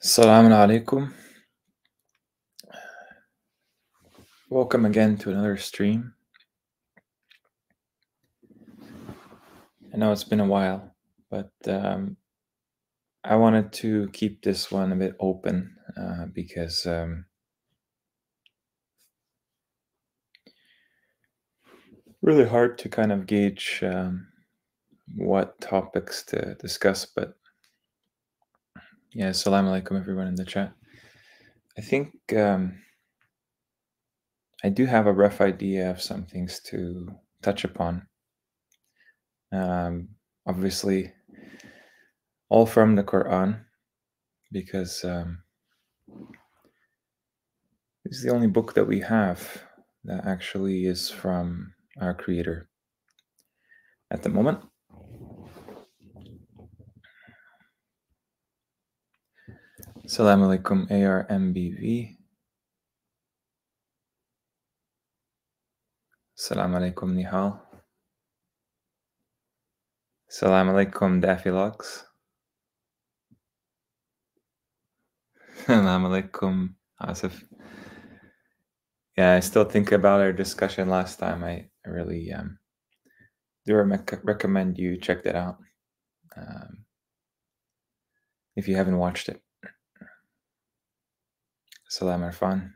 Assalamu alaikum. Welcome again to another stream. I know it's been a while, but I wanted to keep this one a bit open because really hard to kind of gauge what topics to discuss. But yeah, assalamu alaikum everyone in the chat. I think I do have a rough idea of some things to touch upon. Obviously, all from the Qur'an, because it's the only book that we have that actually is from our Creator at the moment. Assalamu alaikum, ARMBV. Assalamu alaikum, Nihal. Assalamu alaikum, Daffy Locks. Assalamu alaikum, Asif. Yeah, I still think about our discussion last time. I really do recommend you check that out if you haven't watched it. Salam Arfan.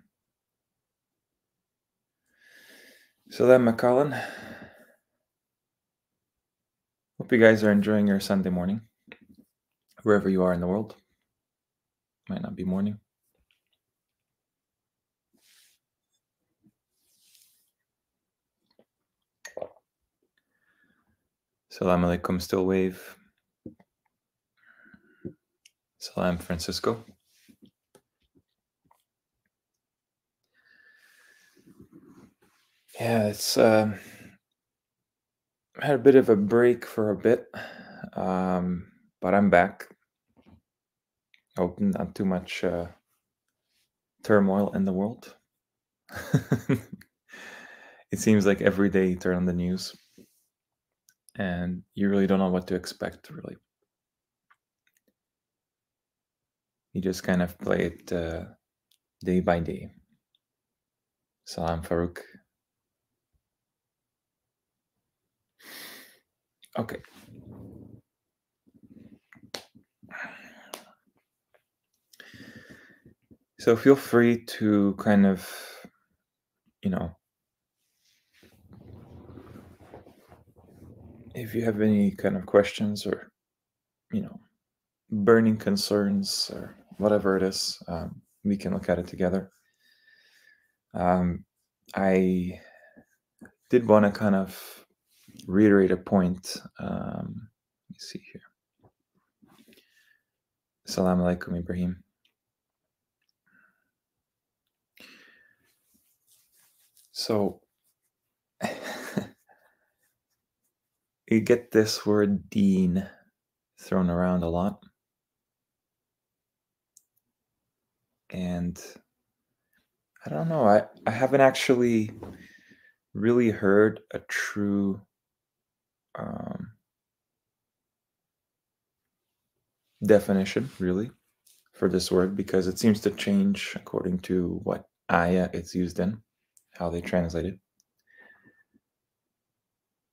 Salam Macaulin. Hope you guys are enjoying your Sunday morning, wherever you are in the world. Might not be morning. Salam alaikum, Still Wave. Salam Francisco. Yeah, it's I had a bit of a break for a bit, but I'm back. Hope not too much turmoil in the world. It seems like every day you turn on the news and you really don't know what to expect, really. You just kind of play it day by day. Salam Farouk. Okay. So feel free to kind of, if you have any kind of questions or, burning concerns or whatever it is, we can look at it together. I did want to kind of reiterate a point. Let me see here. Assalamu alaikum, Ibrahim. So you get this word deen thrown around a lot. And I don't know, I haven't actually really heard a true definition, really, for this word, because it seems to change according to what ayah it's used in, how they translate it.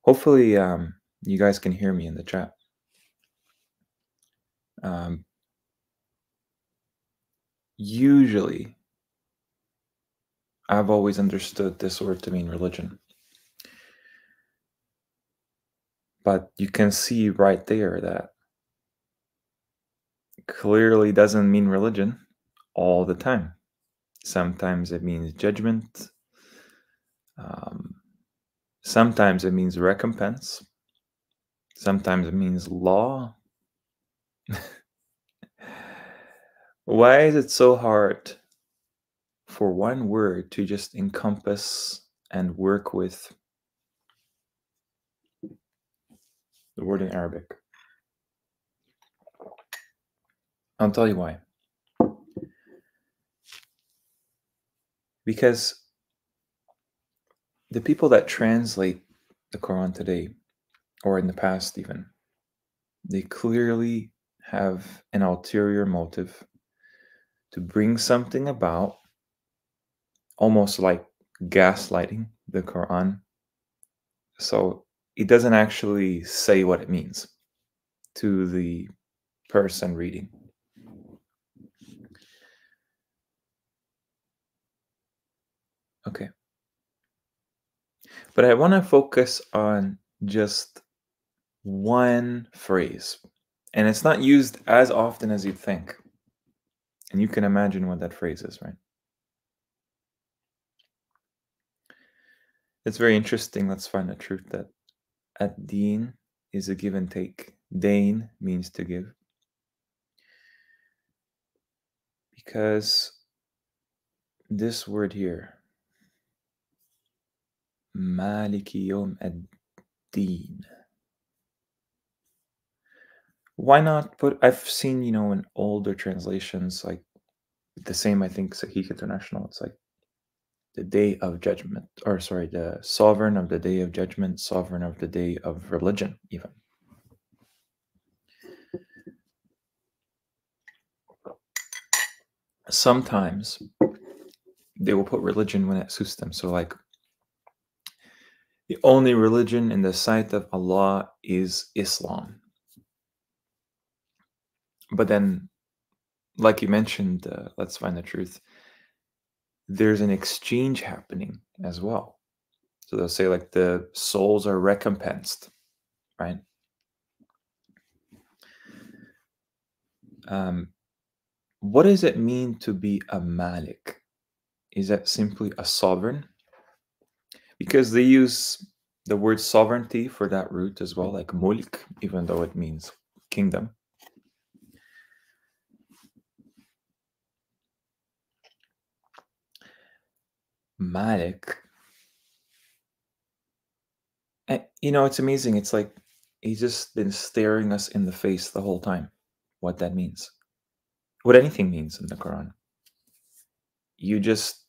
Hopefully, you guys can hear me in the chat. Usually, I've always understood this word to mean religion. But you can see right there that clearly doesn't mean religion all the time. Sometimes it means judgment. Sometimes it means recompense. Sometimes it means law. Why is it so hard for one word to just encompass and work with the word in Arabic? I'll tell you why. Because the people that translate the Quran today, or in the past even, they clearly have an ulterior motive to bring something about, almost like gaslighting the Quran. So it doesn't actually say what it means to the person reading. Okay. But I want to focus on just one phrase. And it's not used as often as you'd think. And you can imagine what that phrase is, right? It's very interesting. Let's find the truth that ad-din is a give and take. Dain means to give. Because this word here, Maliki Yom ad-din. Why not put, I've seen, in older translations, like the same, I think, Sahih International, it's like the day of judgment, or sorry, the sovereign of the day of judgment, sovereign of the day of religion, even. Sometimes they will put religion when it suits them. So, like, the only religion in the sight of Allah is Islam. But then, like you mentioned, let's find the truth, there's an exchange happening as well. So they'll say, like, the souls are recompensed, right? What does it mean to be a Malik? Is that simply a sovereign? Because they use the word sovereignty for that root as well, like mulk, even though it means kingdom. Malik. And, it's amazing. It's like he's just been staring us in the face the whole time, what that means. What anything means in the Quran. You just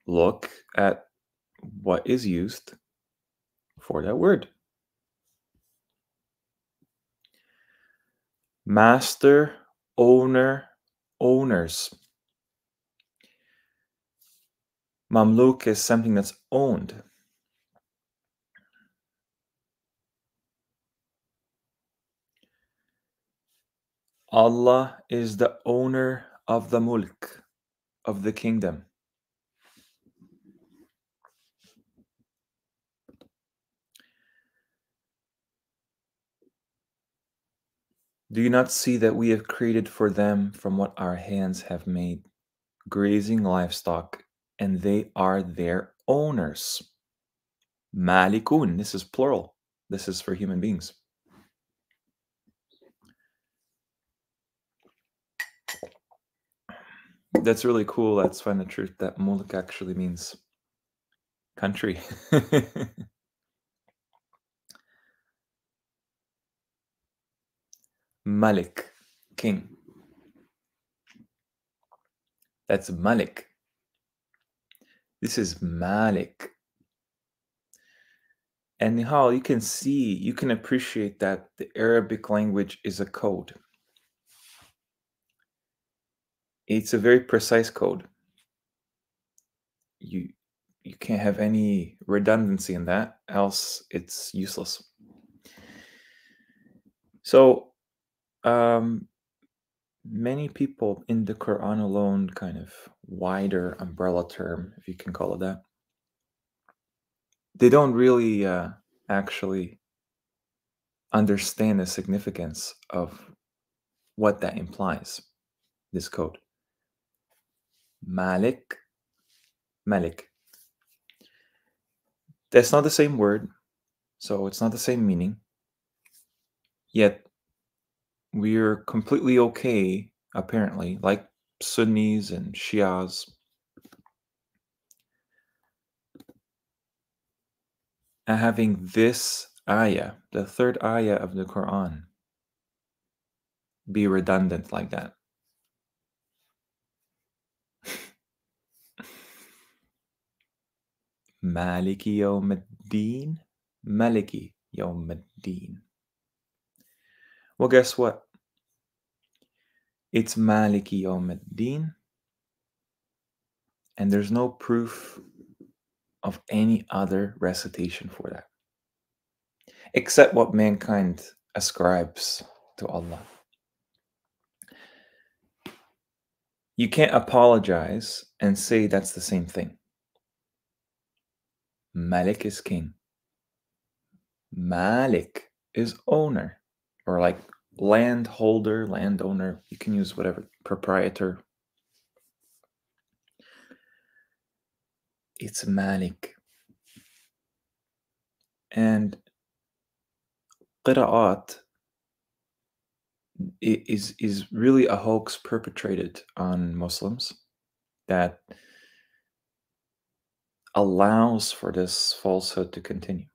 look at what is used for that word. Master, owner, owners. Mamluk is something that's owned. Allah is the owner of the mulk, of the kingdom. Do you not see that we have created for them from what our hands have made, grazing livestock, and they are their owners? Malikun, this is plural. This is for human beings. That's really cool. Let's find the truth that mulk actually means country. Malik, king. That's Malik. This is Malik. And how you can appreciate that the Arabic language is a code. It's a very precise code. You can't have any redundancy in that, else it's useless. So many people in the Quran alone, kind of wider umbrella term, if you can call it that, they don't really actually understand the significance of what that implies, this code. Malik, Malik. That's not the same word, so it's not the same meaning. Yet we're completely okay, apparently, like Sunnis and Shias, having this ayah, the third ayah of the Quran, be redundant like that. Maliki Yawm ad-Din, Maliki Yawm ad-Din. Well, guess what? It's Maliki Yawm ad-Din, and there's no proof of any other recitation for that, except what mankind ascribes to Allah. You can't apologize and say that's the same thing. Malik is king. Malik is owner, or like landholder, landowner. You can use whatever, proprietor. It's Malik. And qira'at is really a hoax perpetrated on Muslims that allows for this falsehood to continue.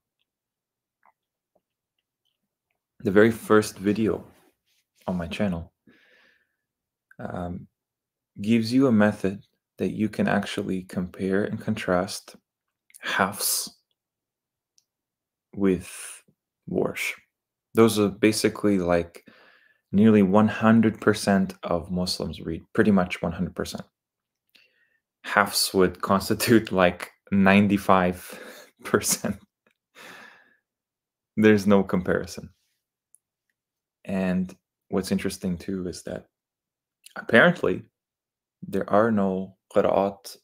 The very first video on my channel gives you a method that you can actually compare and contrast Hafs with Warsh. Those are basically like nearly 100% of Muslims read, pretty much 100%. Hafs would constitute like 95%. There's no comparison. And what's interesting too is that apparently there are no qira'at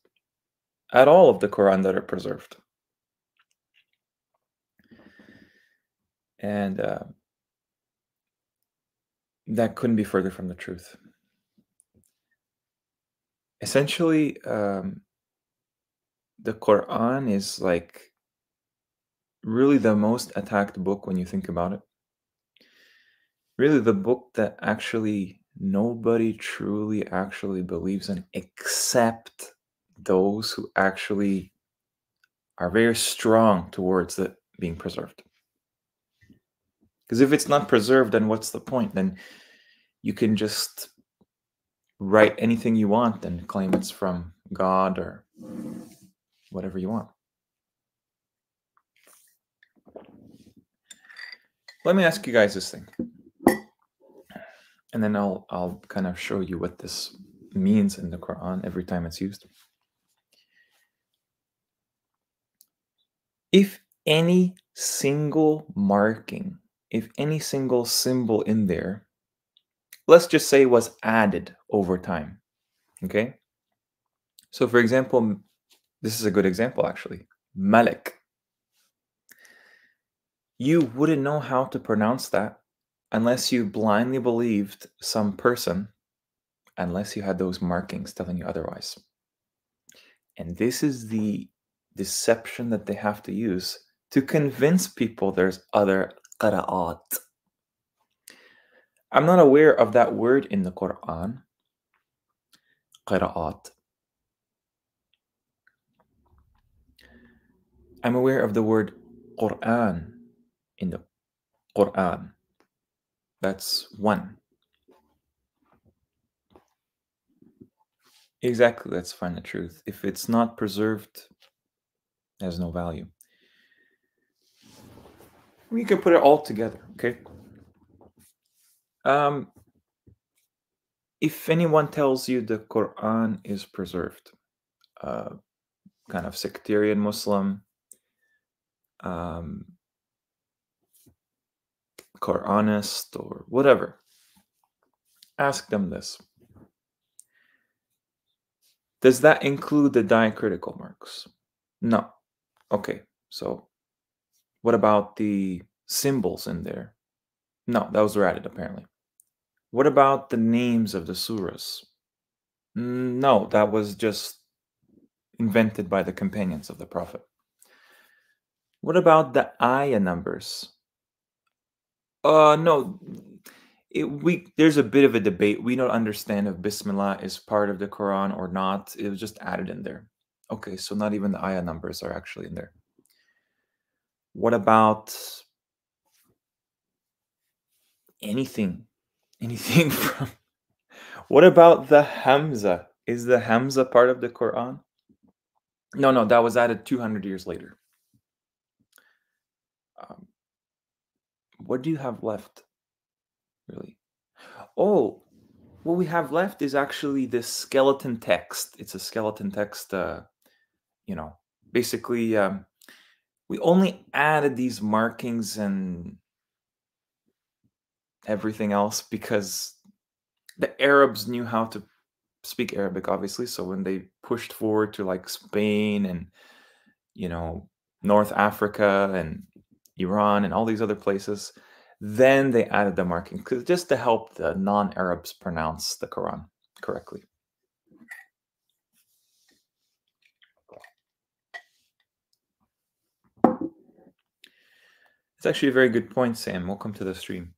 at all of the Quran that are preserved. And that couldn't be further from the truth. Essentially, the Quran is like really the most attacked book when you think about it. Really the book that actually nobody truly actually believes in except those who actually are very strong towards it being preserved. Because if it's not preserved, then what's the point? Then you can just write anything you want and claim it's from God or whatever you want. Let me ask you guys this thing. And then I'll kind of show you what this means in the Quran every time it's used. If any single marking, if any single symbol in there, let's just say was added over time, okay? So for example, this is a good example actually, Malik. You wouldn't know how to pronounce that unless you blindly believed some person, unless you had those markings telling you otherwise. And this is the deception that they have to use to convince people there's other qira'at. I'm not aware of that word in the Quran, qira'at. I'm aware of the word Qur'an in the Quran. That's one. Exactly, let's find the truth. If it's not preserved, it has no value. We can put it all together, okay? If anyone tells you the Quran is preserved, kind of sectarian Muslim, Qur'anist or whatever, ask them this. Does that include the diacritical marks? No. Okay, so what about the symbols in there? No, those were added apparently. What about the names of the surahs? No, that was just invented by the companions of the Prophet. What about the ayah numbers? No, there's a bit of a debate. We don't understand if Bismillah is part of the Quran or not. It was just added in there. Okay, so not even the ayah numbers are actually in there. What about anything from... What about the Hamza? Is the Hamza part of the Quran? No, that was added 200 years later. What do you have left, really? Oh, what we have left is actually this skeleton text. It's a skeleton text, you know, basically, we only added these markings and everything else because the Arabs knew how to speak Arabic, obviously. So when they pushed forward to like Spain and, you know, North Africa and Iran and all these other places, then they added the marking just to help the non-Arabs pronounce the Quran correctly. It's actually a very good point, Sam. Welcome to the stream.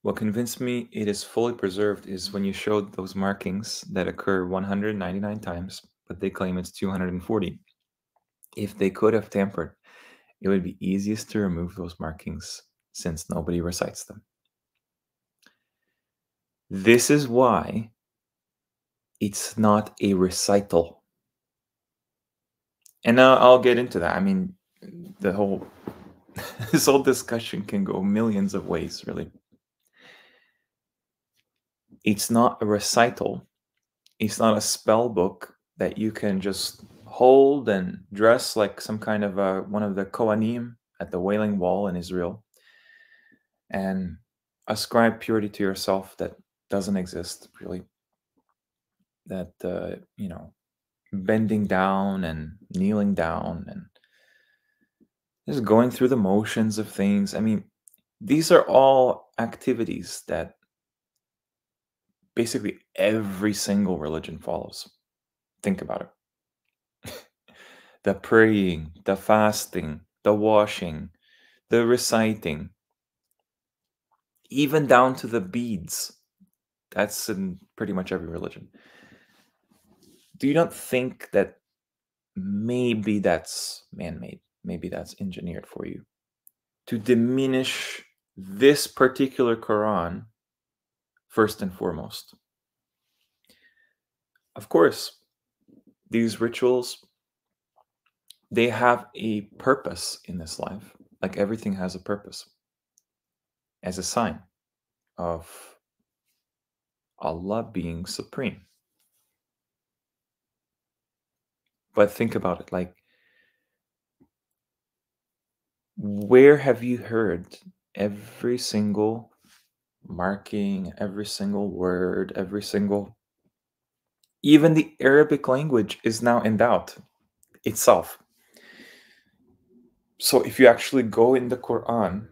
What convinced me it is fully preserved is when you showed those markings that occur 199 times, but they claim it's 240. If they could have tampered, it would be easiest to remove those markings since nobody recites them. This is why it's not a recital. And now I'll get into that. I mean, the whole this whole discussion can go millions of ways, really. It's not a recital. It's not a spell book that you can just hold and dress like some kind of one of the Kohanim at the Wailing Wall in Israel and ascribe purity to yourself that doesn't exist, really. That, you know, bending down and kneeling down and just going through the motions of things. I mean, these are all activities that basically every single religion follows. Think about it. The praying, the fasting, the washing, the reciting, even down to the beads. That's in pretty much every religion. Do you not think that maybe that's man-made? Maybe that's engineered for you to diminish this particular Quran first and foremost. Of course, these rituals, they have a purpose in this life, like everything has a purpose, as a sign of Allah being supreme. But think about it, like, where have you heard every single marking, every single word, every single, even the Arabic language is now in doubt itself. So if you actually go in the Quran,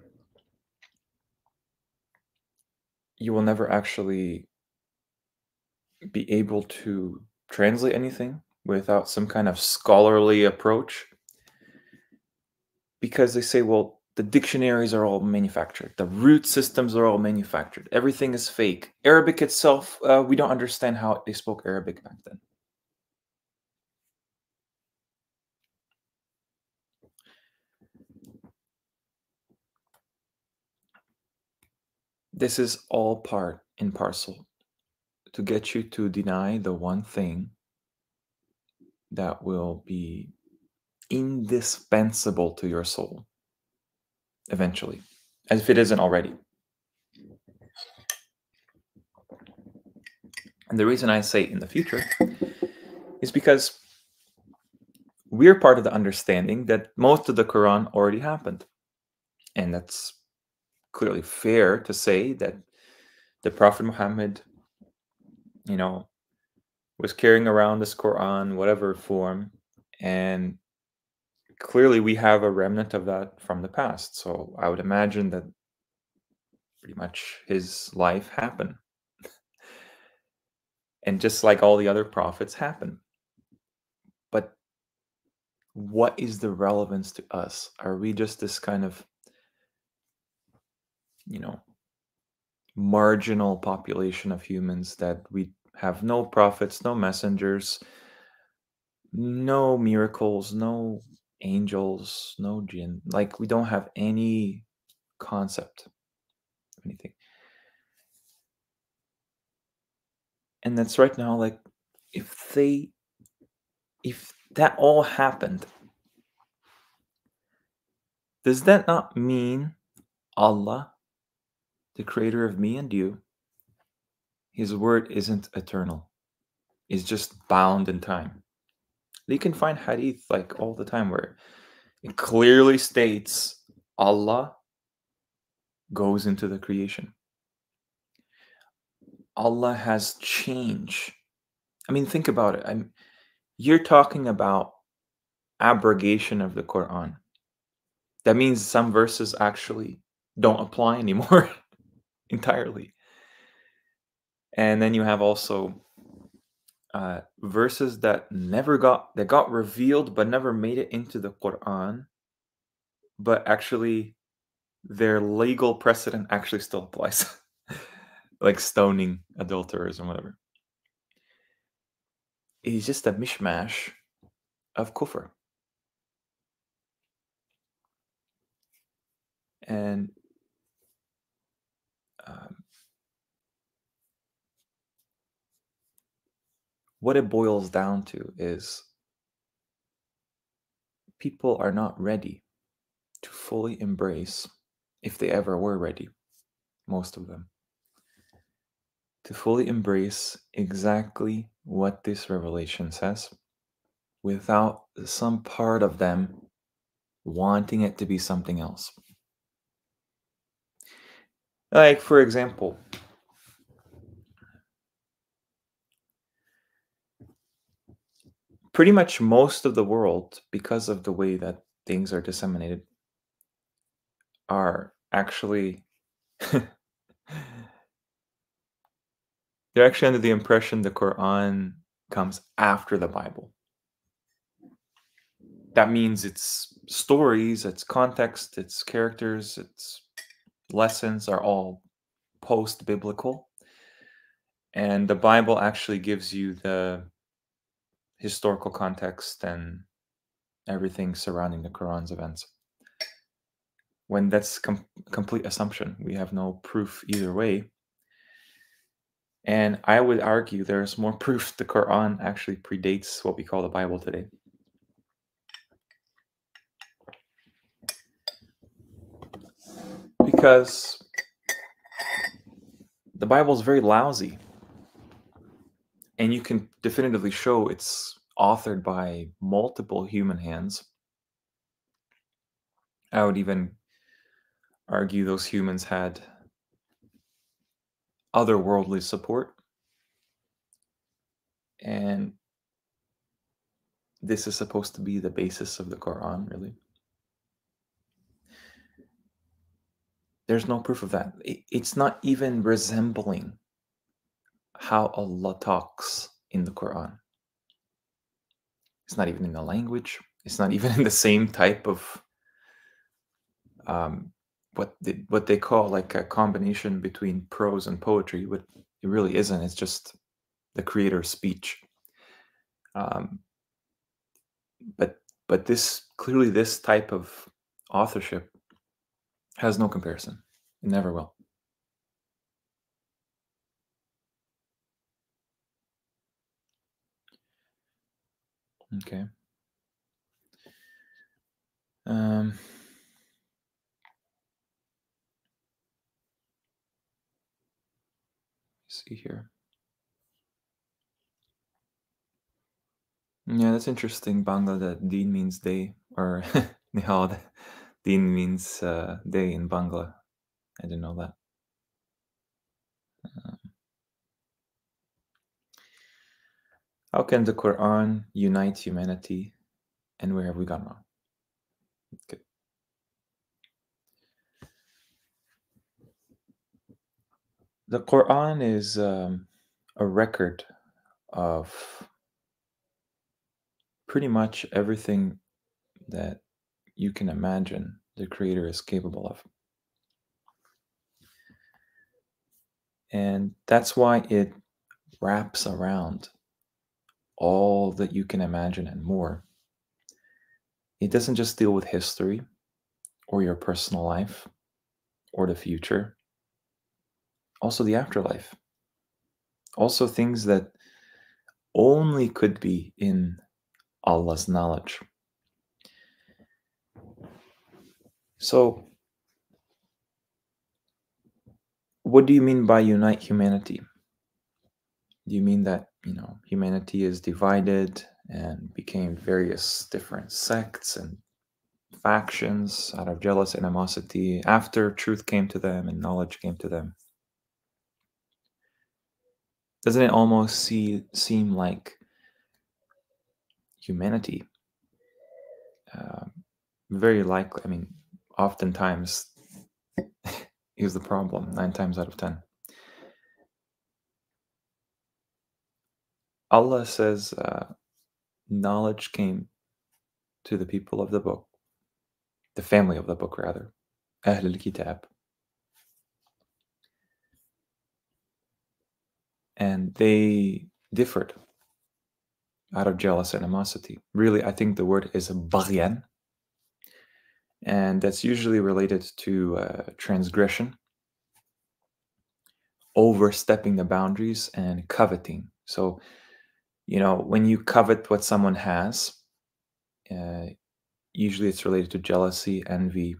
you will never actually be able to translate anything without some kind of scholarly approach, because they say, well, the dictionaries are all manufactured, the root systems are all manufactured, everything is fake. Arabic itself, we don't understand how they spoke Arabic back then. This is all part and parcel to get you to deny the one thing that will be indispensable to your soul eventually, as if it isn't already. And the reason I say in the future is because we're part of the understanding that most of the Quran already happened. And that's clearly fair to say that the Prophet Muhammad, you know, was carrying around this Quran, whatever form, and clearly we have a remnant of that from the past. So I would imagine that pretty much his life happened. And just like all the other prophets happen. But what is the relevance to us? Are we just this kind of, you know, marginal population of humans that we have no prophets, no messengers, no miracles, no angels, no jinn? Like, we don't have any concept of anything. And that's right now, like, if that all happened, does that not mean Allah, the creator of me and you, His word isn't eternal. It's just bound in time. You can find hadith like all the time where it clearly states Allah goes into the creation. Allah has change. I mean, think about it. You're talking about abrogation of the Quran. That means some verses actually don't apply anymore entirely. And then you have also verses that got revealed but never made it into the Quran, but actually their legal precedent actually still applies, like stoning adulterers and whatever. It's just a mishmash of kufr. And what it boils down to is people are not ready to fully embrace, if they ever were ready, most of them, to fully embrace exactly what this revelation says without some part of them wanting it to be something else. Like, for example, pretty much most of the world, because of the way that things are disseminated, are actually they're actually under the impression the Quran comes after the Bible. That means its stories, its context, its characters, its lessons are all post-biblical. And the Bible actually gives you the historical context and everything surrounding the Quran's events. When that's complete assumption, we have no proof either way. And I would argue there's more proof the Quran actually predates what we call the Bible today. Because the Bible is very lousy. And you can definitively show it's authored by multiple human hands. I would even argue those humans had otherworldly support. And this is supposed to be the basis of the Quran, really. There's no proof of that. It's not even resembling how Allah talks in the Quran. It's not even in the language. It's not even in the same type of what they call like a combination between prose and poetry. But it really isn't. It's just the creator's speech. But this clearly this type of authorship has no comparison. It never will. Okay. See here. Yeah, that's interesting. Bangla, that Deen means day, or Nihal, Deen means day in Bangla. I didn't know that. How can the Quran unite humanity, and where have we gone wrong? Okay. The Quran is a record of pretty much everything that you can imagine the Creator is capable of. And that's why it wraps around all that you can imagine and more. It doesn't just deal with history or your personal life or the future, also the afterlife, also things that only could be in Allah's knowledge. So, what do you mean by unite humanity? Do you mean that, humanity is divided and became various different sects and factions out of jealous animosity after truth came to them and knowledge came to them? Doesn't it almost seem like humanity, uh, very likely, oftentimes is the problem, 9 times out of 10. Allah says knowledge came to the people of the book, the family of the book rather, Ahl al-Kitab, and they differed out of jealous animosity. Really, I think the word is baghyan, and that's usually related to transgression, overstepping the boundaries, and coveting. So, when you covet what someone has, uh, usually it's related to jealousy, envy.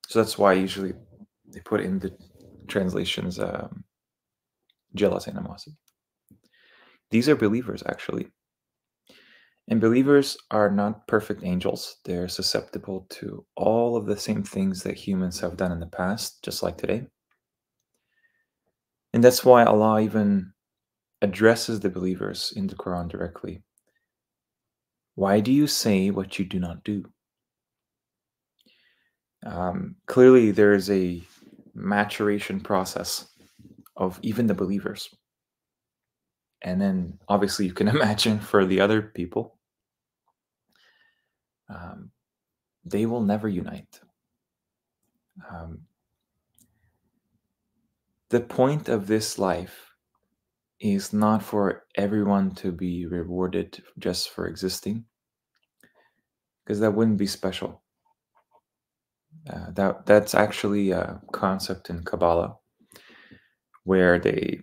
So that's why usually they put in the translations jealous animosity. These are believers, actually. And believers are not perfect angels. They're susceptible to all of the same things that humans have done in the past, just like today. And that's why Allah even addresses the believers in the Quran directly. Why do you say what you do not do? Clearly, there is a maturation process of even the believers. And then, obviously, you can imagine for the other people, they will never unite. The point of this life is not for everyone to be rewarded just for existing, because that wouldn't be special. That's actually a concept in Kabbalah, where they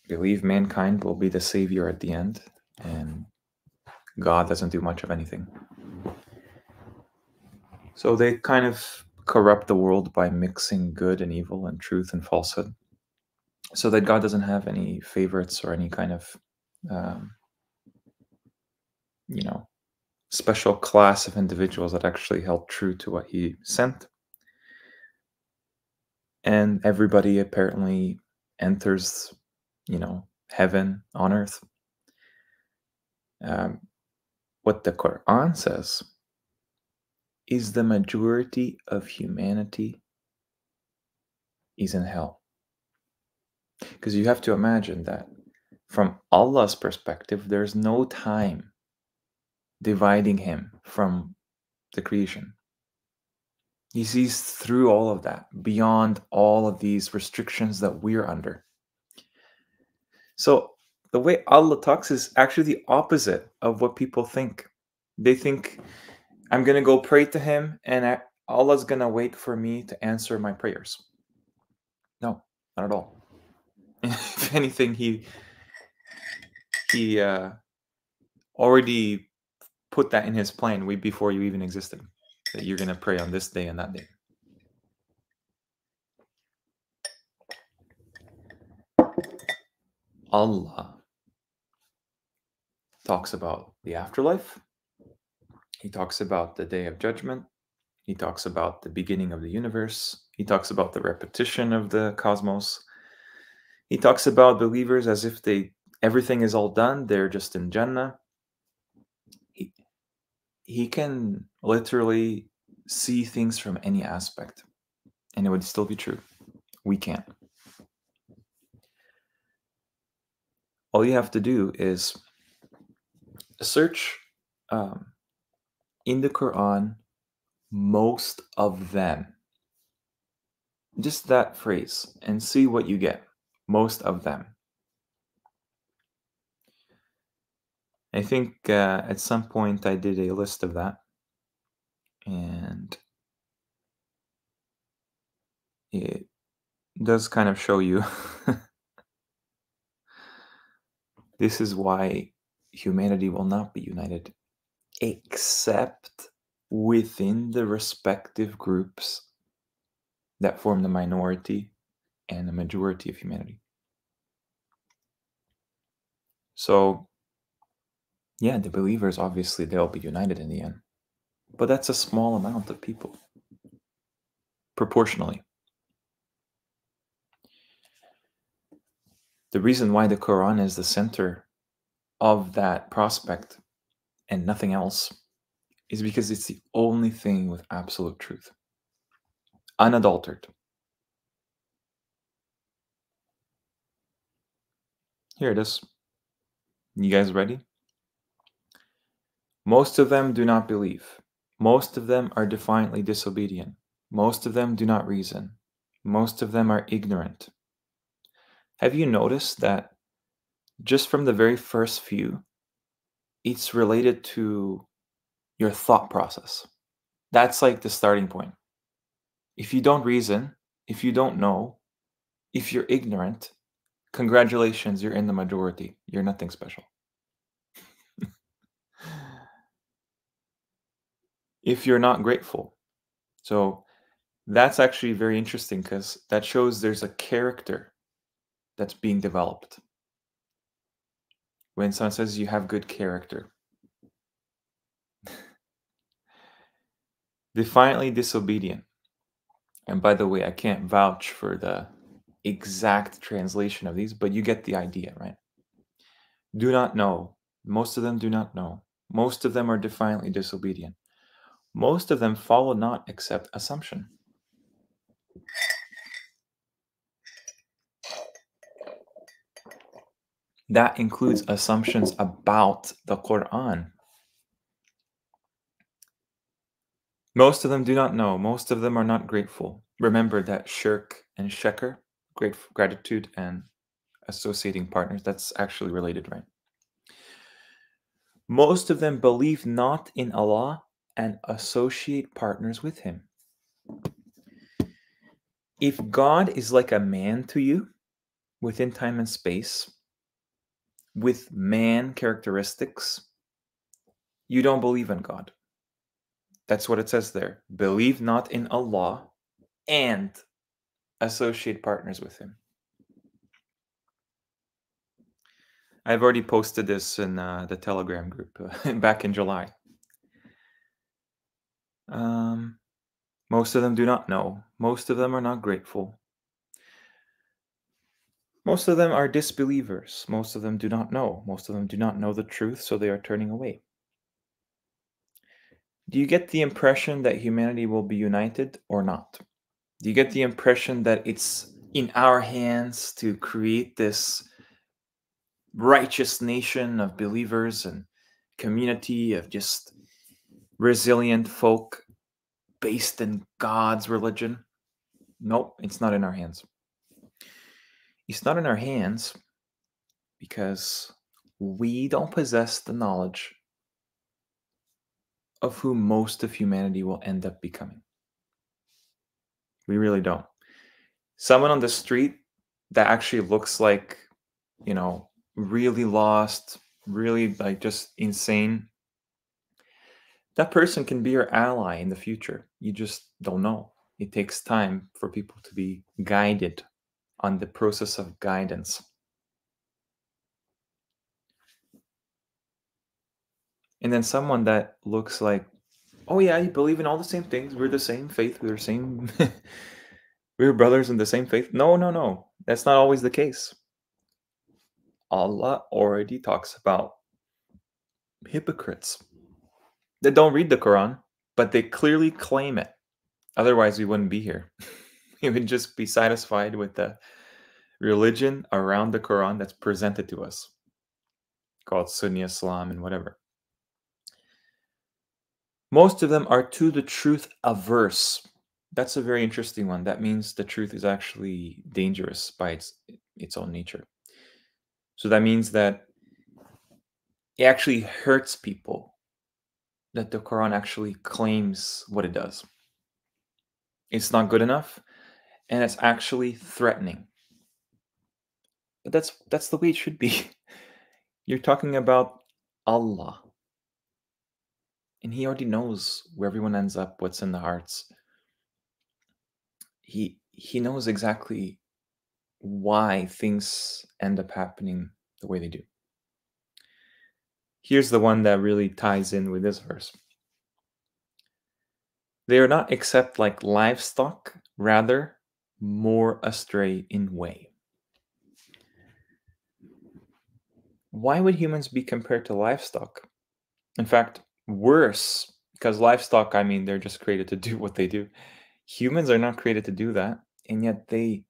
believe mankind will be the savior at the end, and God doesn't do much of anything. So they kind of corrupt the world by mixing good and evil and truth and falsehood, so that God doesn't have any favorites or any kind of, um, special class of individuals that actually held true to what He sent. And everybody apparently enters, heaven on earth. What the Quran says is the majority of humanity is in hell. Because you have to imagine that from Allah's perspective, there's no time dividing Him from the creation. He sees through all of that, beyond all of these restrictions that we're under. So the way Allah talks is actually the opposite of what people think. They think, I'm going to go pray to Him and Allah's going to wait for me to answer my prayers. No, not at all. If anything, He already put that in His plan way before you even existed, that you're going to pray on this day and that day. Allah talks about the afterlife. He talks about the day of judgment. He talks about the beginning of the universe. He talks about the repetition of the cosmos. He talks about believers as if everything is all done. They're just in Jannah. He can literally see things from any aspect, and it would still be true. We can't. All you have to do is search in the Quran, most of them. Just that phrase, and see what you get. Most of them. I think at some point I did a list of that, and it does kind of show you this is why humanity will not be united, except within the respective groups that form the minority and the majority of humanity. So, yeah, the believers, obviously, they'll be united in the end. But that's a small amount of people, proportionally. The reason why the Quran is the center of that prospect and nothing else is because it's the only thing with absolute truth, unadulterated. Here it is. You guys ready? Most of them do not believe. Most of them are defiantly disobedient. Most of them do not reason. Most of them are ignorant. Have you noticed that just from the very first few, it's related to your thought process? That's like the starting point. If you don't reason, if you don't know, if you're ignorant, congratulations, you're in the majority. You're nothing special. If you're not grateful. So that's actually very interesting because that shows there's a character that's being developed. When someone says you have good character, defiantly disobedient. And by the way, I can't vouch for the exact translation of these, but you get the idea, right? Do not know. Most of them do not know. Most of them are defiantly disobedient. Most of them follow not except assumption. That includes assumptions about the Qur'an. Most of them do not know. Most of them are not grateful. Remember that shirk and shakr, gratitude and associating partners, that's actually related, right? Most of them believe not in Allah and associate partners with Him. If God is like a man to you within time and space, with man characteristics, you don't believe in God. That's what it says there. Believe not in Allah and associate partners with Him. I've already posted this in the Telegram group back in July. Most of them do not know. Most of them are not grateful. Most of them are disbelievers. Most of them do not know. Most of them do not know the truth, so they are turning away. Do you get the impression that humanity will be united or not? Do you get the impression that it's in our hands to create this righteous nation of believers and community of just resilient folk based in God's religion? Nope, it's not in our hands. It's not in our hands because we don't possess the knowledge of who most of humanity will end up becoming. We really don't. Someone on the street that actually looks like, really lost, really like just insane, that person can be your ally in the future. You just don't know. It takes time for people to be guided on the process of guidance. And then someone that looks like, oh yeah, you believe in all the same things. We're the same faith. We're the same. We're brothers in the same faith. No, no, no. That's not always the case. Allah already talks about hypocrites that don't read the Quran, but they clearly claim it. Otherwise, we wouldn't be here. We would just be satisfied with the religion around the Quran that's presented to us, called Sunni Islam and whatever. Most of them are to the truth averse. That's a very interesting one. That means the truth is actually dangerous by its own nature. So that means that it actually hurts people that the Quran actually claims what it does. It's not good enough, and it's actually threatening. But that's the way it should be. You're talking about Allah, and He already knows where everyone ends up, what's in the hearts. He knows exactly why things end up happening the way they do. Here's the one that really ties in with this verse. They are not except like livestock, rather more astray in way. Why would humans be compared to livestock? In fact, worse, because livestock, I mean, they're just created to do what they do. Humans are not created to do that, and yet they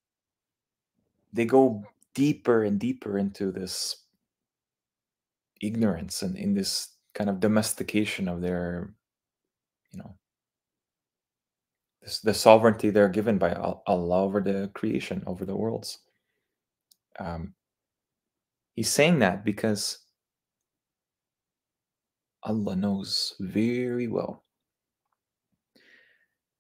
go deeper and deeper into this ignorance and in this kind of domestication of their, you know, the sovereignty they're given by Allah over the creation, over the worlds. He's saying that because Allah knows very well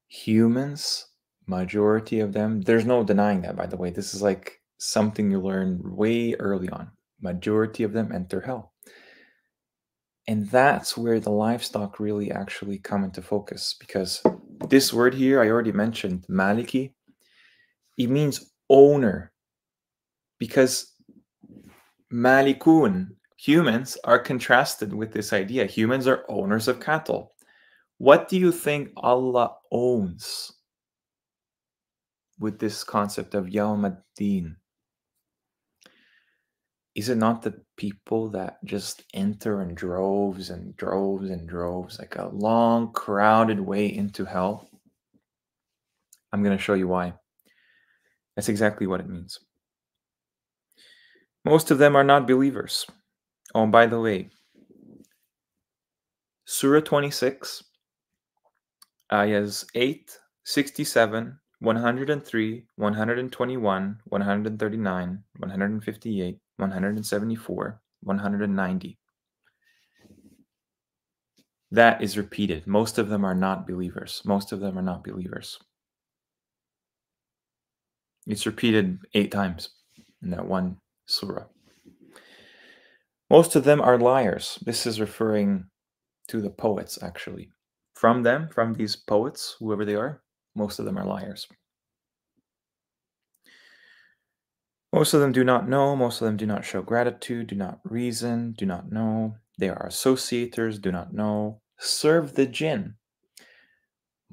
humans, majority of them, there's no denying that, by the way. This is like something you learn way early on. Majority of them enter hell. And that's where the livestock really actually come into focus, because this word here, I already mentioned, maliki, it means owner, because malikun, humans, are contrasted with this idea. Humans are owners of cattle. What do you think Allah owns with this concept of Yawm ad-Din? Is it not the people that just enter in droves and droves and droves, like a long, crowded way into hell? I'm going to show you why. That's exactly what it means. Most of them are not believers. Oh, and by the way, Surah 26, Ayahs 8, 67, 103, 121, 139, 158, 174, 190. That is repeated. Most of them are not believers. Most of them are not believers. It's repeated 8 times in that one surah. Most of them are liars. This is referring to the poets, actually. From them, from these poets, whoever they are, most of them are liars. Most of them do not know. Most of them do not show gratitude, do not reason, do not know. They are associators, do not know. Serve the jinn.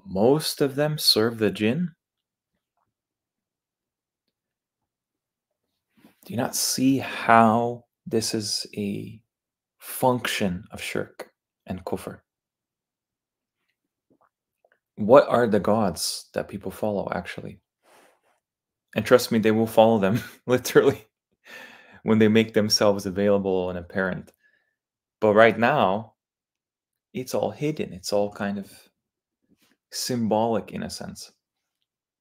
Most of them serve the jinn. Do you not see how this is a function of shirk and kufr? What are the gods that people follow, actually? And trust me, they will follow them, literally, when they make themselves available and apparent. But right now, it's all hidden. It's all kind of symbolic in a sense.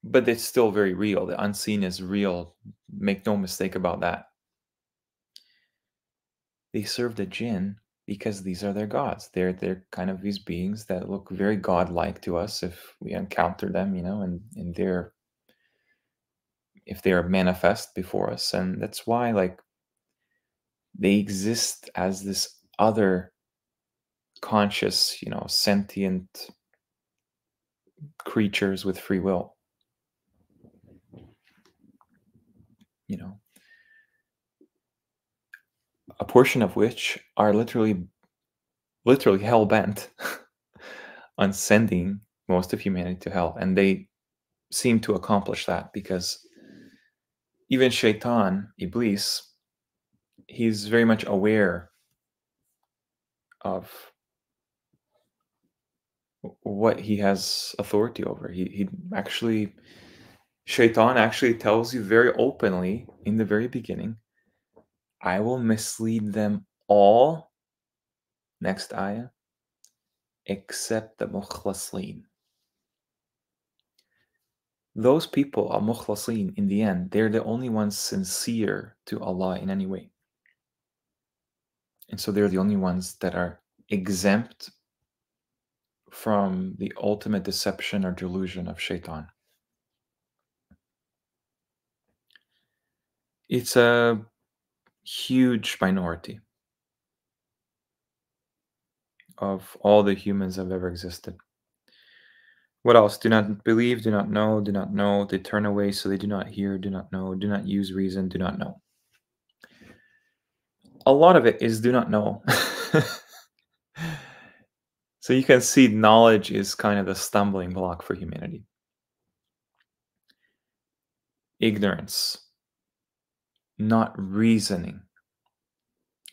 But it's still very real. The unseen is real. Make no mistake about that. They serve the jinn because these are their gods. They're kind of these beings that look very godlike to us if we encounter them, and if they are manifest before us. And that's why, like, they exist as this other conscious, sentient creatures with free will. A portion of which are literally hell bent on sending most of humanity to hell. And they seem to accomplish that because even Shaitan, Iblis, he's very much aware of what he has authority over. He actually, Shaitan actually tells you very openly in the very beginning, I will mislead them all, next ayah, except the mukhlasin. Those people, al-mukhlasin, in the end, they're the only ones sincere to Allah in any way. And so they're the only ones that are exempt from the ultimate deception or delusion of Shaitan. It's a huge minority of all the humans that have ever existed. What else? Do not believe, do not know. They turn away, so they do not hear, do not know, do not use reason, do not know. A lot of it is do not know. So you can see knowledge is kind of the stumbling block for humanity. Ignorance, not reasoning.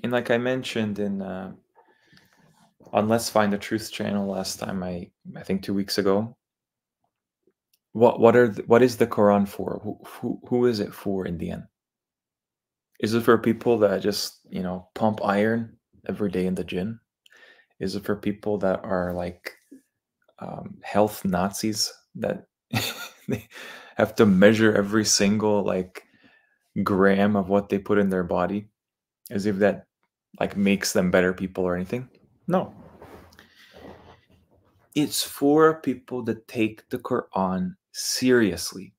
And like I mentioned in on Let's Find the Truth channel last time, I think 2 weeks ago, what is the Quran for? Who is it for in the end? Is it for people that just, pump iron every day in the gym? Is it for people that are like health Nazis that they have to measure every single like gram of what they put in their body as if that like makes them better people or anything? No. It's for people that take the Quran seriously,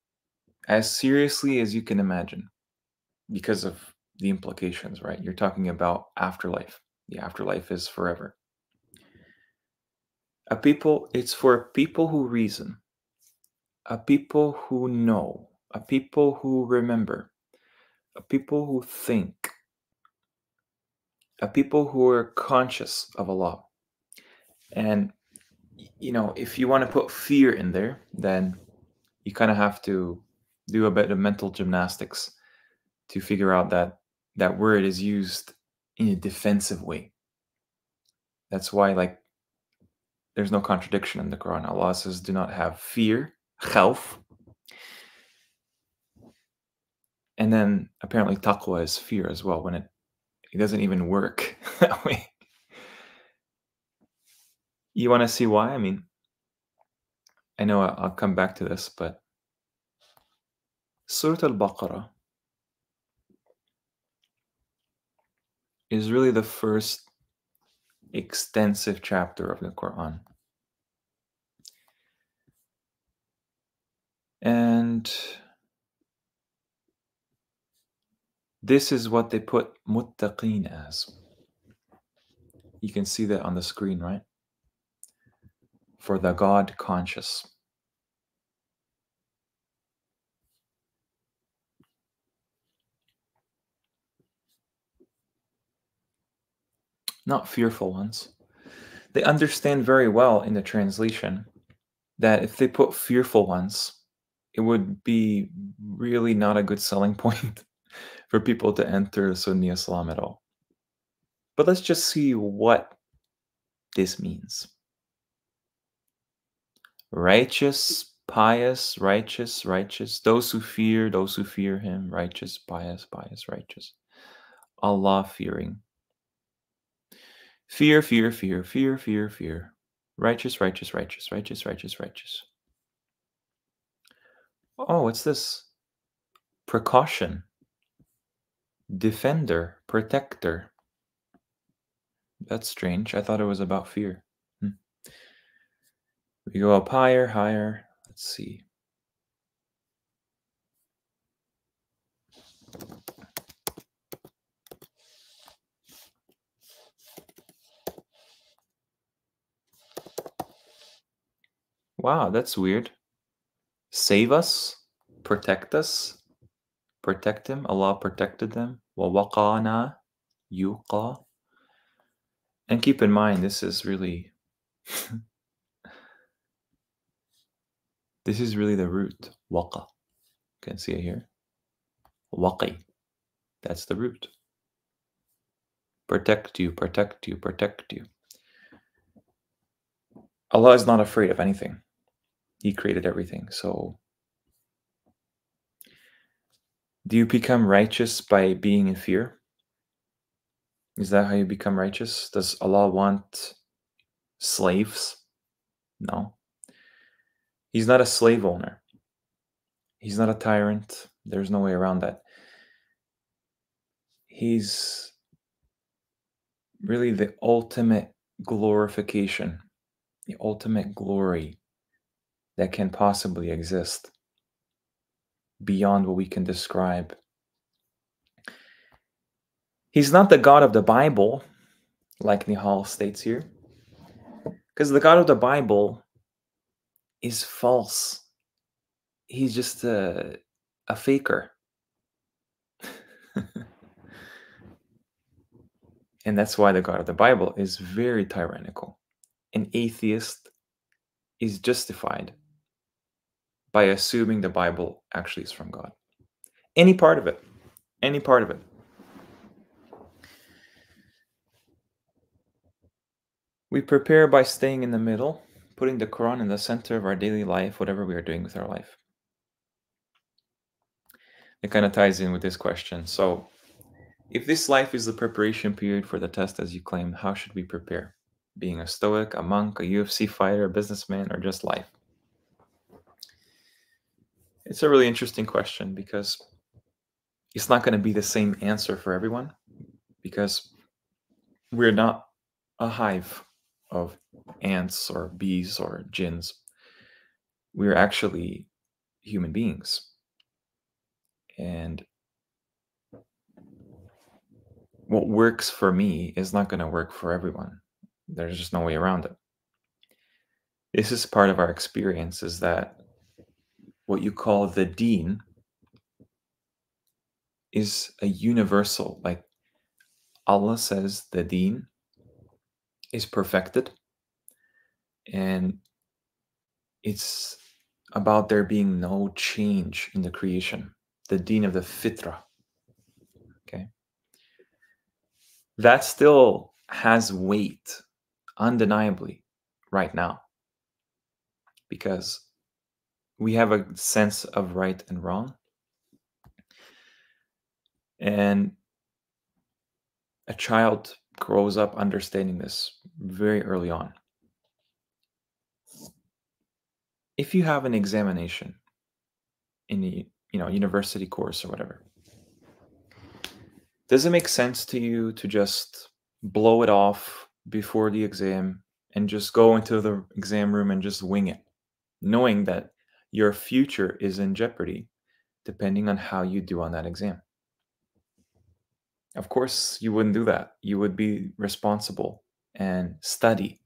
as seriously as you can imagine, because of the implications, right? You're talking about afterlife. The afterlife is forever. It's for people who reason, a people who know, a people who remember, a people who think, a people who are conscious of Allah. And if you want to put fear in there, then you kind of have to do a bit of mental gymnastics to figure out that that word is used in a defensive way. That's why, like, there's no contradiction in the Quran. Allah says, do not have fear, khawf. And then apparently taqwa is fear as well, when it doesn't even work that way. You want to see why? I mean, I know I'll come back to this, but Surah Al-Baqarah is really the first extensive chapter of the Quran. And this is what they put muttaqeen as. You can see that on the screen, right? For the God conscious. Not fearful ones. They understand very well in the translation that if they put fearful ones, it would be really not a good selling point for people to enter Sunni Islam at all. But let's just see what this means. Righteous, pious, righteous, righteous. Those who fear him. Righteous, pious, pious, righteous. Allah fearing. Fear, fear, fear, fear, fear, fear. Righteous, righteous, righteous, righteous, righteous, righteous. Oh, what's this? Precaution. Defender, protector. That's strange. I thought it was about fear. We go up higher, higher. Let's see. Wow, that's weird. Save us, protect us, protect him. Allah protected them. وَوَقَانَا يُقَى. And keep in mind, this is really the root. Waqa. You can see it here. Waqi. That's the root. Protect you, protect you, protect you. Allah is not afraid of anything. He created everything. So, do you become righteous by being in fear? Is that how you become righteous? Does Allah want slaves? No. He's not a slave owner. He's not a tyrant. There's no way around that. He's really the ultimate glorification, the ultimate glory that can possibly exist beyond what we can describe. He's not the God of the Bible, like Nihal states here, because the God of the Bible is false. He's just a faker. And that's why the God of the Bible is very tyrannical. An atheist is justified by assuming the Bible actually is from God. Any part of it. Any part of it. We prepare by staying in the middle, putting the Quran in the center of our daily life, whatever we are doing with our life. It kind of ties in with this question. So, if this life is the preparation period for the test as you claim, how should we prepare? Being a stoic, a monk, a UFC fighter, a businessman, or just life? It's a really interesting question because it's not going to be the same answer for everyone, because we're not a hive of ants or bees or jinns. We're actually human beings. And what works for me is not going to work for everyone. There's just no way around it. This is part of our experience, is that what you call the deen is a universal, like Allah says the deen is perfected, and it's about there being no change in the creation, the deen of the fitrah. Okay, that still has weight undeniably right now, because we have a sense of right and wrong, and a child grows up understanding this very early on. If you have an examination in a university course or whatever, does it make sense to you to just blow it off before the exam and just go into the exam room and just wing it, knowing that your future is in jeopardy depending on how you do on that exam? Of course, you wouldn't do that. You would be responsible and study.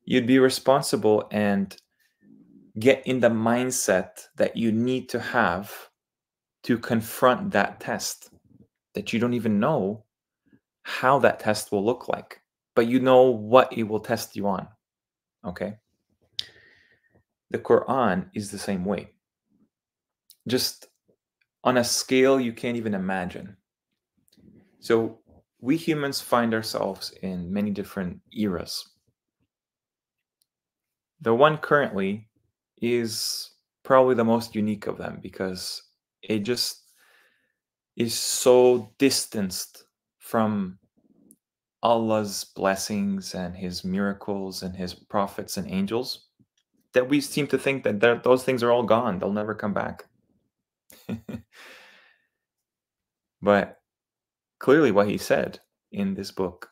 You'd be responsible and get in the mindset that you need to have to confront that test, that you don't even know how that test will look like, but you know what it will test you on. Okay? The Quran is the same way, just on a scale you can't even imagine. So we humans find ourselves in many different eras. The one currently is probably the most unique of them, because it just is so distanced from Allah's blessings and his miracles and his prophets and angels that we seem to think that those things are all gone. They'll never come back. But clearly what he said in this book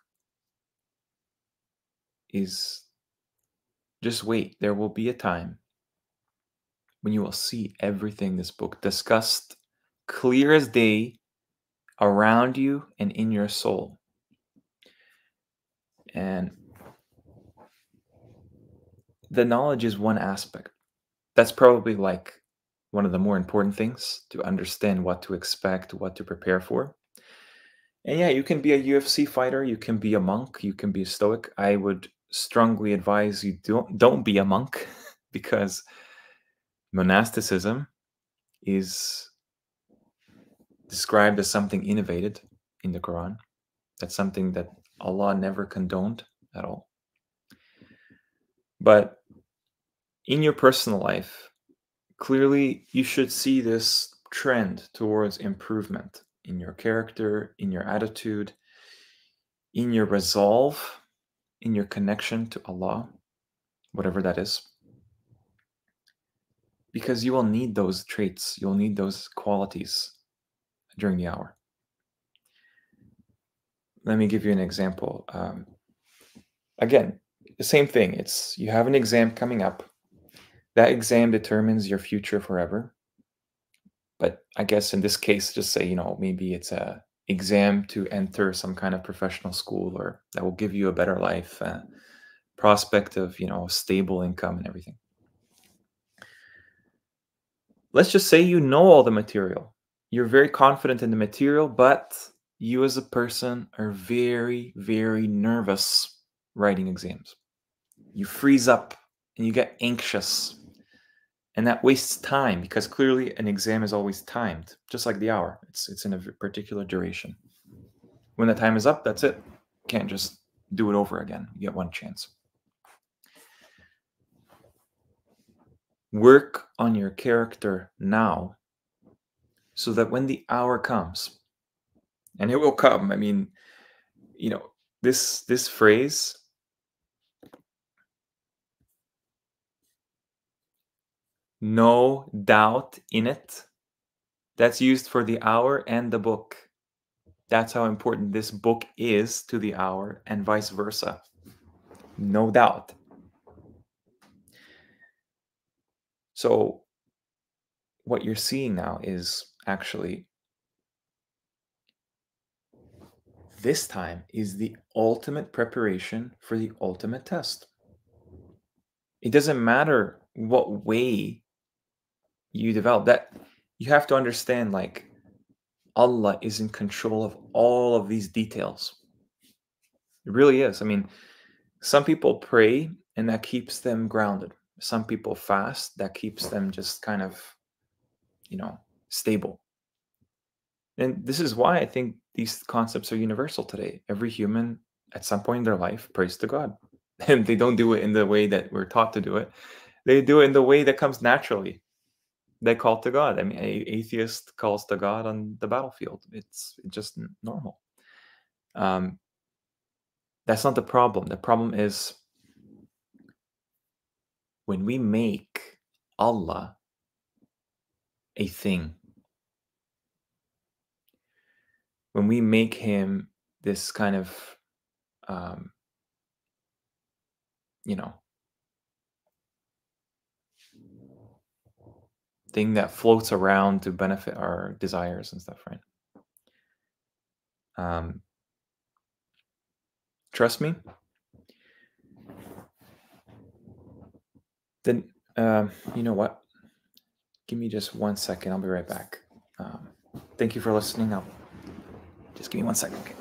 is, just wait. There will be a time when you will see everything this book discussed clear as day around you and in your soul. And the knowledge is one aspect. That's probably like one of the more important things, to understand what to expect, what to prepare for. And yeah, you can be a UFC fighter, you can be a monk, you can be a stoic. I would strongly advise you don't be a monk because monasticism is described as something innovated in the Quran. That's something that Allah never condoned at all. But in your personal life, clearly you should see this trend towards improvement in your character, in your attitude, in your resolve, in your connection to Allah, whatever that is. Because you will need those traits, you'll need those qualities during the hour. Let me give you an example. Again, the same thing. It's, you have an exam coming up. That exam determines your future forever. But I guess in this case, just say, maybe it's a exam to enter some kind of professional school, or that will give you a better life, prospect of, stable income and everything. Let's just say you know all the material. You're very confident in the material, but you as a person are very, very nervous writing exams. You freeze up and you get anxious. And that wastes time because clearly an exam is always timed, just like the hour. It's in a particular duration. When the time is up, that's it. You can't just do it over again. You get one chance. Work on your character now so that when the hour comes, and it will come, I mean, this phrase, no doubt in it, that's used for the hour and the book. That's how important this book is to the hour and vice versa. No doubt. So what you're seeing now is actually this time is the ultimate preparation for the ultimate test. It doesn't matter what way you develop that. You have to understand, like, Allah is in control of all of these details. It really is. I mean, some people pray and that keeps them grounded. Some people fast, that keeps them just kind of, stable. And this is why I think these concepts are universal today. Every human at some point in their life prays to God. And they don't do it in the way that we're taught to do it. They do it in the way that comes naturally. They call to God. I mean, an atheist calls to God on the battlefield. It's just normal. That's not the problem. The problem is when we make Allah a thing, when we make him this kind of, um, you know, thing that floats around to benefit our desires and stuff, right? Um, trust me. Then, you know what? Give me just 1 second. I'll be right back. Thank you for listening. Just give me 1 second. Okay.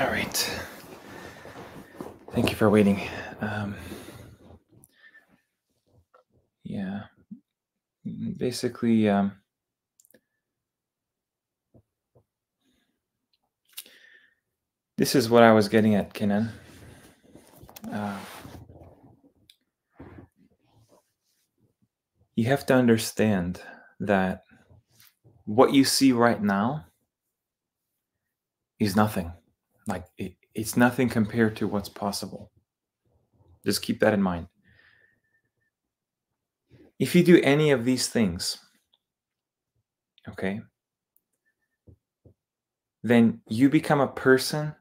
All right. Thank you for waiting. Yeah. Basically, this is what I was getting at, Kenan. You have to understand that what you see right now is nothing. Like it's nothing compared to what's possible. Just keep that in mind. If you do any of these things, okay, then you become a person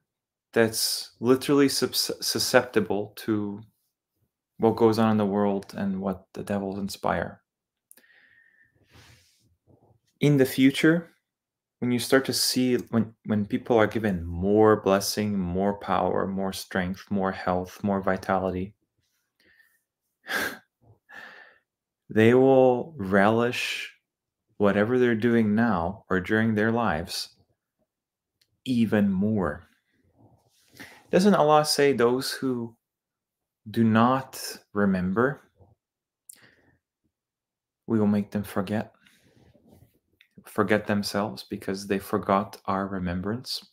that's literally susceptible to what goes on in the world and what the devils inspire. In the future, when you start to see when people are given more blessing, more power, more strength, more health, more vitality, they will relish whatever they're doing now or during their lives even more. Doesn't Allah say those who do not remember, we will make them forget themselves because they forgot our remembrance?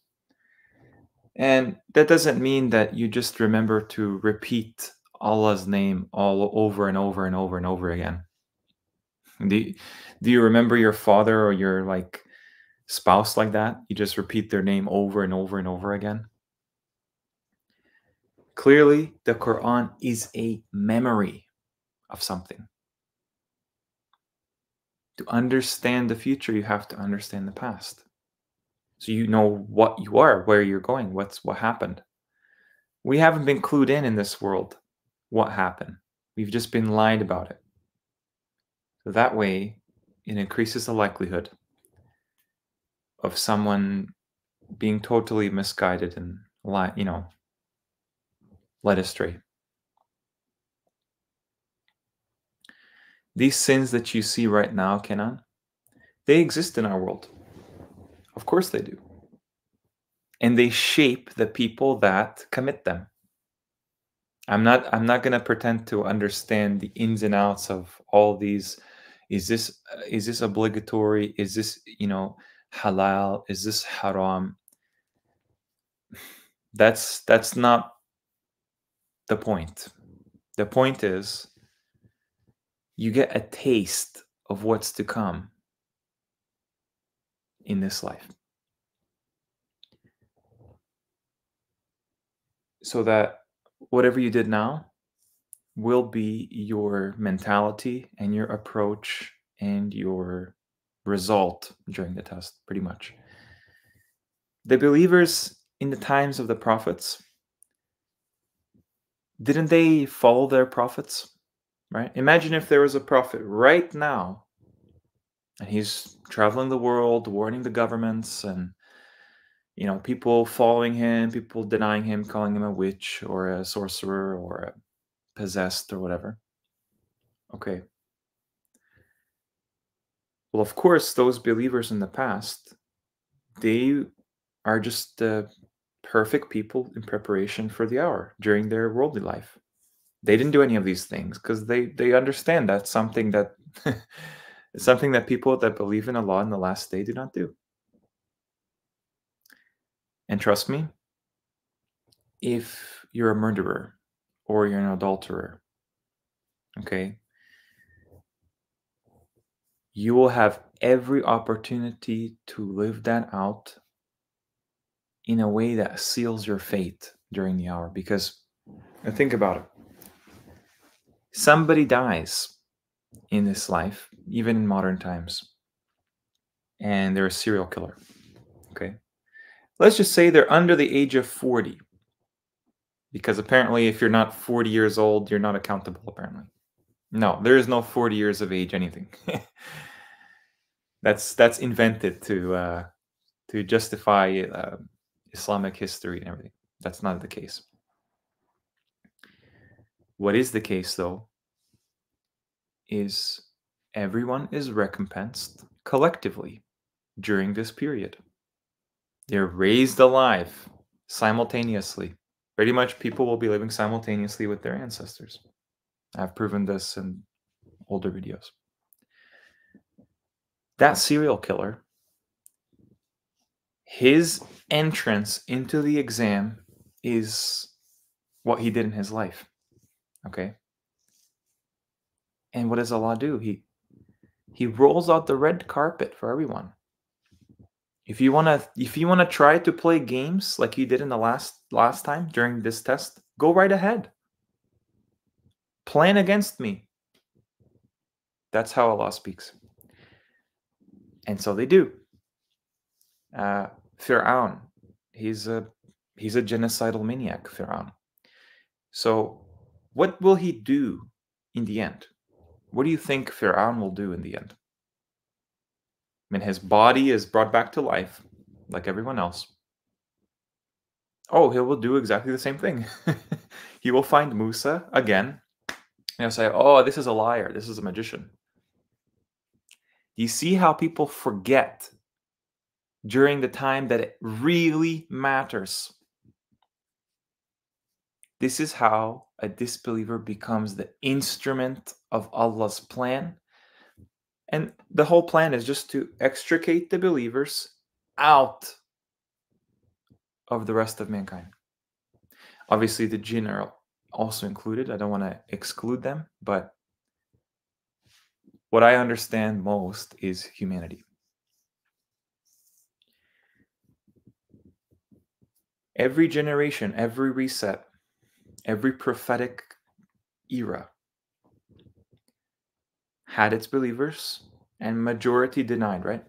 And that doesn't mean that you just remember to repeat Allah's name all over and over and over and over again. Do you remember your father or your spouse like that? You just repeat their name over and over and over again? Clearly, the Quran is a memory of something. To understand the future, you have to understand the past. So you know what you are, where you're going, what happened. We haven't been clued in this world what happened. We've just been lied about it. So that way, it increases the likelihood of someone being totally misguided and led astray. These sins that you see right now, Kenan, they exist in our world. Of course they do. And they shape the people that commit them. I'm not going to pretend to understand the ins and outs of all these. Is this obligatory? Is this, halal? Is this haram? That's not the point. The point is you get a taste of what's to come in this life. So that whatever you did now will be your mentality and your approach and your result during the test, pretty much. The believers in the times of the prophets, didn't they follow their prophets? Right? Imagine if there was a prophet right now and he's traveling the world, warning the governments and people following him, people denying him, calling him a witch or a sorcerer or a possessed or whatever. Okay. Well, of course, those believers in the past, they are just the perfect people in preparation for the hour during their worldly life. They didn't do any of these things because they understand that's something that something that people that believe in Allah in the last day do not do. And trust me, if you're a murderer or you're an adulterer, okay, you will have every opportunity to live that out in a way that seals your fate during the hour. Because think about it. Somebody dies in this life, even in modern times, and they're a serial killer. Okay. Let's just say they're under the age of 40. Because apparently if you're not 40 years old, you're not accountable, apparently. No, there is no 40 years of age anything. That's invented to justify Islamic history and everything. That's not the case. What is the case, though, is everyone is recompensed collectively during this period. They're raised alive simultaneously. Pretty much people will be living simultaneously with their ancestors. I've proven this in older videos. That serial killer, his entrance into the exam is what he did in his life. Okay? And what does Allah do? He rolls out the red carpet for everyone. If you wanna try to play games like you did in the last time during this test, go right ahead. Plan against me. That's how Allah speaks. And so they do. Fir'aun, he's a genocidal maniac, Fir'aun. So what will he do in the end? What do you think Fir'aun will do in the end? I mean, his body is brought back to life, like everyone else. Oh, he will do exactly the same thing. He will find Musa again, and he'll say, oh, this is a liar. This is a magician. You see how people forget during the time that it really matters. This is how a disbeliever becomes the instrument of Allah's plan. And the whole plan is just to extricate the believers out of the rest of mankind. Obviously, the jinn are also included. I don't want to exclude them, but what I understand most is humanity. Every generation, every reset, every prophetic era had its believers and majority denied, right?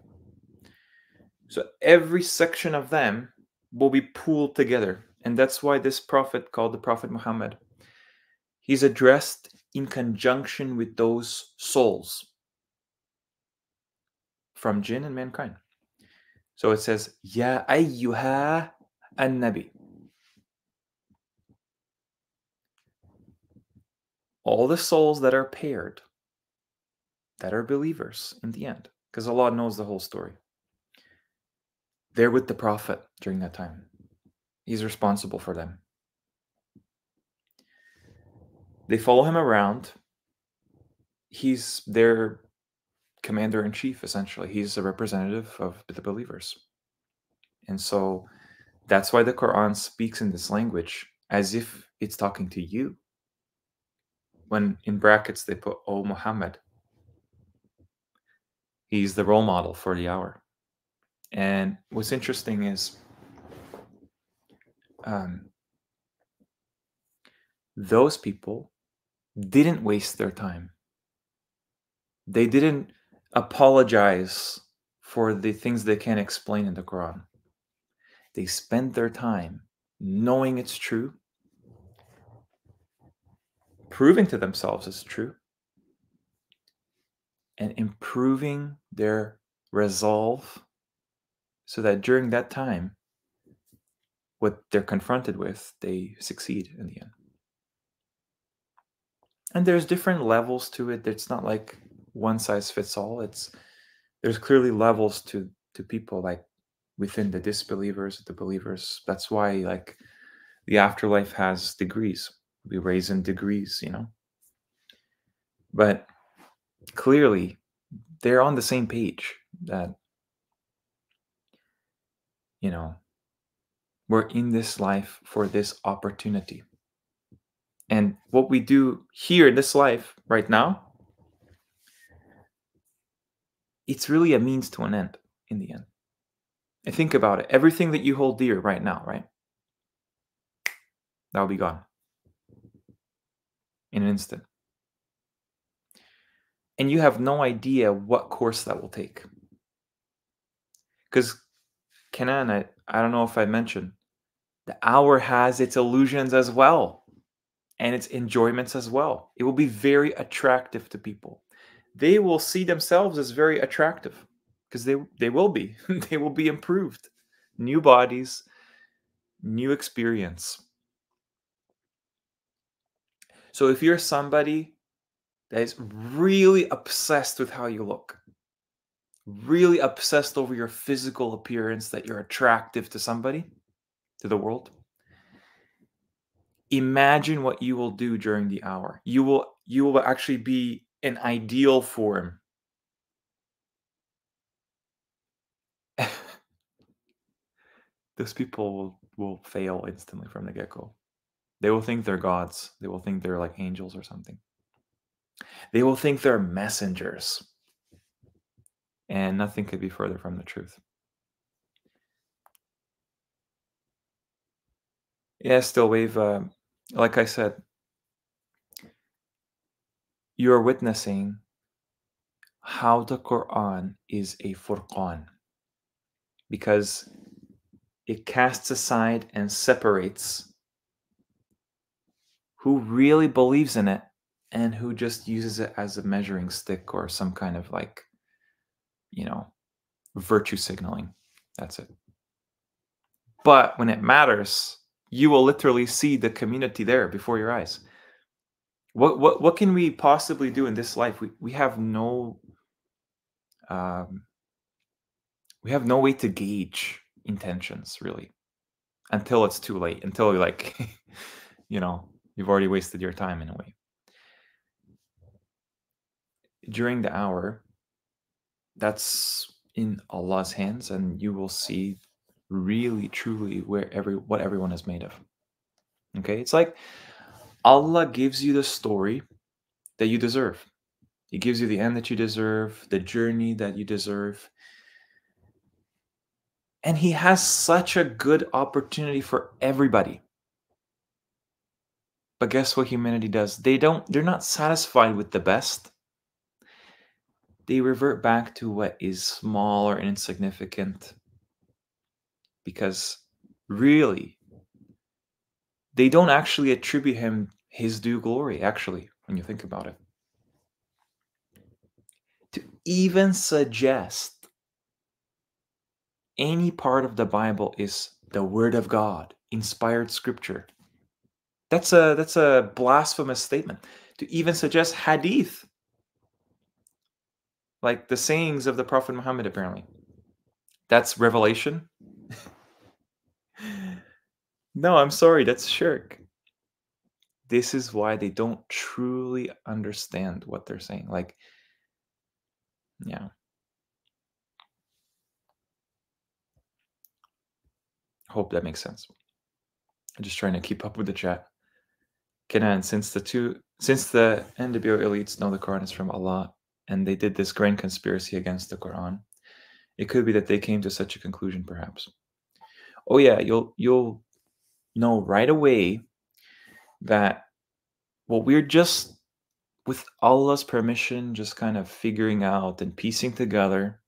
So every section of them will be pooled together. And that's why this prophet, called the Prophet Muhammad, he's addressed in conjunction with those souls from jinn and mankind. So it says, Ya ayyuha an-nabi. All the souls that are paired, that are believers in the end, because Allah knows the whole story. They're with the Prophet during that time. He's responsible for them. They follow him around. He's their commander-in-chief, essentially. He's a representative of the believers. And so that's why the Quran speaks in this language as if it's talking to you. When in brackets they put, "Oh Muhammad." He's the role model for the hour. And what's interesting is those people didn't waste their time. They didn't apologize for the things they can't explain in the Quran. They spent their time knowing it's true, proving to themselves it's true, and improving their resolve so that during that time, what they're confronted with, they succeed in the end. And there's different levels to it. It's not like one size fits all. There's clearly levels to people, like within the disbelievers, the believers. That's why like the afterlife has degrees. We raise in degrees, you know. But clearly they're on the same page that, you know, we're in this life for this opportunity. And what we do here in this life right now, it's really a means to an end in the end. And think about it. Everything that you hold dear right now, right? That'll be gone in an instant. And you have no idea what course that will take. Because, Kenan, I don't know if I mentioned, the hour has its illusions as well. And its enjoyments as well. It will be very attractive to people. They will see themselves as very attractive because they will be. They will be improved. New bodies, new experience. So if you're somebody that is really obsessed with how you look, really obsessed over your physical appearance, that you're attractive to somebody, to the world, Imagine what you will do during the hour. You will actually be an ideal form. Those people will fail instantly from the get-go. They will think they're gods. They will think they're like angels or something. They will think they're messengers. And nothing could be further from the truth. Yeah, still wave. Like I said, you're witnessing how the Quran is a furqan, because it casts aside and separates who really believes in it and who just uses it as a measuring stick or some kind of like, you know, virtue signaling. That's it. But when it matters, you will literally see the community there before your eyes. What can we possibly do in this life? We have no um, we have no way to gauge intentions really until it's too late. Until you're like, you've already wasted your time in a way. During the hour, that's in Allah's hands, and you will see really truly what everyone is made of. Okay, it's like Allah gives you the story that you deserve. He gives you the end that you deserve, the journey that you deserve. And he has such a good opportunity for everybody. But guess what humanity does? They're not satisfied with the best. They revert back to what is small or insignificant. Because really, they don't actually attribute him his due glory, actually, when you think about it. To even suggest any part of the Bible is the Word of God, inspired scripture. That's a blasphemous statement. To even suggest hadith, like the sayings of the Prophet Muhammad, apparently. That's revelation? No, I'm sorry, that's shirk. This is why they don't truly understand what they're saying. Like, yeah. Hope that makes sense. I'm just trying to keep up with the chat. Kenan, since the NWO elites know the Quran is from Allah, and they did this grand conspiracy against the Quran, it could be that they came to such a conclusion, perhaps. Oh yeah, you'll know right away that what we're just, with Allah's permission, just kind of figuring out and piecing together,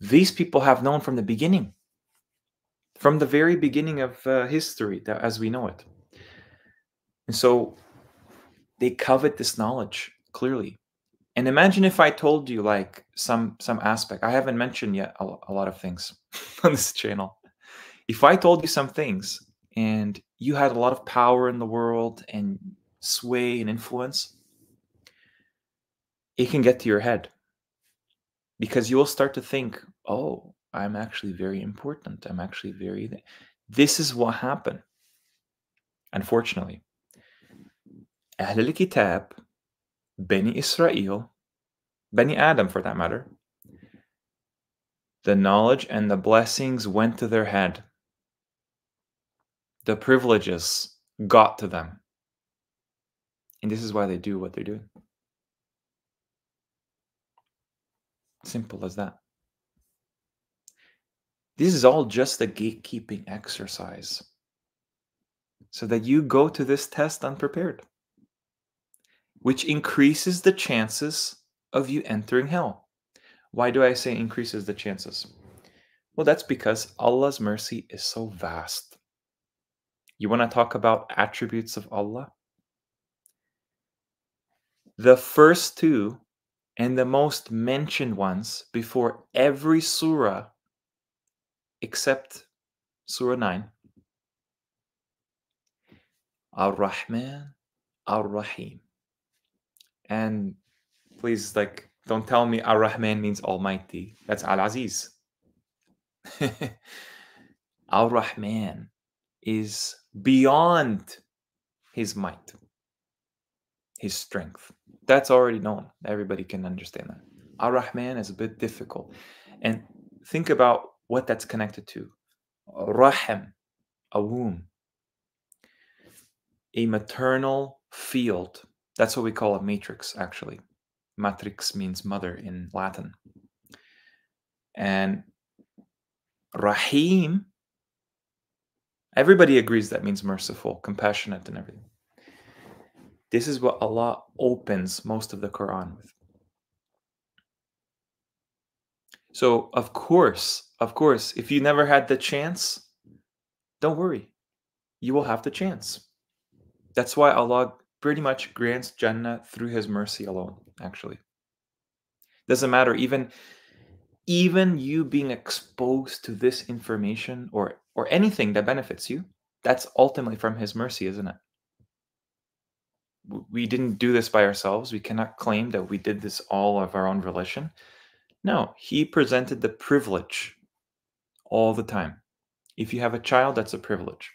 these people have known from the beginning, from the very beginning of history, that as we know it. And so they covet this knowledge clearly. And imagine if I told you like some aspect. I haven't mentioned yet a lot of things on this channel. If I told you some things and you had a lot of power in the world and sway and influence, it can get to your head, because you will start to think, oh, I'm actually very important. I'm actually very... This is what happened. Unfortunately, Ahl al-Kitab, Bani Israel, Bani Adam for that matter, the knowledge and the blessings went to their head. The privileges got to them. And this is why they do what they're doing. Simple as that. This is all just a gatekeeping exercise, so that you go to this test unprepared, which increases the chances of you entering hell. Why do I say increases the chances? Well, that's because Allah's mercy is so vast. You want to talk about attributes of Allah? The first two and the most mentioned ones before every surah except Surah 9, Ar-Rahman, Ar-Rahim. And please, like, don't tell me Ar-Rahman means Almighty. That's Al-Aziz. Ar-Rahman is beyond His might, his strength. That's already known. Everybody can understand that. Ar-Rahman is a bit difficult. And think about what that's connected to. Rahim, a womb, a maternal field. That's what we call a matrix, actually. Matrix means mother in Latin. And Rahim, everybody agrees that means merciful, compassionate, and everything. This is what Allah opens most of the Quran with. So, of course, if you never had the chance, don't worry. You will have the chance. That's why Allah pretty much grants Jannah through His mercy alone, actually. Doesn't matter, even you being exposed to this information or anything that benefits you, that's ultimately from His mercy, isn't it? We didn't do this by ourselves. We cannot claim that we did this all of our own volition. No, He presented the privilege all the time. If you have a child, that's a privilege.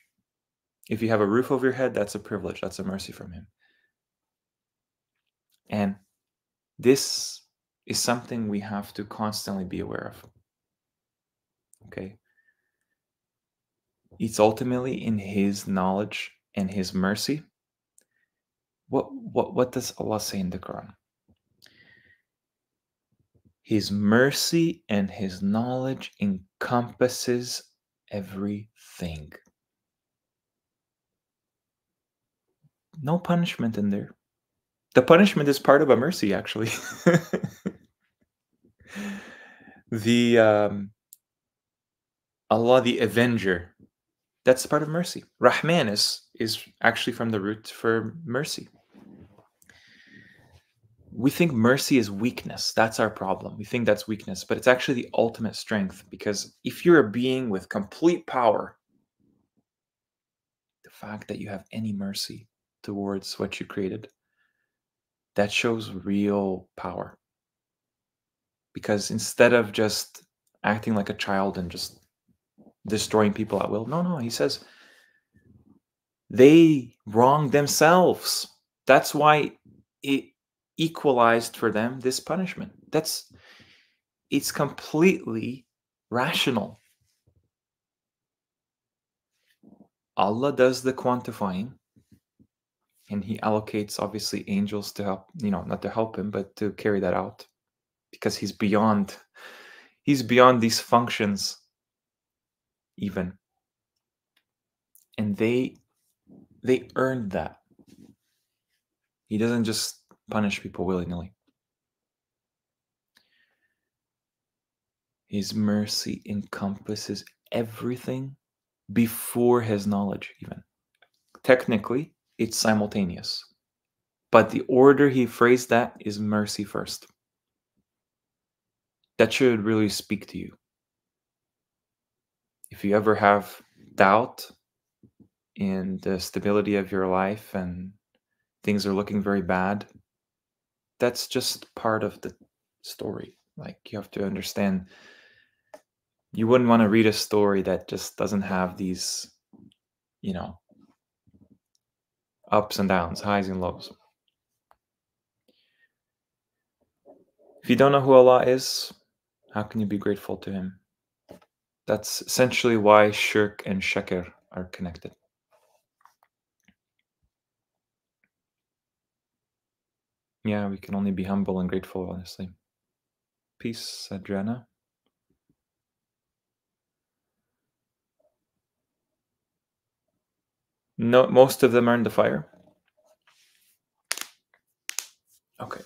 If you have a roof over your head, that's a privilege. That's a mercy from Him. And this is something we have to constantly be aware of. Okay? It's ultimately in His knowledge and His mercy. What does Allah say in the Quran? His mercy and His knowledge encompasses everything. No punishment in there. The punishment is part of a mercy, actually. The Allah, the Avenger, that's part of mercy. Rahman is actually from the root for mercy. We think mercy is weakness. That's our problem. We think that's weakness, but it's actually the ultimate strength, because if you're a being with complete power, the fact that you have any mercy towards what you created, that shows real power. Because instead of just acting like a child and just destroying people at will, no, He says they wronged themselves. That's why it equalized for them this punishment. It's completely rational. Allah does the quantifying, and He allocates obviously angels to help, not to help Him, but to carry that out, because He's beyond these functions even. And they earned that. He doesn't just punish people willy-nilly. His mercy encompasses everything before His knowledge even. Technically, it's simultaneous. But the order He phrased that is mercy first. That should really speak to you. If you ever have doubt in the stability of your life and things are looking very bad, that's just part of the story. Like, you have to understand, you wouldn't want to read a story that just doesn't have these, ups and downs, highs and lows. If you don't know who Allah is, how can you be grateful to Him? That's essentially why shirk and shakr are connected. Yeah, we can only be humble and grateful, honestly. Peace, Adriana. No, most of them are in the fire. Okay.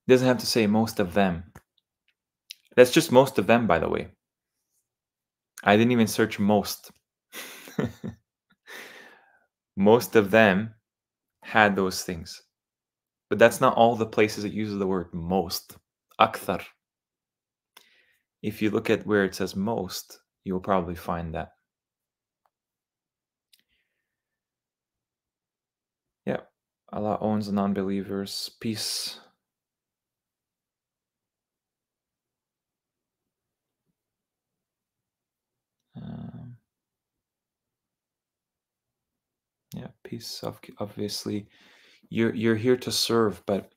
It doesn't have to say most of them. That's just most of them, by the way. I didn't even search most. Most of them had those things. But that's not all the places it uses the word most. Akthar. If you look at where it says most, you will probably find that. Yeah. Allah owns the non-believers. Peace. Yeah, peace. Obviously, you're here to serve, but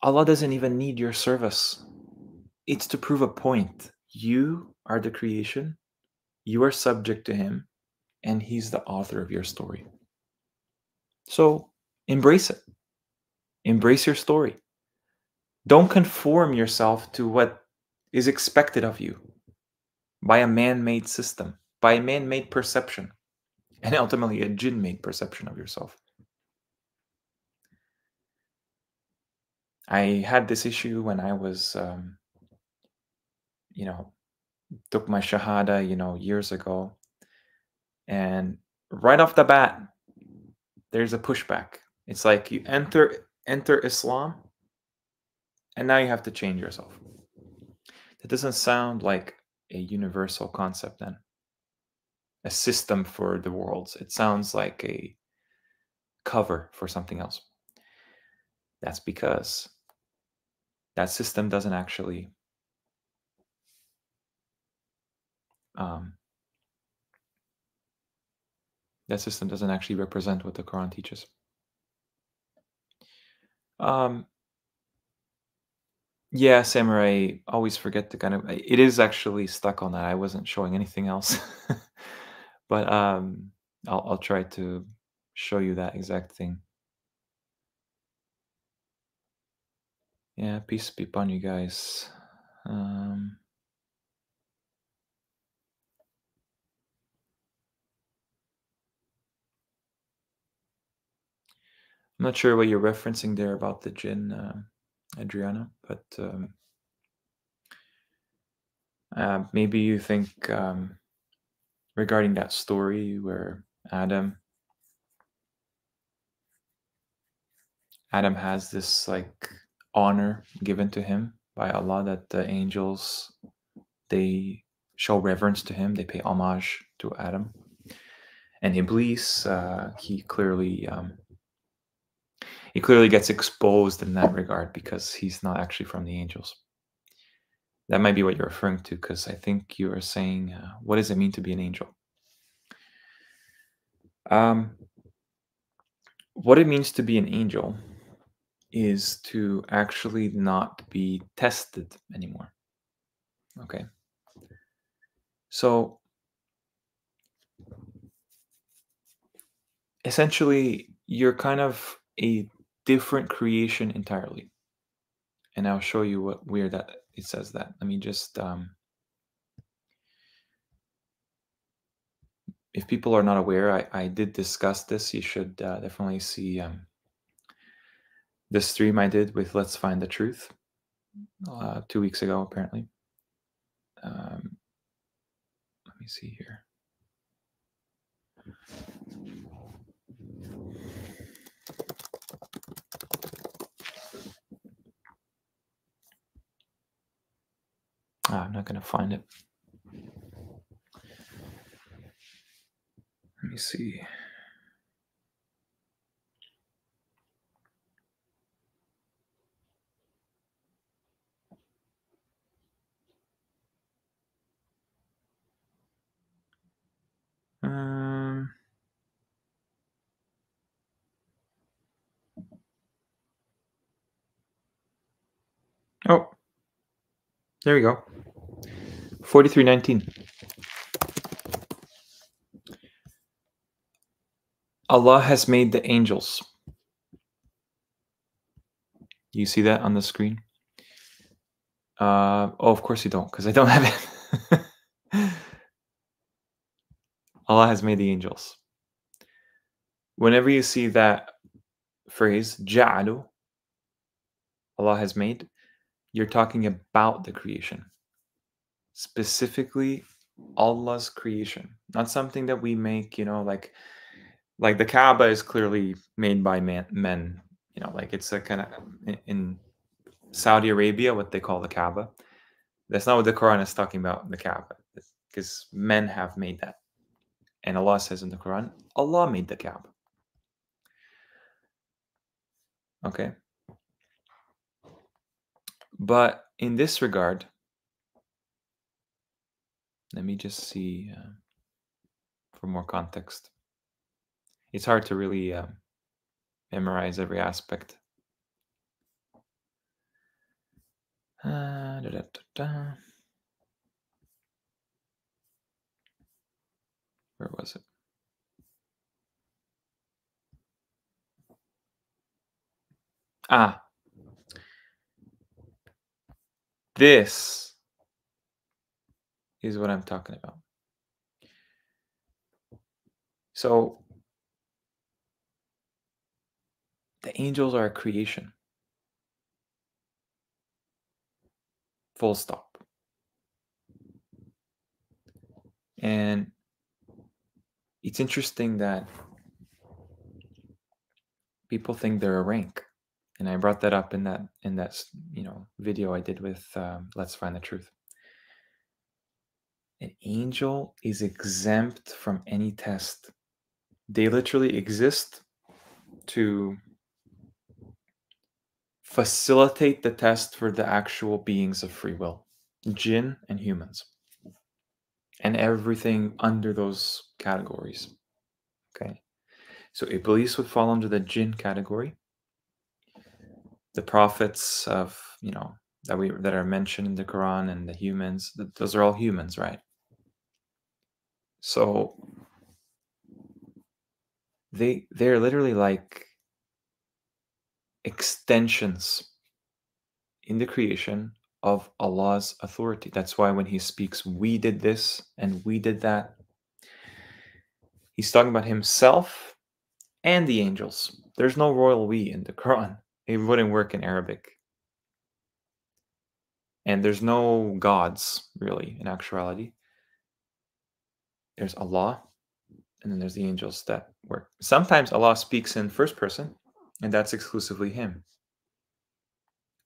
Allah doesn't even need your service. It's to prove a point. You are the creation. You are subject to Him, and He's the author of your story. So embrace it. Embrace your story. Don't conform yourself to what is expected of you by a man made system, by a man made perception, and ultimately a jinn made perception of yourself. I had this issue when I was, you know, took my Shahada, years ago. And right off the bat, there's a pushback. It's like you enter Islam, and now you have to change yourself. That doesn't sound like a universal concept then. A system for the worlds. It sounds like a cover for something else. That's because that system doesn't actually um, represent what the Quran teaches. Yeah, Samurai, always forget to kind of. It is actually stuck on that. I wasn't showing anything else, but I'll try to show you that exact thing. Yeah, peace be upon you guys. I'm not sure what you're referencing there about the jinn, Adriana, but maybe you think regarding that story where Adam has this like honor given to him by Allah, that the angels, they show reverence to him, they pay homage to Adam. And Iblis, he clearly gets exposed in that regard because he's not actually from the angels. That might be what you're referring to, because I think you are saying, what does it mean to be an angel? What it means to be an angel is to actually not be tested anymore. Okay. So essentially, you're kind of a different creation entirely. And I'll show you where that it says that. Let me just, if people are not aware, I did discuss this. You should definitely see the stream I did with Let's Find the Truth 2 weeks ago, apparently. Let me see here. I'm not going to find it. Let me see. Oh, there we go. 43:19. Allah has made the angels. You see that on the screen? Oh, of course you don't, because I don't have it. Allah has made the angels. Whenever you see that phrase, ja'alu, Allah has made, you're talking about the creation. Specifically, Allah's creation. Not something that we make, like the Kaaba is clearly made by men. Like it's a kind of, in Saudi Arabia, what they call the Kaaba. That's not what the Quran is talking about, the Kaaba, because men have made that. And Allah says in the Quran, Allah made the Kaaba. Okay. But in this regard, let me just see for more context. it's hard to really memorize every aspect. Da, da, da, da. Where was it? This is what I'm talking about. So the angels are a creation. Full stop. And it's interesting that people think they're a rank. And I brought that up in that video I did with Let's Find the Truth. An angel is exempt from any test. They literally exist to facilitate the test for the actual beings of free will, jinn and humans, and everything under those categories. Okay, so Iblis would fall under the jinn category. The prophets of that are mentioned in the Quran and the humans, those are all humans, right? So they're literally like extensions in the creation of Allah's authority. That's why when he speaks, we did this and we did that, he's talking about himself and the angels. There's no royal we in the Quran. It wouldn't work in Arabic. And there's no gods, really, in actuality. There's Allah, and then there's the angels that work. Sometimes Allah speaks in first person, and that's exclusively him.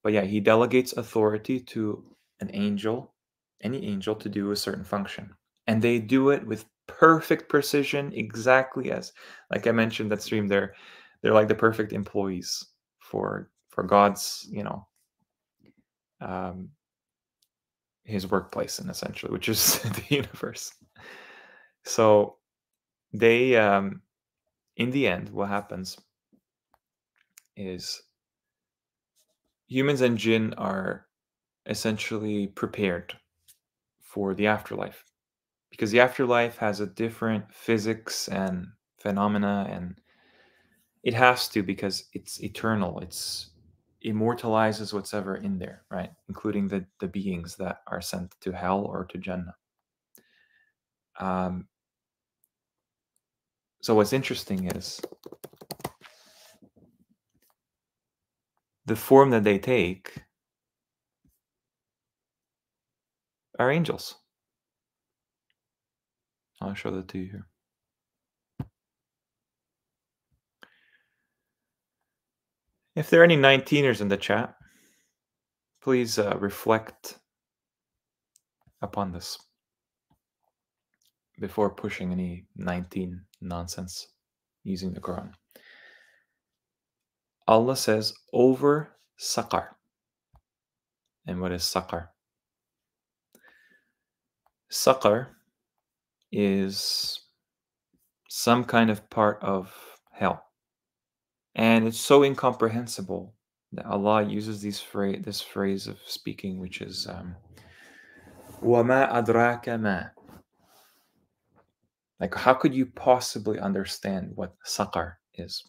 But yeah, he delegates authority to an angel, any angel, to do a certain function. And they do it with perfect precision, exactly as, like I mentioned that stream, they're like the perfect employees for God's, his workplace, and essentially, which is the universe. So they, in the end, what happens is humans and jinn are essentially prepared for the afterlife, because the afterlife has a different physics and phenomena, and it has to, because it's eternal. It's immortalizes what's ever in there, right? Including the beings that are sent to hell or to Jannah. So what's interesting is the form that they take are angels. I'll show that to you here. If there are any 19ers in the chat, please reflect upon this before pushing any 19 nonsense using the Quran. Allah says over Saqar. And what is Saqar? Saqar is some kind of part of hell. And it's so incomprehensible that Allah uses this phrase of speaking, which is وَمَا أَدْرَاكَ مَا. Like, how could you possibly understand what Saqar is?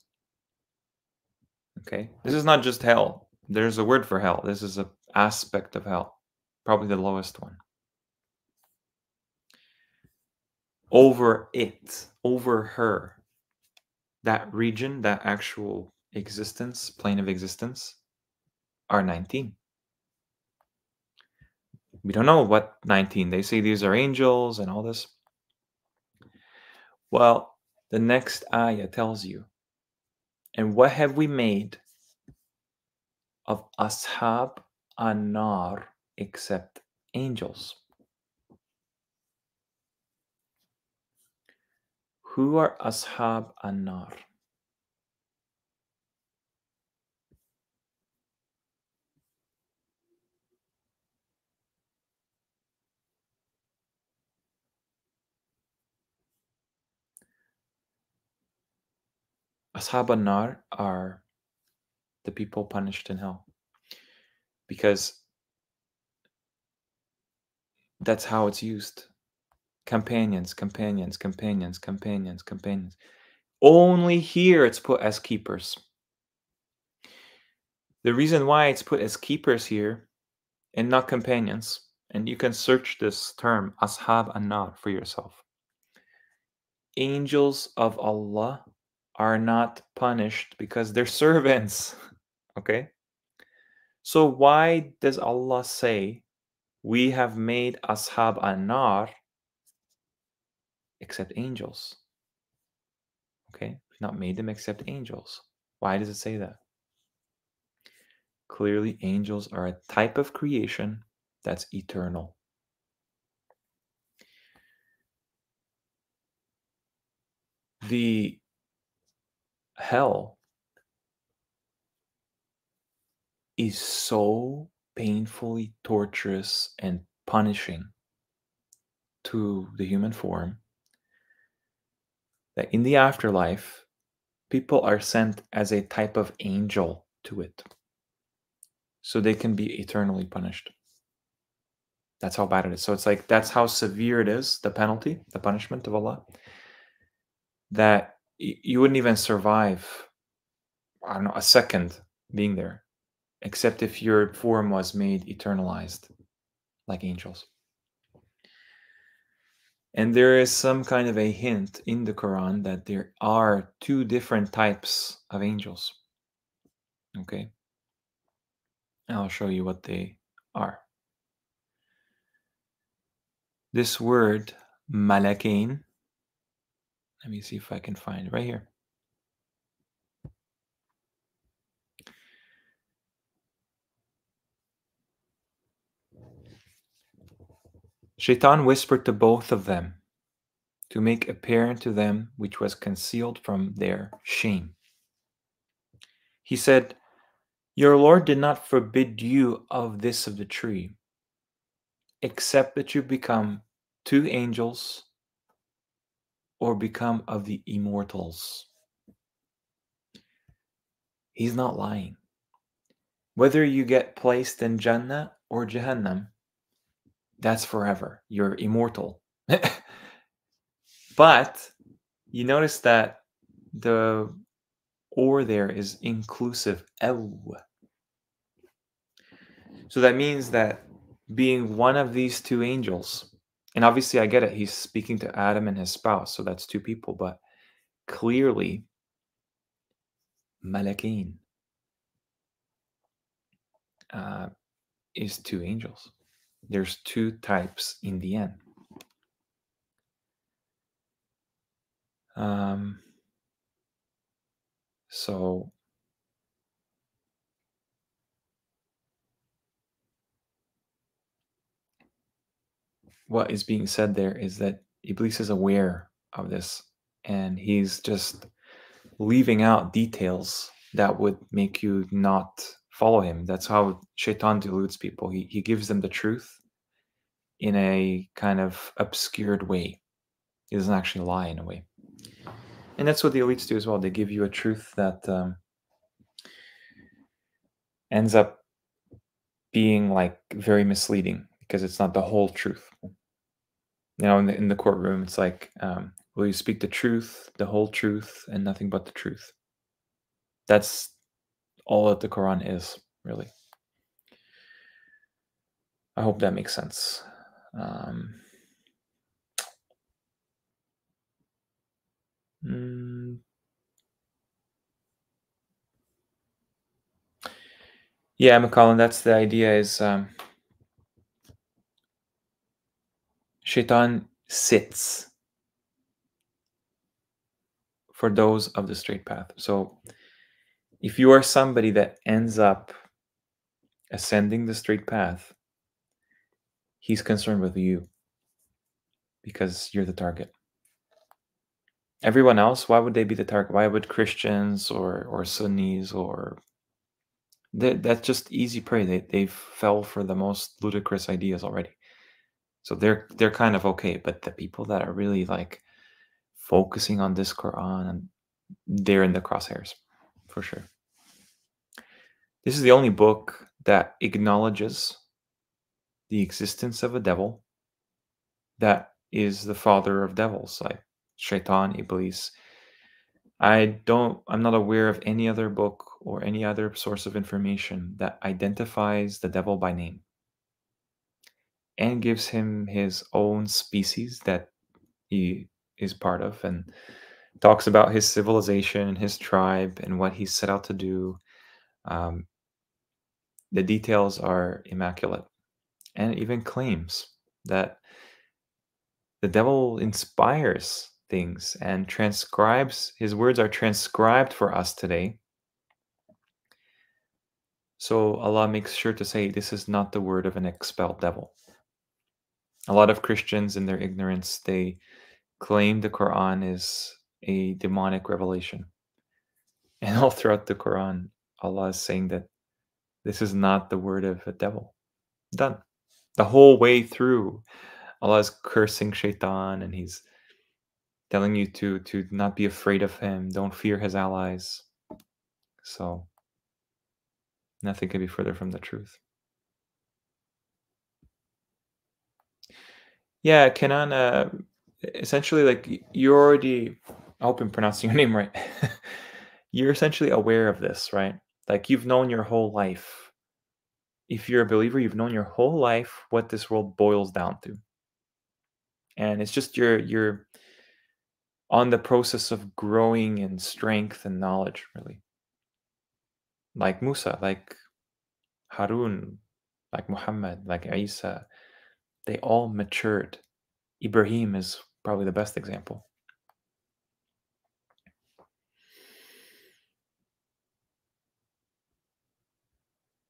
Okay, this is not just hell. There's a word for hell. This is an aspect of hell, probably the lowest one. Over it, over her, that region, that actual existence, plane of existence, are 19. We don't know what 19. They say these are angels and all this. Well, the next ayah tells you, and what have we made of ashab an-nar except angels? Who are ashab an-nar? Ashab an-nar are the people punished in hell, because that's how it's used. Companions, companions, companions, companions, companions. Only here it's put as keepers. The reason why it's put as keepers here and not companions, and you can search this term, ashab an-nar, for yourself. Angels of Allah are not punished because they're servants. Okay? So why does Allah say, we have made ashab an-nar except angels? Okay? Not made them except angels. Why does it say that? Clearly, angels are a type of creation that's eternal. The hell is so painfully torturous and punishing to the human form that in the afterlife, people are sent as a type of angel to it, so they can be eternally punished. That's how bad it is. So it's like, that's how severe it is, the penalty, the punishment of Allah, that you wouldn't even survive, I don't know, a second being there, except if your form was made eternalized like angels. And there is some kind of a hint in the Quran that there are two different types of angels. Okay? And I'll show you what they are. This word, malakain, let me see if I can find it right here. Shaitan whispered to both of them to make apparent to them which was concealed from their shame. He said, your Lord did not forbid you of this of the tree, except that you become two angels or become of the immortals. He's not lying. Whether you get placed in Jannah or Jahannam, that's forever. You're immortal. But you notice that the or there is inclusive. So that means that being one of these two angels, and obviously I get it, he's speaking to Adam and his spouse, so that's two people, but clearly malakain is two angels. There's two types in the end. So what is being said there is that Iblis is aware of this, and he's just leaving out details that would make you not follow him. That's how Shaitan deludes people. He gives them the truth in a kind of obscured way. He doesn't actually lie in a way. And that's what the elites do as well. They give you a truth that ends up being like very misleading because it's not the whole truth. You know, in the courtroom, it's like, will you speak the truth, the whole truth, and nothing but the truth? That's all that the Quran is, really. I hope that makes sense. Yeah, McCollum, that's the idea is Shaitan sits for those of the straight path. So if you are somebody that ends up ascending the straight path, he's concerned with you because you're the target. Everyone else, why would they be the target? Why would Christians or Sunnis or that's just easy prey. They fell for the most ludicrous ideas already. So they're kind of okay. But the people that are really like focusing on this Quran, and they're in the crosshairs, for sure. This is the only book that acknowledges the existence of a devil that is the father of devils, like Shaitan, Iblis. I'm not aware of any other book or any other source of information that identifies the devil by name and gives him his own species that he is part of, and talks about his civilization and his tribe and what he set out to do. Um, the details are immaculate, and it even claims that the devil inspires things and transcribes, his words are transcribed for us today. So Allah makes sure to say this is not the word of an expelled devil. A lot of Christians, in their ignorance, they claim the Quran is a demonic revelation. And all throughout the Quran, Allah is saying that this is not the word of a devil. Done. The whole way through, Allah is cursing Shaitan, and He's telling you to not be afraid of him, don't fear his allies. So nothing could be further from the truth. Yeah, Kenan, essentially, like, you're already, I hope I'm pronouncing your name right. You're essentially aware of this, right? Like, you've known your whole life. If you're a believer, you've known your whole life what this world boils down to. And it's just you're on the process of growing in strength and knowledge, really. Like Musa, like Harun, like Muhammad, like Isa, they all matured. Ibrahim is probably the best example.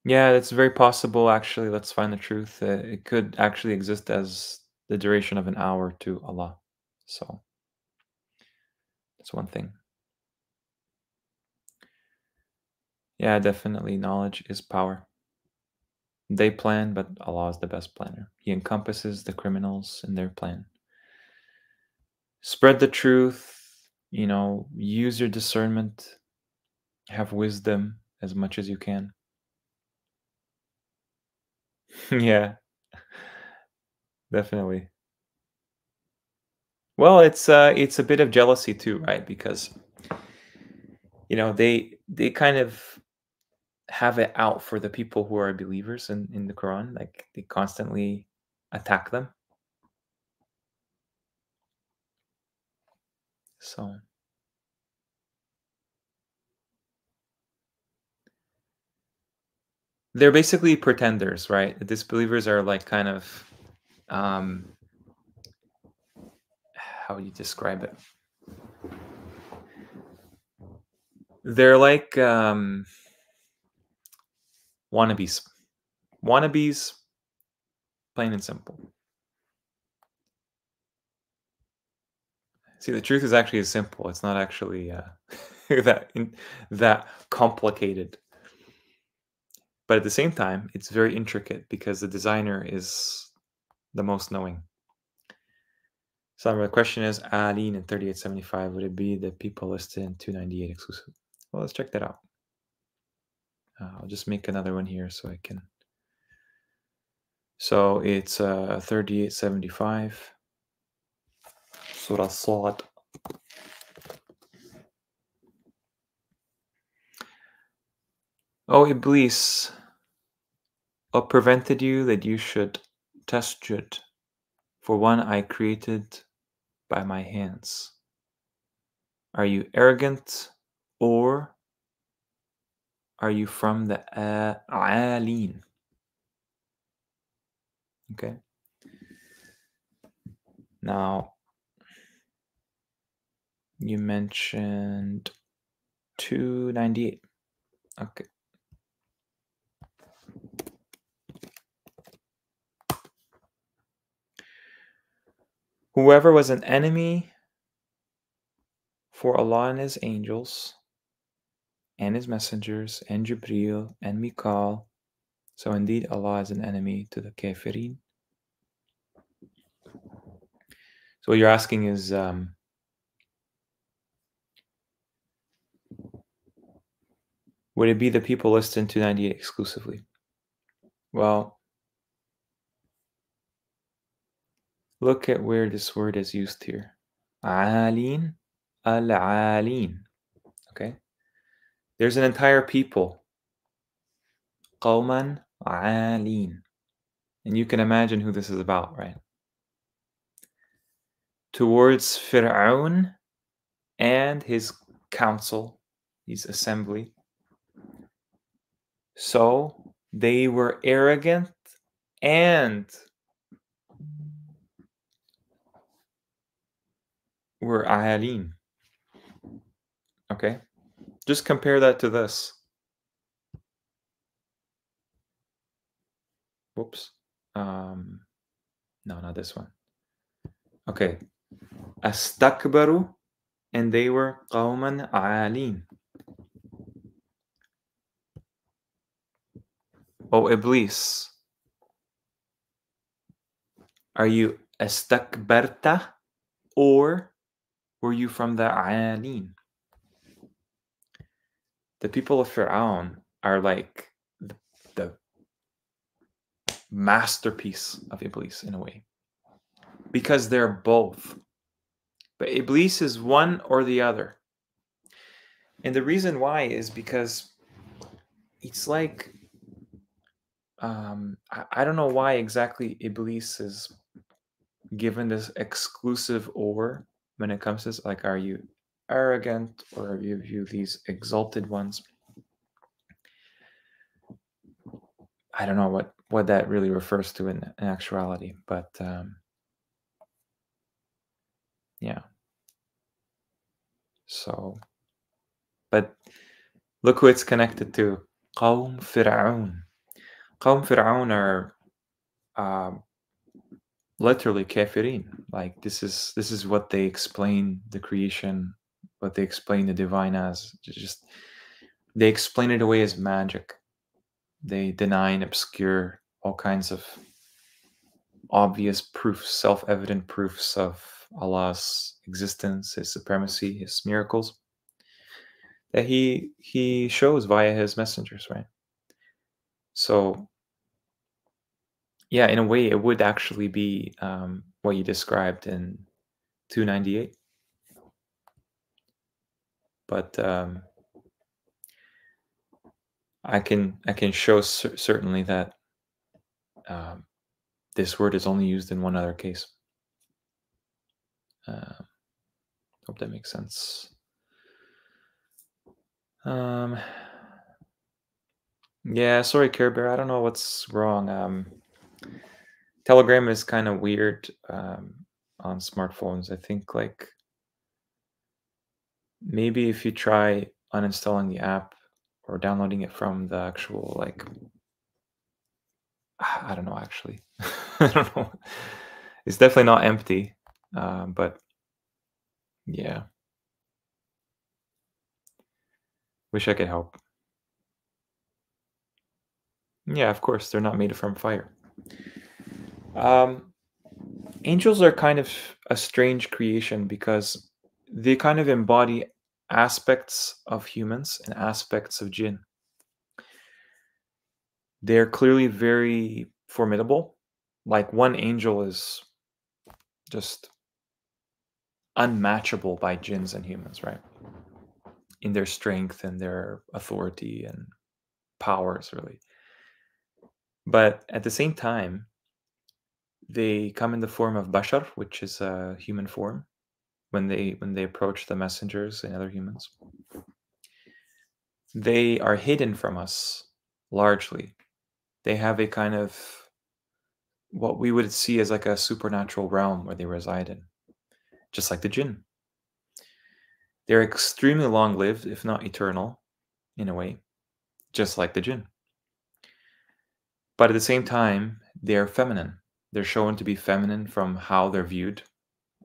Yeah, it's very possible, actually. Let's find the truth. It could actually exist as the duration of an hour to Allah. So that's one thing. Yeah, definitely. Knowledge is power. They plan, but Allah is the best planner. He encompasses the criminals in their plan. Spread the truth, use your discernment, have wisdom as much as you can. Yeah, definitely. Well, it's a bit of jealousy too, right? Because they kind of have it out for the people who are believers in the Quran. Like, they constantly attack them. So they're basically pretenders, right? The disbelievers are like kind of, um how would you describe it? They're like, wannabes. Wannabes, plain and simple. See, the truth is actually as simple. It's not actually that complicated. But at the same time, it's very intricate because the designer is the most knowing. So the question is, Aline in 3875, would it be the people listed in 298 exclusive? Well, let's check that out. I'll just make another one here so I can. So it's 3875, Surah Sad. Oh, Iblis, what prevented you that you should tasjud for one I created by my hands? Are you arrogant, or are you from the Aleen? Okay. Now, you mentioned 298. Okay. Whoever was an enemy for Allah and His angels and His messengers and Jibreel and Mikal, so indeed Allah is an enemy to the kafirin. So what you're asking is, Would it be the people listed in 298 exclusively? Well, look at where this word is used here. Alin, al-alin. Okay? There's an entire people. Qawman alin. And you can imagine who this is about, right? Towards Fir'aun and his council, his assembly. So they were arrogant and were ahalin. Okay? Just compare that to this. Whoops. No, not this one. Okay. Astakbaru, and they were qawman alin. Oh, Iblis, are you astakbarta, or were you from the alin? The people of Fir'aun are like the masterpiece of Iblis in a way, because they're both. But Iblis is one or the other. And the reason why is because it's like, I don't know why exactly Iblis is given this exclusive over when it comes to this. Like, are you arrogant, or are you these exalted ones? I don't know what that really refers to in actuality, but yeah. So, but look who it's connected to. Qawm Fir'aun. Qawm Fir'aun are literally kafirin. Like this is what they explain the creation, what they explain the divine as. Just they explain it away as magic. They deny and obscure all kinds of obvious proofs, self-evident proofs of Allah's existence, His supremacy, His miracles that He shows via His messengers, right? So, yeah, in a way, it would actually be what you described in 298. But I can show certainly that this word is only used in one other case. Hope that makes sense. Yeah, sorry, Care Bear. I don't know what's wrong. Telegram is kind of weird on smartphones. I think like maybe if you try uninstalling the app or downloading it from the actual like, I don't know actually. I don't know. It's definitely not empty, but yeah. Wish I could help. Yeah, of course, they're not made from fire. Angels are kind of a strange creation because they kind of embody aspects of humans and aspects of jinn. They're clearly very formidable. Like one angel is just unmatchable by jinns and humans, right? In their strength and their authority and powers, really. But at the same time, they come in the form of bashar, which is a human form, when they approach the messengers and other humans. They are hidden from us largely. They have a kind of what we would see as like a supernatural realm where they reside in, just like the jinn. They're extremely long-lived, if not eternal, in a way, just like the jinn. But at the same time, they're feminine. They're shown to be feminine from how they're viewed.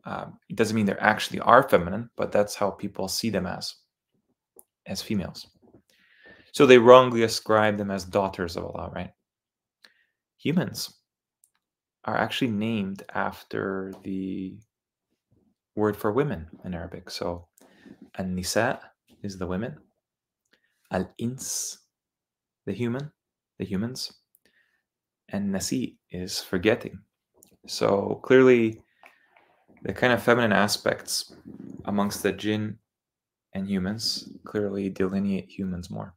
It doesn't mean they actually are feminine, but that's how people see them as females. So they wrongly ascribe them as daughters of Allah, right? Humans are actually named after the word for women in Arabic. So an-nisa is the women. al-ins, the humans, and nasi is forgetting. So clearly, the kind of feminine aspects amongst the jinn and humans clearly delineate humans more.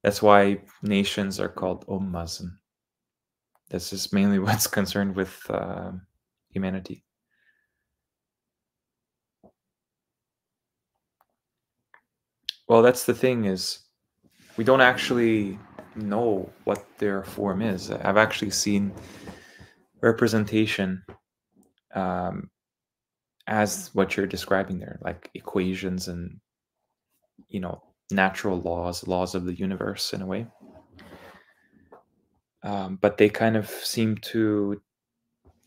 That's why nations are called ummas, and this is mainly what's concerned with humanity. Well, that's the thing, is we don't actually know what their form is. I've actually seen representation um, as what you're describing there, like equations and, natural laws of the universe in a way. But they kind of seem to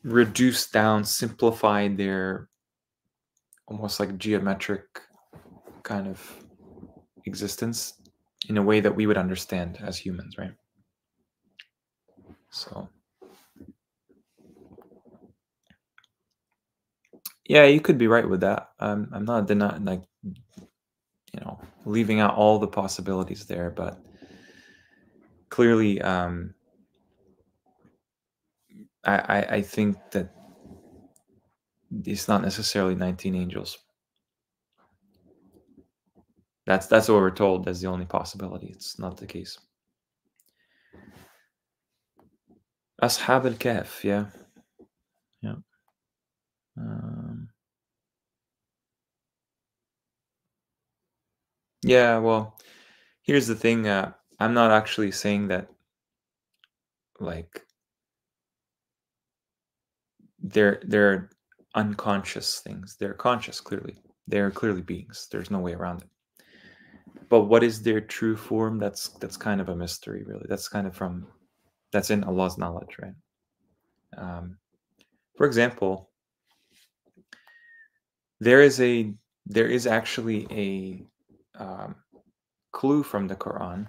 reduce down, simplify their almost like geometric kind of existence in a way that we would understand as humans, right? So yeah, you could be right with that. I'm not denying, like, leaving out all the possibilities there, but clearly, I think that it's not necessarily 19 angels. That's what we're told as the only possibility. It's not the case. Ashab al-Kahf, yeah. Um, yeah, well, here's the thing. I'm not actually saying that, like, they're unconscious things. They're conscious, clearly. They're clearly beings. There's no way around it. But what is their true form? That's kind of a mystery, really. That's in Allah's knowledge, right? For example, there is actually a clue from the Quran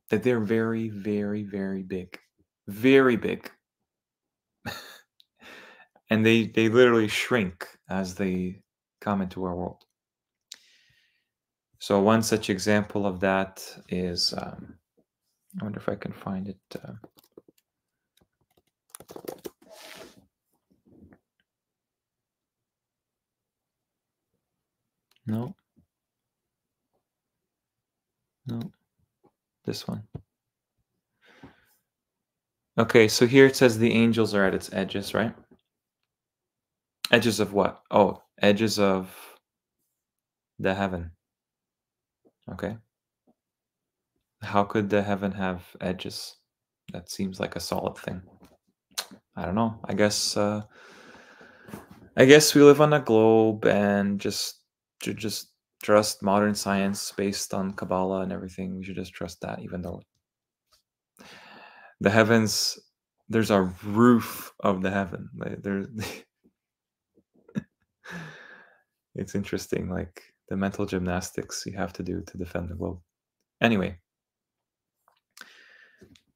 that they're very, very, very big, very big, and they literally shrink as they come into our world. So one such example of that is, I wonder if I can find it. No, this one. Okay, so here it says the angels are at its edges, right? Edges of what? Oh, edges of the heaven. Okay. How could the heaven have edges? That seems like a solid thing. I don't know. I guess we live on a globe, and just trust modern science based on Kabbalah and everything. We should just trust that, even though the heavens, there's a roof of the heaven. There, it's interesting, like the mental gymnastics you have to do to defend the globe. Anyway,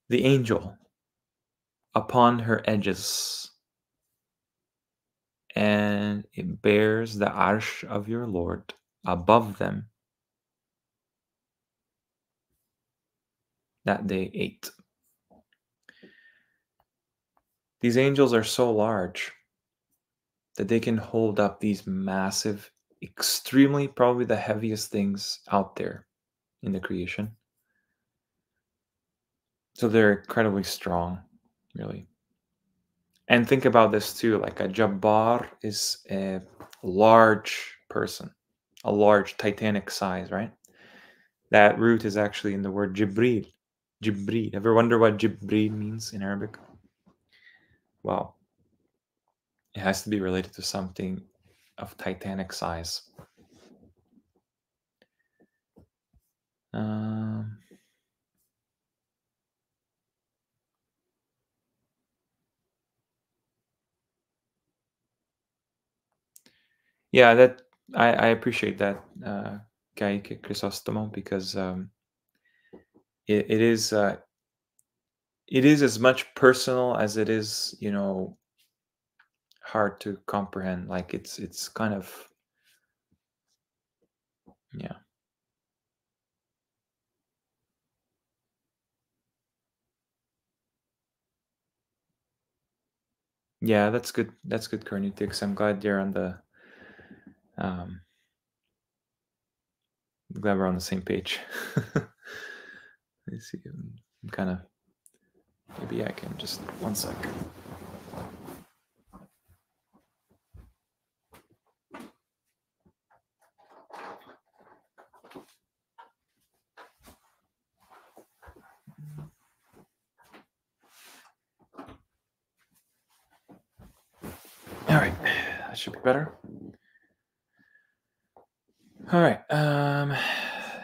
the angel upon her edges, and it bears the arsh of your Lord above them that they ate. These angels are so large that they can hold up these massive, extremely, probably the heaviest things out there in the creation. So they're incredibly strong, really. And think about this too, like a Jabbar is a large person, a large titanic size, right? That root is actually in the word Jibril. Jibril. Ever wonder what Jibril means in Arabic? Well, it has to be related to something of titanic size. Um, yeah, that I appreciate that, Kaike Chrysostomo, because it is as much personal as it is, hard to comprehend. Like it's kind of, yeah. Yeah, that's good. That's good, Carnutix. I'm glad you're on the. Um, glad we're on the same page. Let's see. I'm kind of. Maybe I can just 1 sec. All right, that should be better. All right.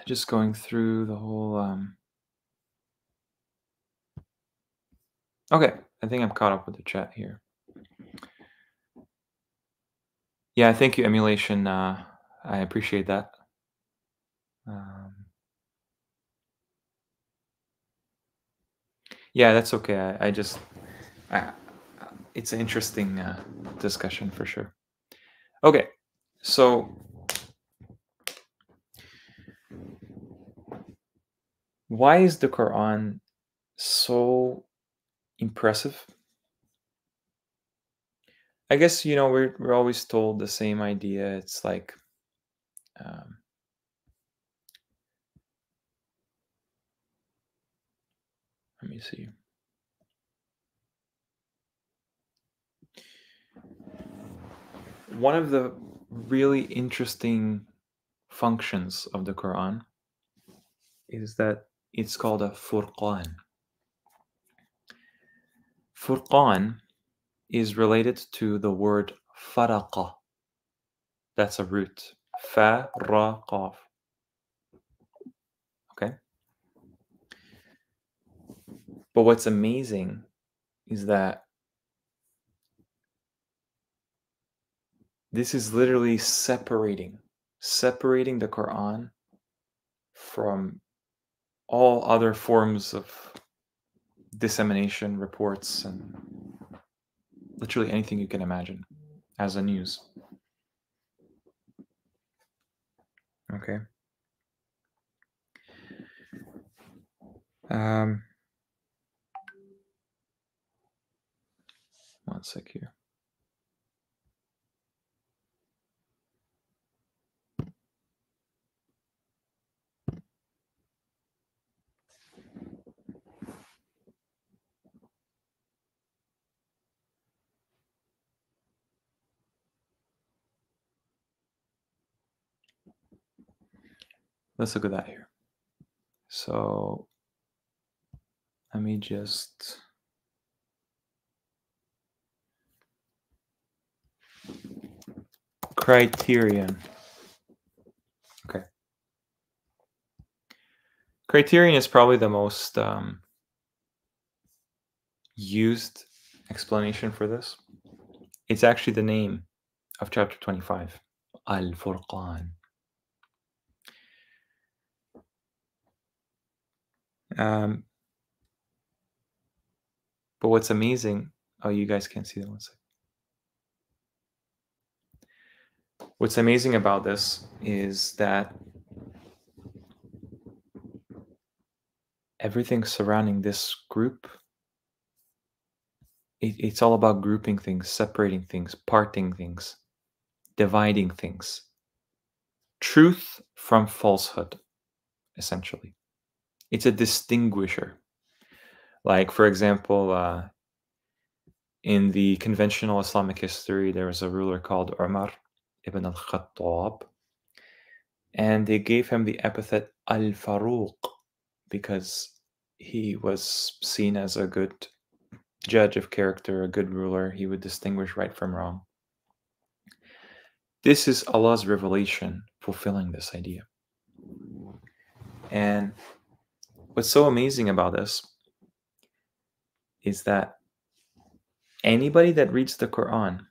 Just going through the whole. Okay, I think I'm caught up with the chat here. Yeah, thank you, emulation. I appreciate that. Yeah, that's okay. I just, I, it's an interesting discussion for sure. Okay, so why is the Quran so impressive? I guess we're always told the same idea. It's like, um, let me see. One of the really interesting functions of the Quran is that it's called a Furqan. Furqan is related to the word faraqa. That's a root. Fa, ra, qaf. Okay? But what's amazing is that this is literally separating the Quran from all other forms of dissemination, reports, and literally anything you can imagine as a news. Okay. 1 sec here. Let's look at that here. So let me just criterion. Okay. Criterion is probably the most used explanation for this. It's actually the name of chapter 25, Al-Furqan. But what's amazing, oh, you guys can't see that 1 second. What's amazing about this is that everything surrounding this group, it's all about grouping things, separating things, parting things, dividing things. Truth from falsehood, essentially. It's a distinguisher. Like, for example, in the conventional Islamic history, there was a ruler called Umar ibn al-Khattab, and they gave him the epithet al-Faruq because he was seen as a good judge of character, a good ruler. He would distinguish right from wrong. This is Allah's revelation fulfilling this idea. And what's so amazing about this is that anybody that reads the Quran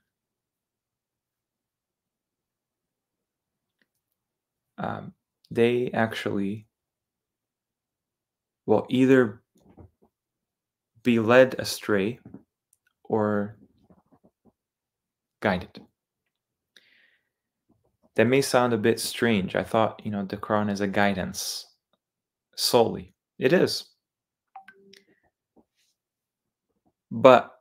they actually will either be led astray or guided. That may sound a bit strange. I thought, the Quran is a guidance solely. It is. But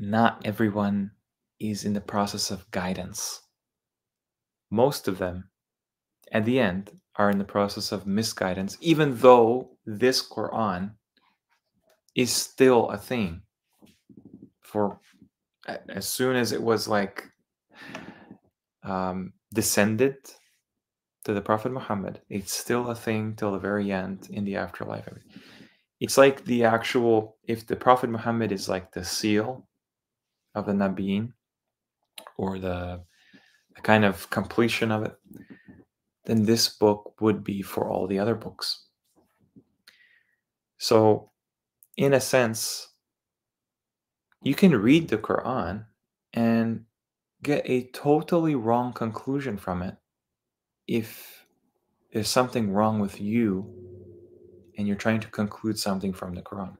not everyone is in the process of guidance. Most of them, at the end, are in the process of misguidance, even though this Quran is still a thing. For as soon as it was like descended to the Prophet Muhammad, it's still a thing till the very end in the afterlife. It's like the actual, if the Prophet Muhammad is like the seal of the Nabiin, or the kind of completion of it, then this book would be for all the other books. So, in a sense, you can read the Quran and get a totally wrong conclusion from it if there's something wrong with you and you're trying to conclude something from the Quran.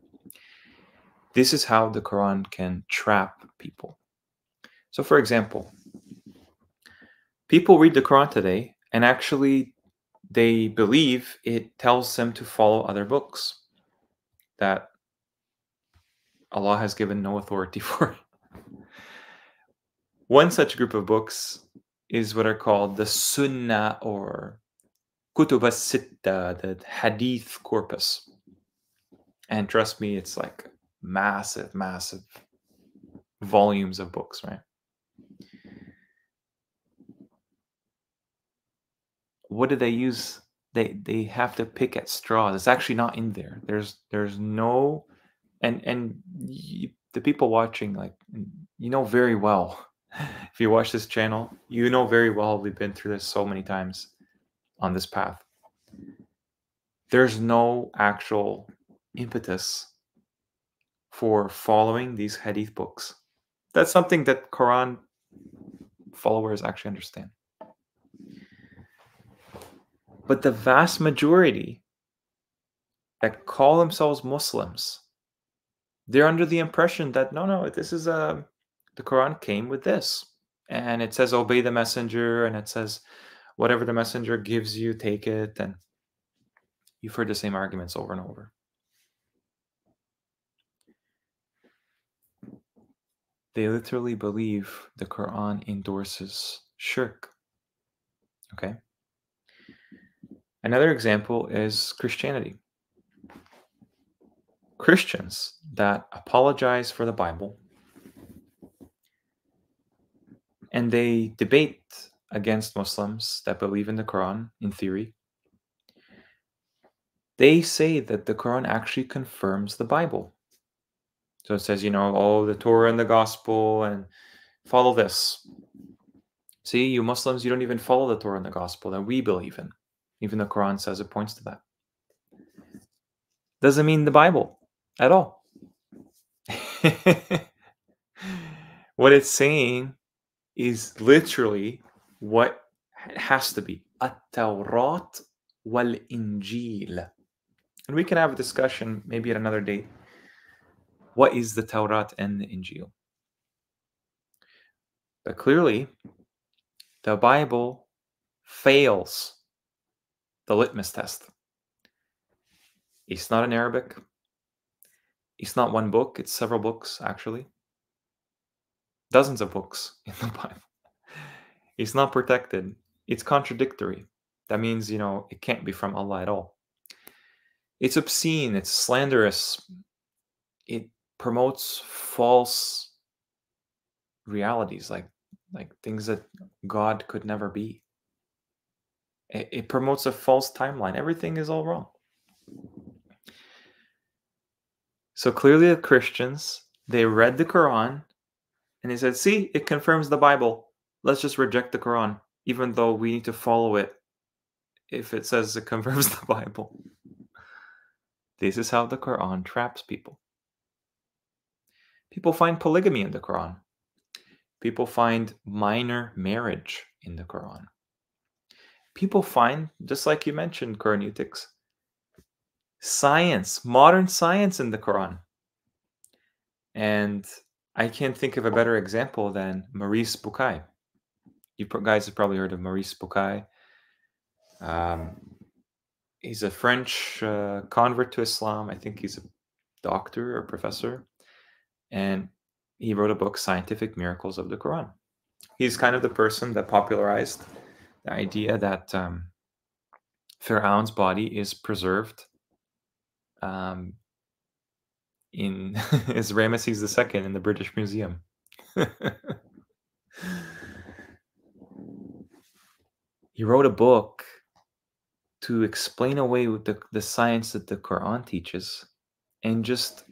This is how the Quran can trap people. So, for example, people read the Quran today and actually they believe it tells them to follow other books that Allah has given no authority for. One such group of books is what are called the Sunnah, or Kutub as-Sitta, the Hadith corpus. And trust me, it's like massive, massive volumes of books, right? What do they use? They have to pick at straws. It's actually not in there. There's no, and the people watching, like, you know very well, if you watch this channel, you know very well we've been through this so many times on this path. There's no actual impetus for following these hadith books. That's something that Quran followers actually understand. But the vast majority that call themselves Muslims, they're under the impression that no, this is the Quran came with this, and it says obey the messenger, and it says whatever the messenger gives you, take it. And you've heard the same arguments over and over. They literally believe the Quran endorses shirk. Okay. Another example is Christianity. Christians that apologize for the Bible and they debate against Muslims that believe in the Quran in theory. They say that the Quran actually confirms the Bible. So it says, oh, the Torah and the Gospel, and follow this. See, you Muslims, you don't even follow the Torah and the Gospel that we believe in. Even the Quran says it points to that. Doesn't mean the Bible at all. What it's saying is literally what it has to be. At-Tawrat wal-Injil. And we can have a discussion maybe at another date. What is the Tawrat and the Injil? But clearly, the Bible fails the litmus test. It's not in Arabic. It's not one book. It's several books, actually. Dozens of books in the Bible. It's not protected. It's contradictory. That means, it can't be from Allah at all. It's obscene. It's slanderous. It promotes false realities, like things that God could never be. It promotes a false timeline. Everything is all wrong. So clearly the Christians, they read the Quran and they said, see, it confirms the Bible. Let's just reject the Quran, even though we need to follow it if it says it confirms the Bible. This is how the Quran traps people. People find polygamy in the Quran. People find minor marriage in the Quran. People find, just like you mentioned, Quranistics, science, modern science in the Quran. And I can't think of a better example than Maurice Bucaille. You guys have probably heard of Maurice Bucaille. He's a French convert to Islam. I think he's a doctor or professor. And he wrote a book, Scientific Miracles of the Quran. He's kind of the person that popularized the idea that Pharaoh's body is preserved in is Ramesses II in the British Museum. He wrote a book to explain away with the science that the Quran teaches and just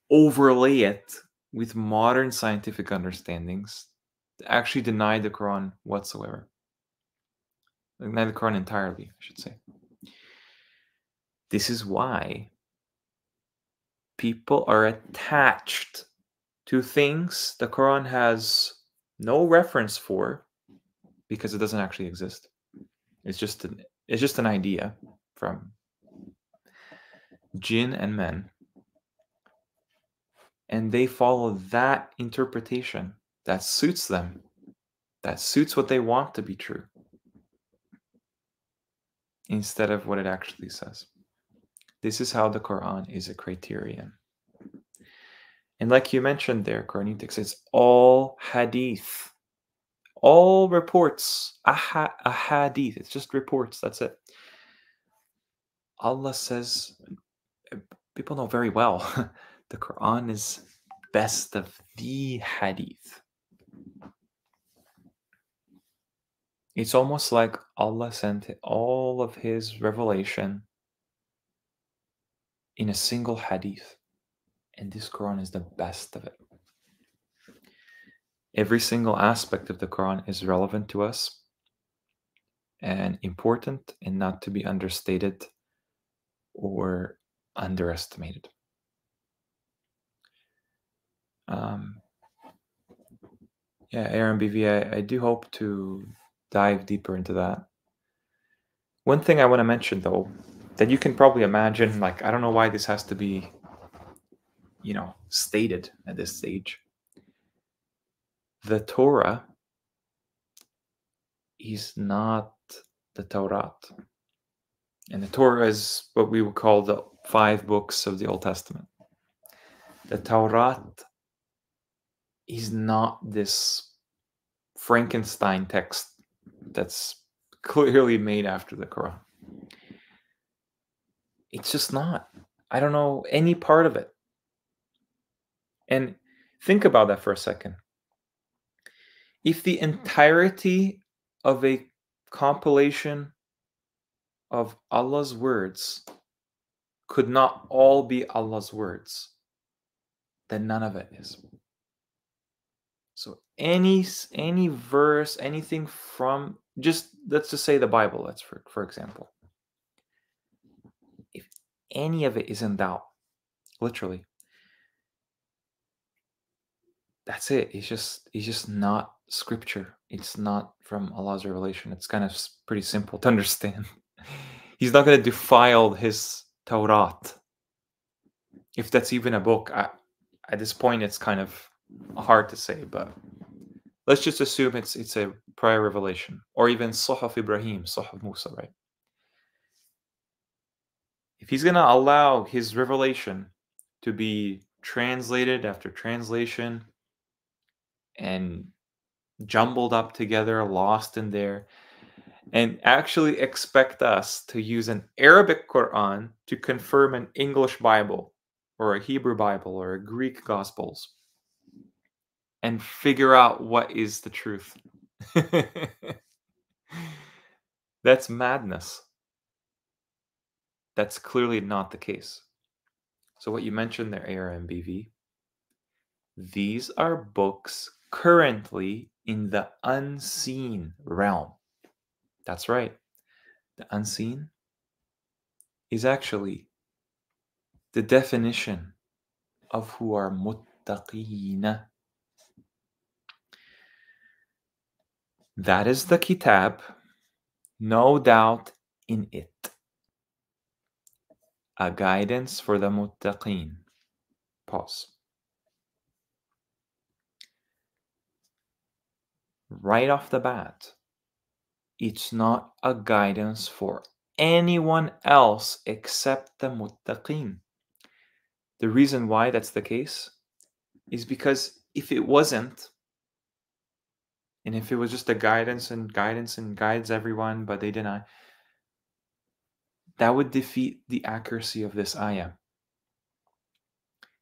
overlay it with modern scientific understandings to actually deny the Quran whatsoever. Deny the Quran entirely, I should say. This is why people are attached to things the Quran has no reference for because it doesn't actually exist. It's just an idea from jinn and men, and they follow that interpretation that suits them, that suits what they want to be true, instead of what it actually says. This is how the Quran is a criterion. And like you mentioned there, Qur'anics, it's all hadith, all reports, a hadith. It's just reports, that's it. Allah says, people know very well, the Quran is best of the hadith. It's almost like Allah sent all of his revelation in a single hadith. And this Quran is the best of it. Every single aspect of the Quran is relevant to us and important and not to be understated or underestimated. Yeah, Aaron BV, I do hope to dive deeper into that. One thing I want to mention, though, that you can probably imagine, like, I don't know why this has to be, stated at this stage. The Torah is not the Torah. And the Torah is what we would call the 5 books of the Old Testament. The Torah is not this Frankenstein text that's clearly made after the Quran. It's just not. I don't know any part of it. And think about that for a second. If the entirety of a compilation of Allah's words could not all be Allah's words, then none of it is. So any verse, anything from, let's just say the Bible, let's for example. If any of it is in doubt, literally, that's it. It's just not scripture. It's not from Allah's revelation. It's kind of pretty simple to understand. He's not going to defile his Torah. If that's even a book, at this point, it's kind of hard to say, but let's just assume it's a prior revelation, or even Suhaf Ibrahim, Suhaf Musa, right? If he's going to allow his revelation to be translated after translation and jumbled up together, lost in there, and actually expect us to use an Arabic Quran to confirm an English Bible or a Hebrew Bible or a Greek Gospels and figure out what is the truth. That's madness. That's clearly not the case. So what you mentioned there, Ayah and BV, these are books currently in the unseen realm. That's right. The unseen is actually the definition of who are muttaqeen. That is the kitab, no doubt in it. A guidance for the muttaqeen. Pause. Right off the bat, it's not a guidance for anyone else except the muttaqeen. The reason why that's the case is because if it wasn't, and if it was just a guidance and guides everyone, but they deny, that would defeat the accuracy of this ayah.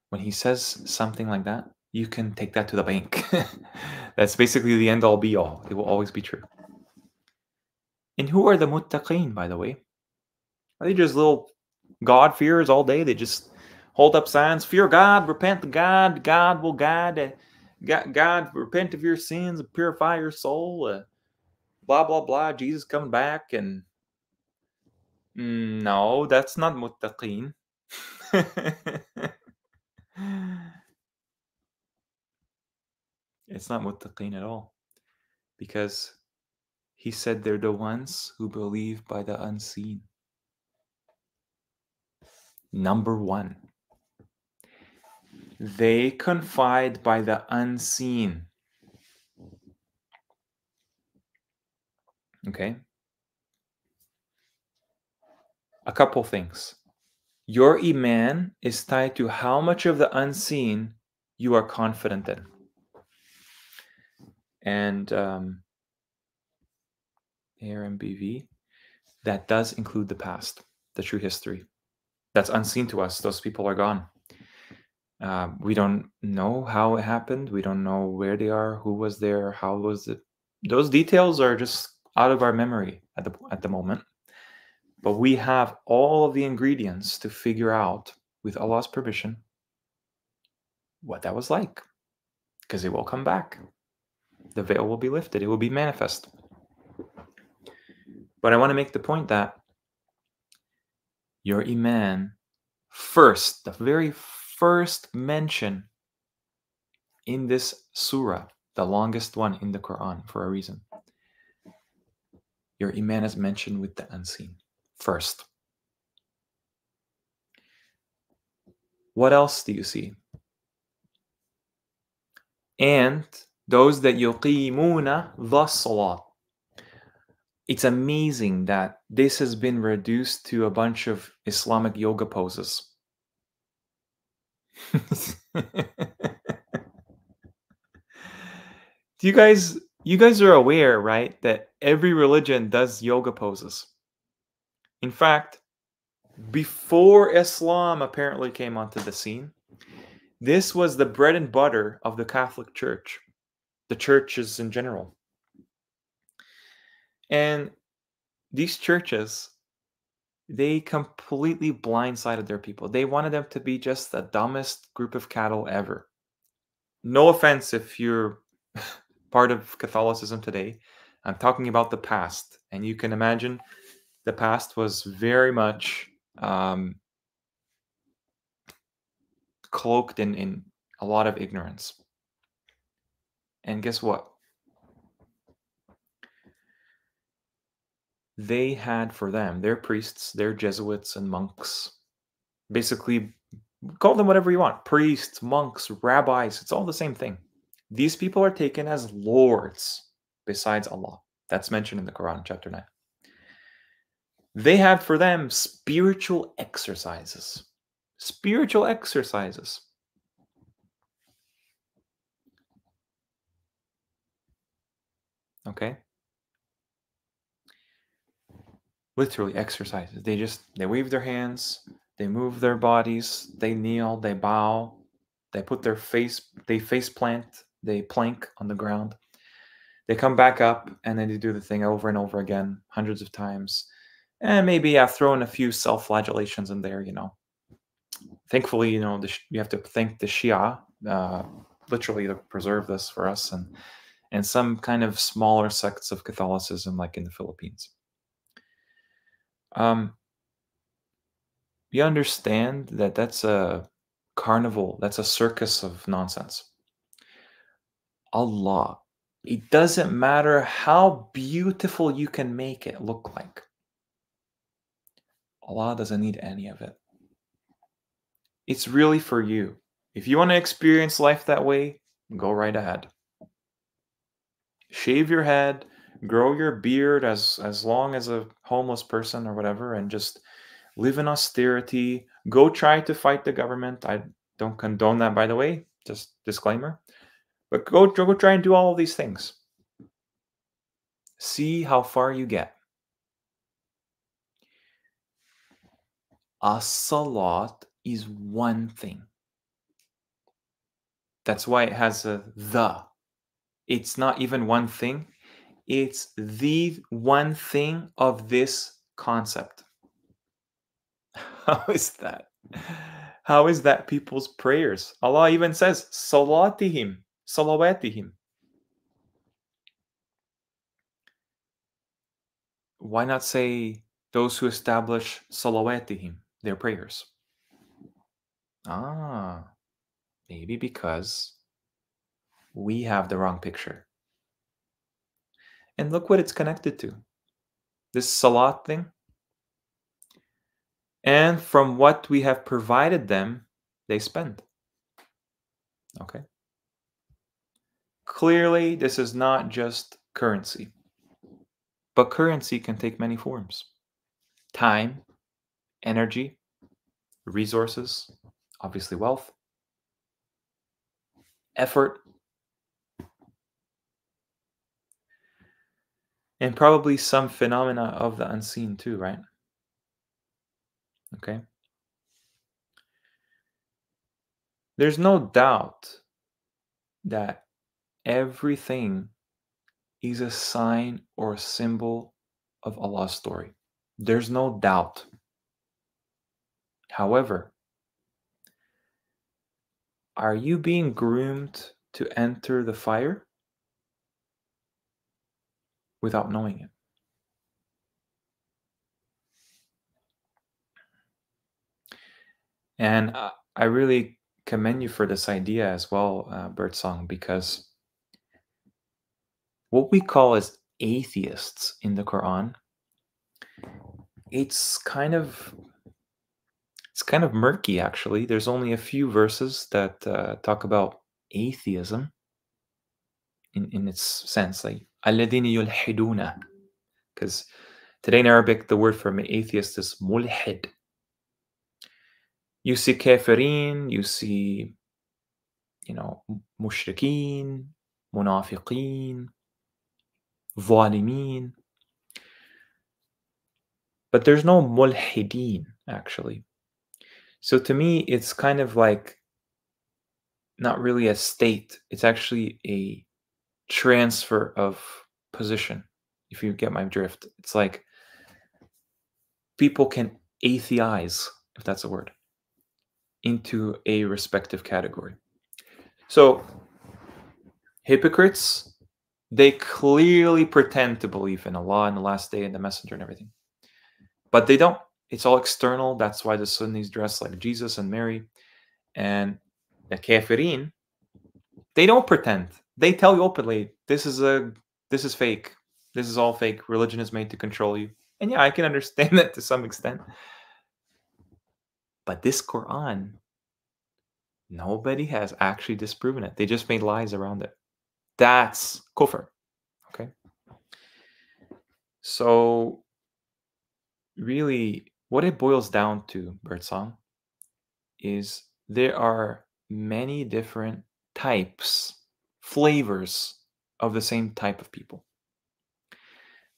When he says something like that, you can take that to the bank. That's basically the end all be all. It will always be true. And who are the muttaqeen, by the way? Are they just little God-fearers all day? They just hold up signs, fear God, repent to God, God will guide, God, repent of your sins and purify your soul, blah, blah, blah, Jesus coming back. And no, that's not muttaqeen. It's not muttaqeen at all. Because he said they're the ones who believe by the unseen. Number one, they confide by the unseen. Okay? A couple things. Your iman is tied to how much of the unseen you are confident in. And ARMBV, that does include the past, the true history. That's unseen to us. Those people are gone. We don't know how it happened. We don't know where they are, who was there, how was it. Those details are just out of our memory at the moment. But we have all of the ingredients to figure out, with Allah's permission, what that was like. Because it will come back. The veil will be lifted. It will be manifest. But I want to make the point that your iman, first, the very first mention in this surah, the longest one in the Quran for a reason, your iman is mentioned with the unseen first. What else do you see? And those that yuqimuna the salat. It's amazing that this has been reduced to a bunch of Islamic yoga poses. You guys are aware, right, that every religion does yoga poses. In fact, before Islam apparently came onto the scene, this was the bread and butter of the Catholic Church, the churches in general. And these churches, they completely blindsided their people. They wanted them to be just the dumbest group of cattle ever. No offense if you're part of Catholicism today. I'm talking about the past. And you can imagine the past was very much cloaked in a lot of ignorance. And guess what? They had for them, their priests, their Jesuits and monks, basically call them whatever you want, priests, monks, rabbis, it's all the same thing. These people are taken as lords besides Allah. That's mentioned in the Quran, chapter 9. They had for them spiritual exercises. Spiritual exercises. Okay? Literally exercises. They wave their hands, they move their bodies, they kneel, they bow, they put they face plant, they plank on the ground. They come back up and then they do the thing over and over again, hundreds of times. And maybe I've thrown a few self-flagellations in there, Thankfully, you have to thank the Shia, literally to preserve this for us, and some kind of smaller sects of Catholicism, like in the Philippines. You understand that that's a carnival, that's a circus of nonsense. Allah, it doesn't matter how beautiful you can make it look like. Allah doesn't need any of it. It's really for you. If you want to experience life that way, go right ahead. Shave your head, grow your beard as long as a homeless person or whatever, and just live in austerity. Go try to fight the government. I don't condone that, by the way. just disclaimer. But go try and do all of these things. See how far you get. As-salat is one thing. That's why it has a the. It's not even one thing. It's the one thing of this concept. How is that? How is that people's prayers? Allah even says, salatihim, salawatihim. Why not say those who establish salawatihim, their prayers? Maybe because we have the wrong picture. And look what it's connected to. This salat thing. And from what we have provided them, they spend. Okay. Clearly, this is not just currency. But currency can take many forms. Time, energy, resources, obviously wealth, effort, and probably some phenomena of the unseen too, right? Okay. There's no doubt that everything is a sign or a symbol of Allah's story. There's no doubt. However, are you being groomed to enter the fire without knowing it? And I really commend you for this idea as well, Birdsong, because what we call as atheists in the Quran, it's kind of murky, actually. There's only a few verses that talk about atheism in its sense, like alladhina yulhiduna, because today in Arabic the word for atheist is mulhid. You see kafirin, you see, mushrikeen, munafiqeen, zalimin, but there's no mulhideen, actually. So to me, it's kind of like not really a state. It's actually a transfer of position, if you get my drift. It's like people can atheize, if that's a word, into a respective category. So hypocrites, they clearly pretend to believe in Allah and the last day and the messenger and everything, but they don't. It's all external. That's why the Sunnis dress like Jesus and Mary. And the kafirin, they don't pretend. They tell you openly, this is fake. This is all fake. Religion is made to control you. And yeah, I can understand that to some extent. But this Quran, nobody has actually disproven it. They just made lies around it. That's kufr. Okay? So really, what it boils down to, Birdsong, is there are many different types, flavors of the same type of people.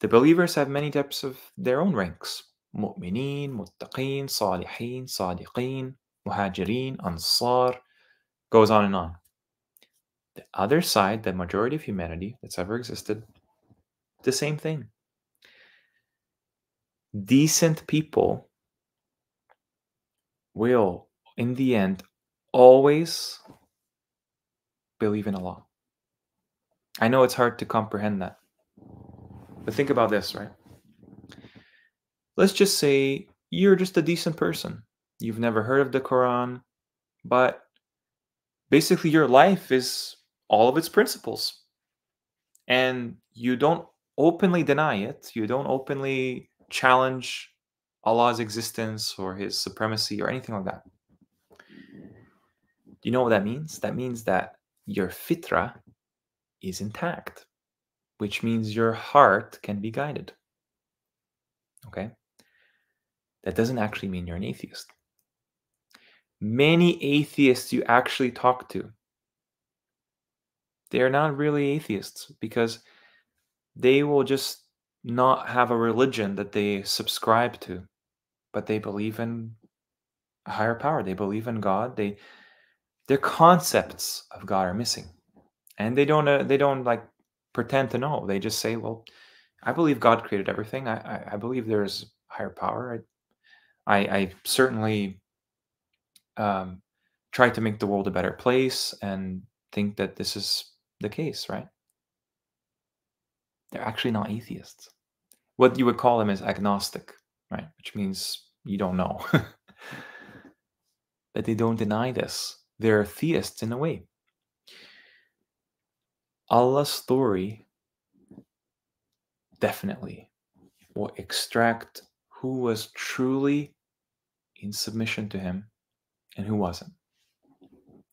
The believers have many types of their own ranks. Mu'mineen, muttaqeen, salihin, sadiqeen, muhajirin, ansar, goes on and on. The other side, the majority of humanity that's ever existed, the same thing. Decent people will, in the end, always believe in Allah. I know it's hard to comprehend that. But think about this, right? Let's just say you're just a decent person. You've never heard of the Quran, but basically your life is all of its principles. And you don't openly deny it. You don't openly challenge Allah's existence or his supremacy or anything like that. Do you know what that means? That means that your fitra is intact, which means your heart can be guided. Okay? That doesn't actually mean you're an atheist. Many atheists you actually talk to, they're not really atheists because they will just not have a religion that they subscribe to, but they believe in a higher power. They believe in God. Their concepts of God are missing, and they don't like pretend to know. They just say, "Well, I believe God created everything. I believe there's higher power. I certainly um, try to make the world a better place and think that this is the case." Right? They're actually not atheists. What you would call them is agnostic, right? Which means you don't know. But they don't deny this. They're theists in a way. Allah's story definitely will extract who was truly in submission to him and who wasn't.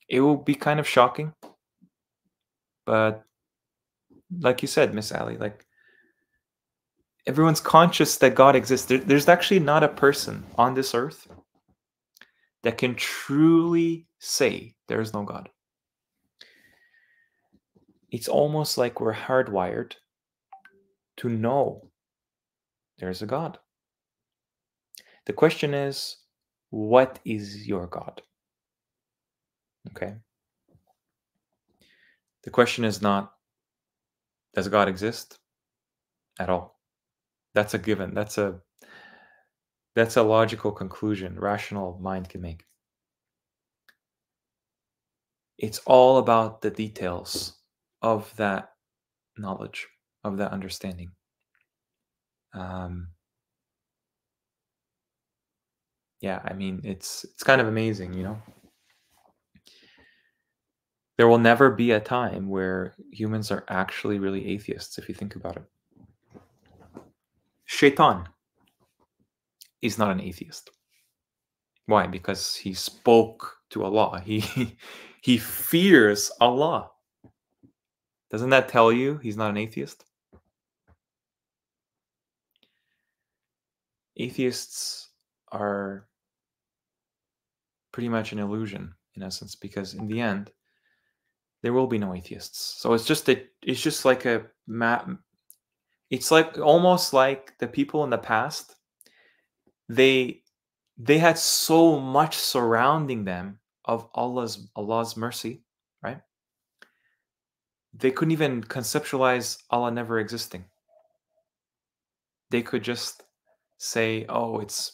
It will be kind of shocking, but like you said, Miss Ali, like everyone's conscious that God exists. There's actually not a person on this earth that can truly say there is no God. It's almost like we're hardwired to know there's a God. The question is, what is your God? Okay. The question is not, does God exist at all? That's a given. That's a logical conclusion rational mind can make. It's all about the details of that knowledge, of that understanding. Um, yeah, I mean, it's kind of amazing, you know. There will never be a time where humans are actually really atheists, if you think about it. Shaitan is not an atheist. Why? Because he spoke to Allah. He fears Allah. Doesn't that tell you he's not an atheist? Atheists are pretty much an illusion in essence, because in the end, there will be no atheists. So it's just like a map. It's like almost like the people in the past. They they had so much surrounding them of Allah's mercy, right? They couldn't even conceptualize Allah never existing. They could just say, "Oh, it's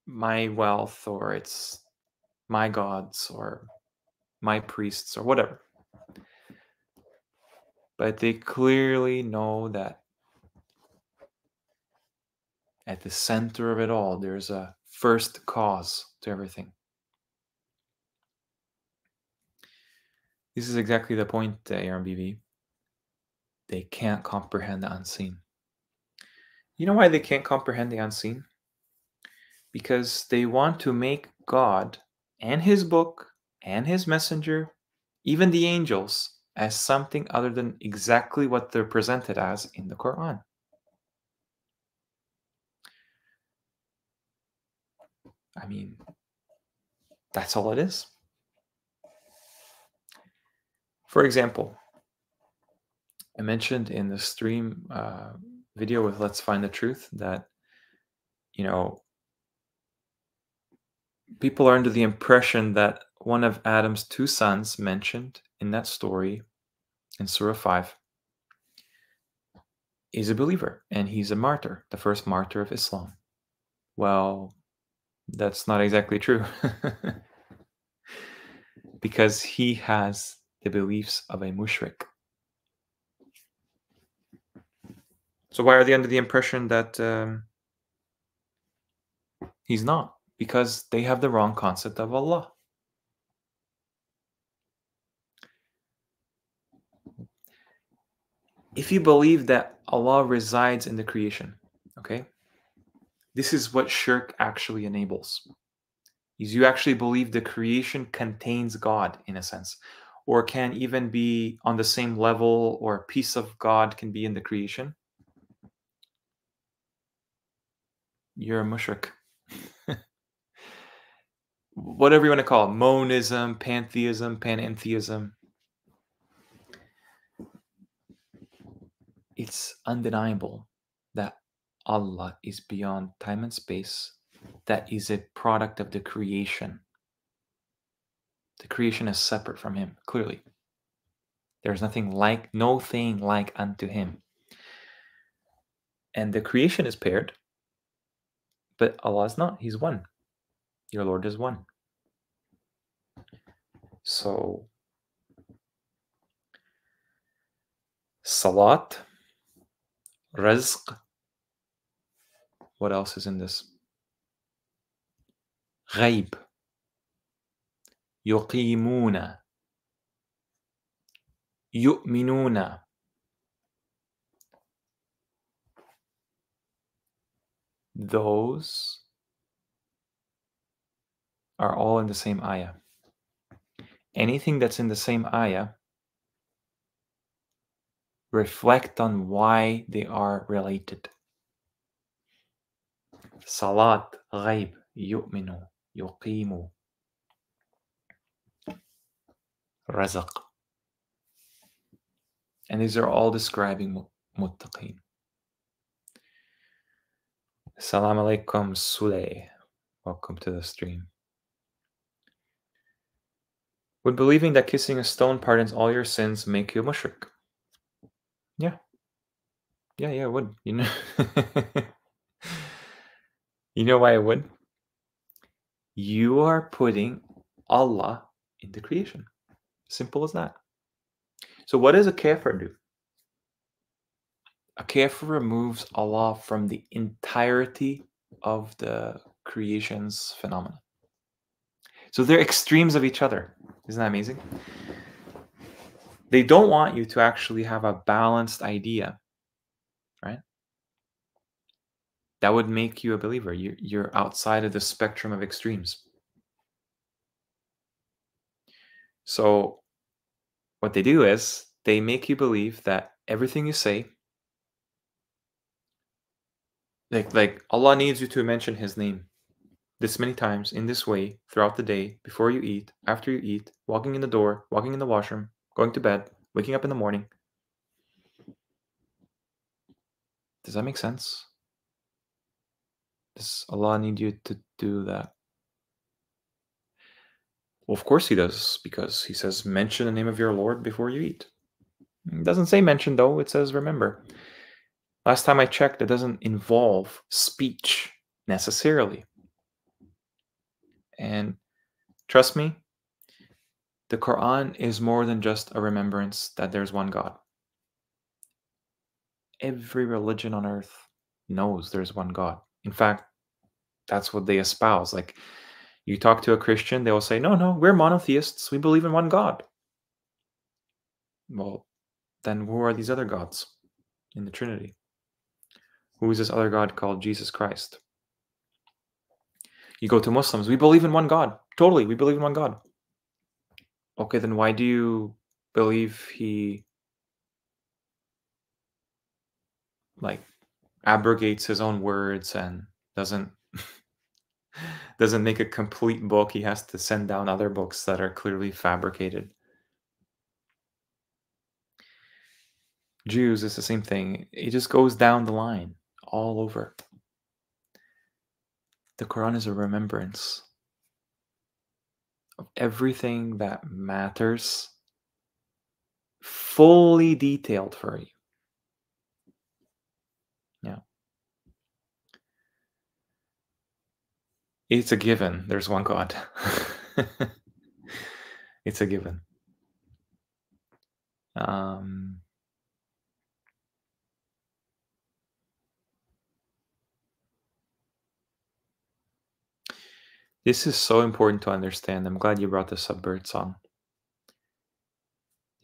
my wealth, or it's my gods, or my priests, or whatever." But they clearly know that at the center of it all, there's a first cause to everything. This is exactly the point, ARMBV. They can't comprehend the unseen. You know why they can't comprehend the unseen? Because they want to make God and his book and his messenger, even the angels, as something other than exactly what they're presented as in the Quran. I mean, that's all it is. For example, I mentioned in the stream video with Let's Find the Truth that, you know, people are under the impression that one of Adam's two sons mentioned in that story in Surah 5 is a believer and he's a martyr, the first martyr of Islam. Well, that's not exactly true because he has the beliefs of a mushrik. So why are they under the impression that he's not? Because they have the wrong concept of Allah. If you believe that Allah resides in the creation, okay, this is what shirk actually enables. Is you actually believe the creation contains God in a sense, or can even be on the same level, or a piece of God can be in the creation. You're a mushrik. Whatever you want to call it, monism, pantheism, panentheism. it's undeniable that Allah is beyond time and space, that is a product of the creation. The creation is separate from him, clearly. There's no thing like unto him. And the creation is paired, but Allah is not. He's one. Your Lord is one. So, salat, rizq. What else is in this? Ghaib. Yuqimuna. Yu'minuna. Those are all in the same ayah. Anything that's in the same ayah, reflect on why they are related. Salat, ghaib, yu'minu, yuqimu, razaq. And these are all describing muttaqeen. Assalamu alaikum, Sulay. Welcome to the stream. Would believing that kissing a stone pardons all your sins make you a mushrik? Yeah. Yeah, it would. You know, you know why it would? You are putting Allah into creation. Simple as that. So what does a kafir do? A kafir removes Allah from the entirety of the creation's phenomena. So they're extremes of each other. Isn't that amazing? They don't want you to actually have a balanced idea, right? That would make you a believer. You're outside of the spectrum of extremes. So what they do is they make you believe that everything you say, like Allah needs you to mention his name this many times in this way throughout the day, before you eat, after you eat, walking in the door, walking in the washroom, going to bed, waking up in the morning. Does that make sense? Does Allah need you to do that? Well, of course he does, because he says, mention the name of your Lord before you eat. It doesn't say mention, though. It says remember. Last time I checked, it doesn't involve speech necessarily. And trust me, the Qur'an is more than just a remembrance that there's one God. Every religion on earth knows there's one God. In fact, that's what they espouse. Like, you talk to a Christian, they will say, no, we're monotheists. We believe in one God. Well, then who are these other gods in the Trinity? Who is this other God called Jesus Christ? You go to Muslims, we believe in one God. Totally, we believe in one God. Okay, then why do you believe he abrogates his own words and doesn't make a complete book? He has to send down other books that are clearly fabricated. Jews, it's the same thing. It just goes down the line all over. The Quran is a remembrance of everything that matters, fully detailed for you. Yeah. It's a given. There's one God. It's a given. This is so important to understand. I'm glad you brought this up, Bird Song.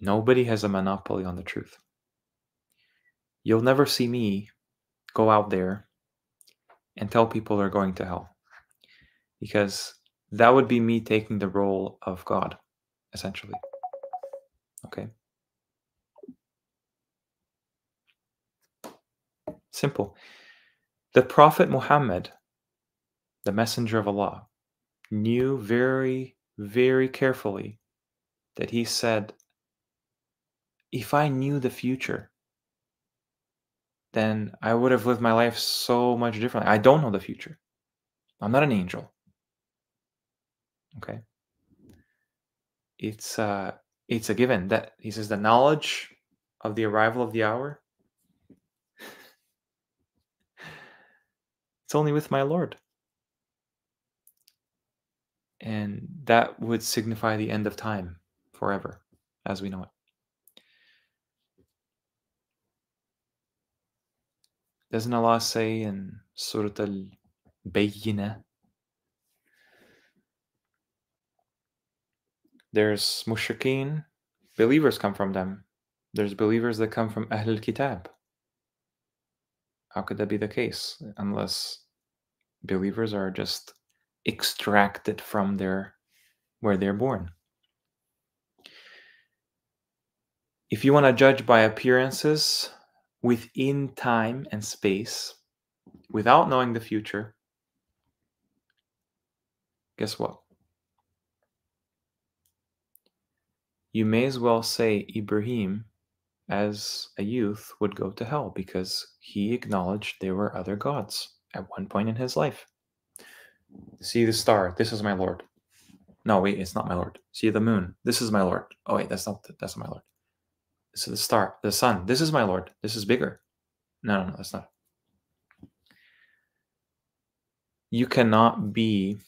Nobody has a monopoly on the truth. You'll never see me go out there and tell people they're going to hell, because that would be me taking the role of God, essentially. Okay? Simple. The Prophet Muhammad, the messenger of Allah, knew very, very carefully that he said, if I knew the future, then I would have lived my life so much differently. I don't know the future. I'm not an angel. Okay. It's a given that he says the knowledge of the arrival of the hour, it's only with my Lord. And that would signify the end of time forever, as we know it. Doesn't Allah say in Surah Al-Bayyinah, there's mushrikeen, believers come from them. There's believers that come from Ahlul Kitab. How could that be the case? Unless believers are just extracted from where they're born. If you want to judge by appearances within time and space, without knowing the future, guess what? You may as well say Ibrahim, as a youth, would go to hell because he acknowledged there were other gods at one point in his life. See the star, this is my Lord. No, wait, it's not my Lord. See the moon, this is my Lord. Oh wait, that's not my Lord. So the star, the sun, this is my Lord. This is bigger. No, that's not. You cannot be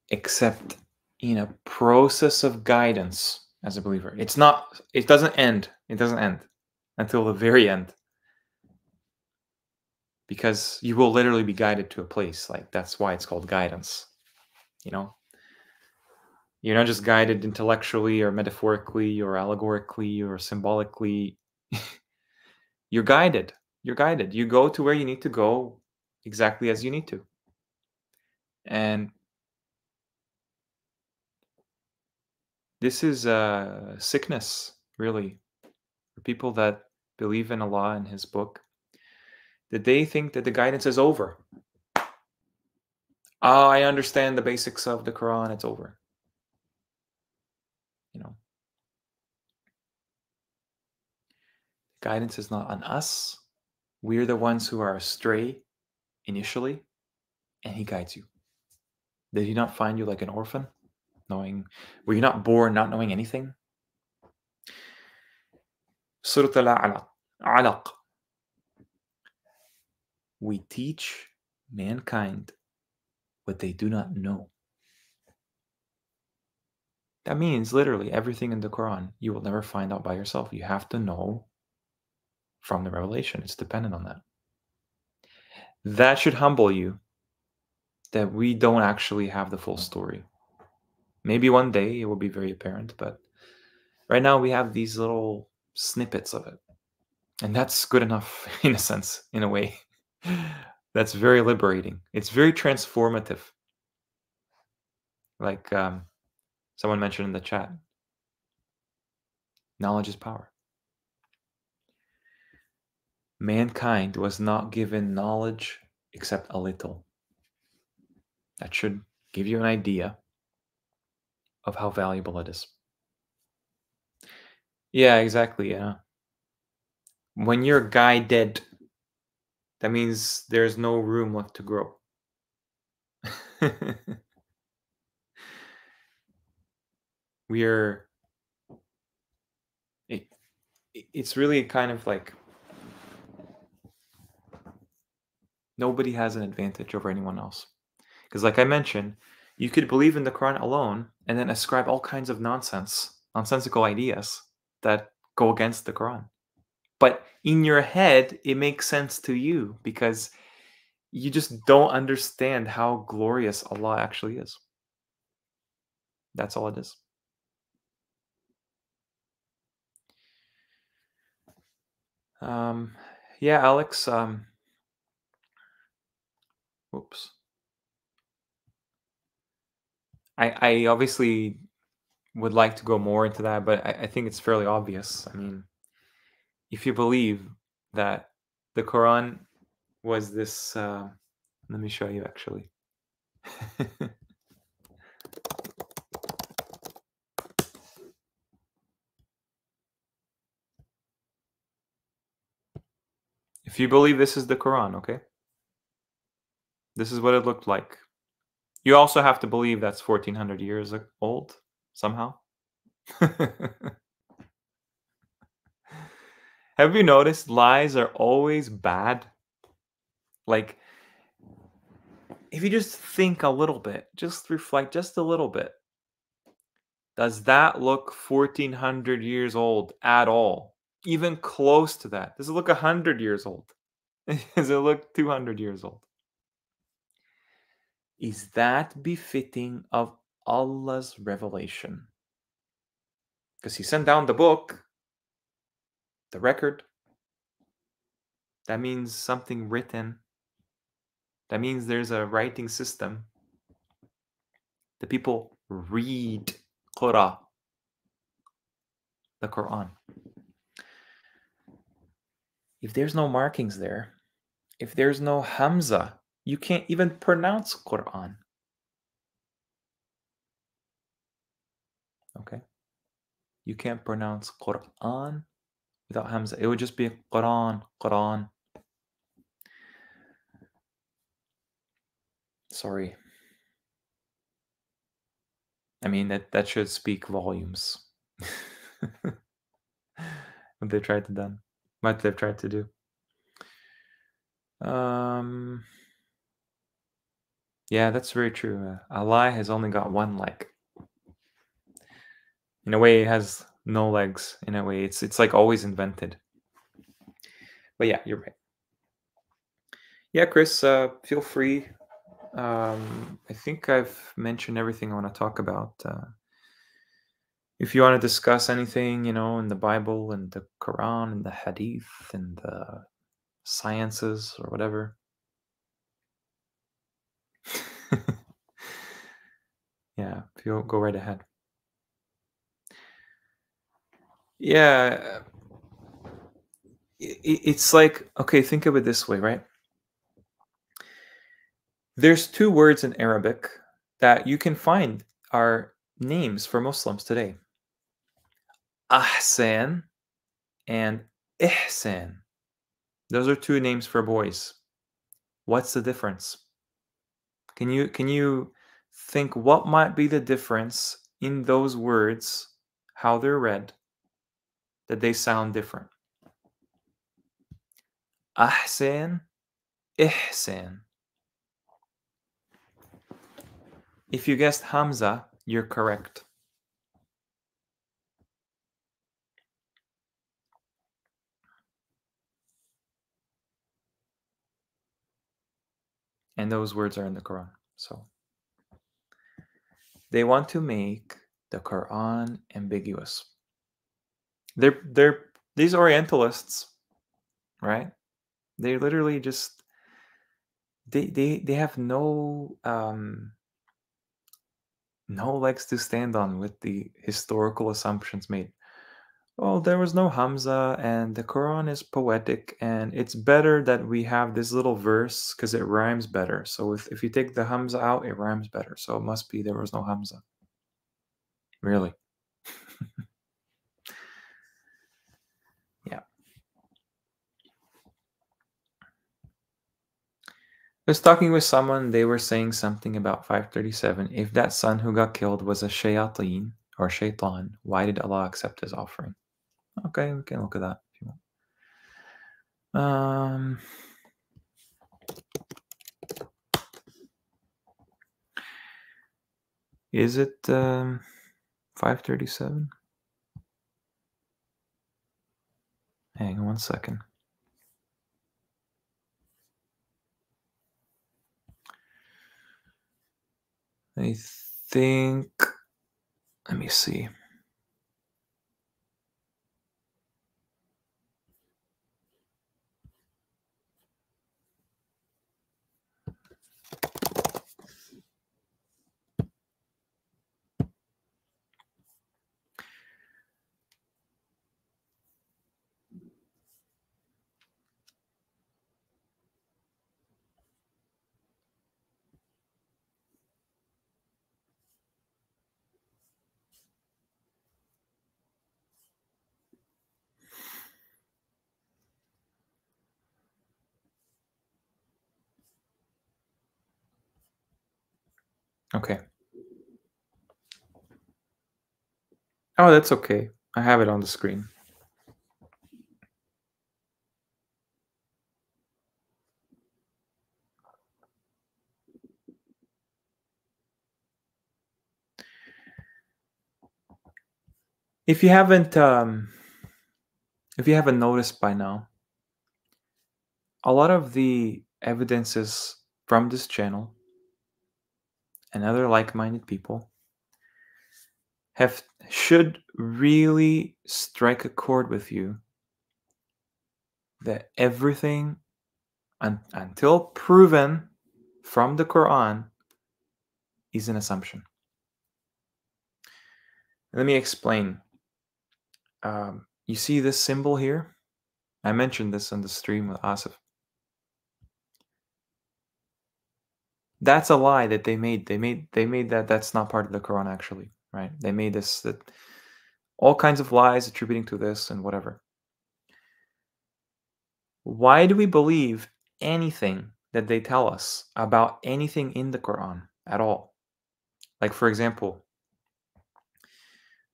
except in a process of guidance as a believer. It doesn't end. It doesn't end until the very end. Because you will literally be guided to a place. Like, that's why it's called guidance. You know? You're not just guided intellectually or metaphorically or allegorically or symbolically. You're guided. You're guided. You go to where you need to go exactly as you need to. And this is a sickness, really, for people that believe in Allah and His book, that they think that the guidance is over. I understand the basics of the Quran, it's over. You know, guidance is not on us. We're the ones who are astray initially, and He guides you. Did He not find you like an orphan? Were you not born not knowing anything? Surah Al-Alaq. We teach mankind what they do not know. That means literally everything in the Quran you will never find out by yourself. You have to know from the revelation. It's dependent on that. That should humble you, that we don't actually have the full story. Maybe one day it will be very apparent, but right now we have these little snippets of it. And that's good enough in a sense, in a way. That's very liberating. It's very transformative. Like someone mentioned in the chat, knowledge is power. Mankind was not given knowledge except a little. That should give you an idea of how valuable it is. Yeah, exactly. Yeah. When you're guided, that means there's no room left to grow. It's really kind of like nobody has an advantage over anyone else. Because like I mentioned, you could believe in the Quran alone and then ascribe all kinds of nonsensical ideas that go against the Quran. But in your head, it makes sense to you because you just don't understand how glorious Allah actually is. That's all it is. Yeah, Alex. Oops. I obviously would like to go more into that, but I think it's fairly obvious. I mean, if you believe that the Quran was this, let me show you actually. If you believe this is the Quran, okay? This is what it looked like. You also have to believe that's 1400 years old somehow. Have you noticed lies are always bad? Like, if you just think a little bit, just reflect just a little bit, does that look 1400 years old at all? Even close to that? Does it look 100 years old? Does it look 200 years old? Is that befitting of Allah's revelation? Because He sent down the book, the record. That means something written. That means there's a writing system. The people read Qur'an, the Quran. If there's no markings there, if there's no Hamza, you can't even pronounce Qur'an. Okay? You can't pronounce Qur'an without Hamza. It would just be Quran, Quran. Sorry. I mean, that should speak volumes. What they've tried to do. Yeah, that's very true. A lie has only got one leg. In a way, it has no legs. In a way, it's like always invented. But yeah, you're right. Yeah, Chris, feel free. I think I've mentioned everything I want to talk about. If you want to discuss anything, in the Bible and the Quran and the Hadith and the sciences or whatever. Yeah, go right ahead. Yeah, it's like, okay, think of it this way, right? There's two words in Arabic that you can find are names for Muslims today. Ahsan and Ihsan. Those are two names for boys. What's the difference? Can you think what might be the difference in those words, how they're read, that they sound different? Ahsan, Ihsan. If you guessed Hamza, you're correct. And those words are in the Quran. So they want to make the Quran ambiguous. They're these Orientalists, right? They literally just they have no legs to stand on with the historical assumptions made. Oh, there was no Hamza, and the Quran is poetic, and it's better that we have this little verse because it rhymes better. So if you take the Hamza out, it rhymes better. So it must be there was no Hamza. Really? Yeah. I was talking with someone, they were saying something about 537. If that son who got killed was a shayateen or shaitan, why did Allah accept his offering? Okay, we can look at that if you want. Is it 537? Hang on 1 second. I think, let me see. Okay. Oh, that's okay. I have it on the screen. If you haven't noticed by now, a lot of the evidences from this channel and other like-minded people should really strike a chord with you that everything until proven from the Quran is an assumption. Let me explain. You see this symbol here? I mentioned this on the stream with Asif. That's a lie that they made. They made that that's not part of the Quran actually, right? They made this that all kinds of lies attributing to this and whatever. Why do we believe anything that they tell us about anything in the Quran at all? Like, for example,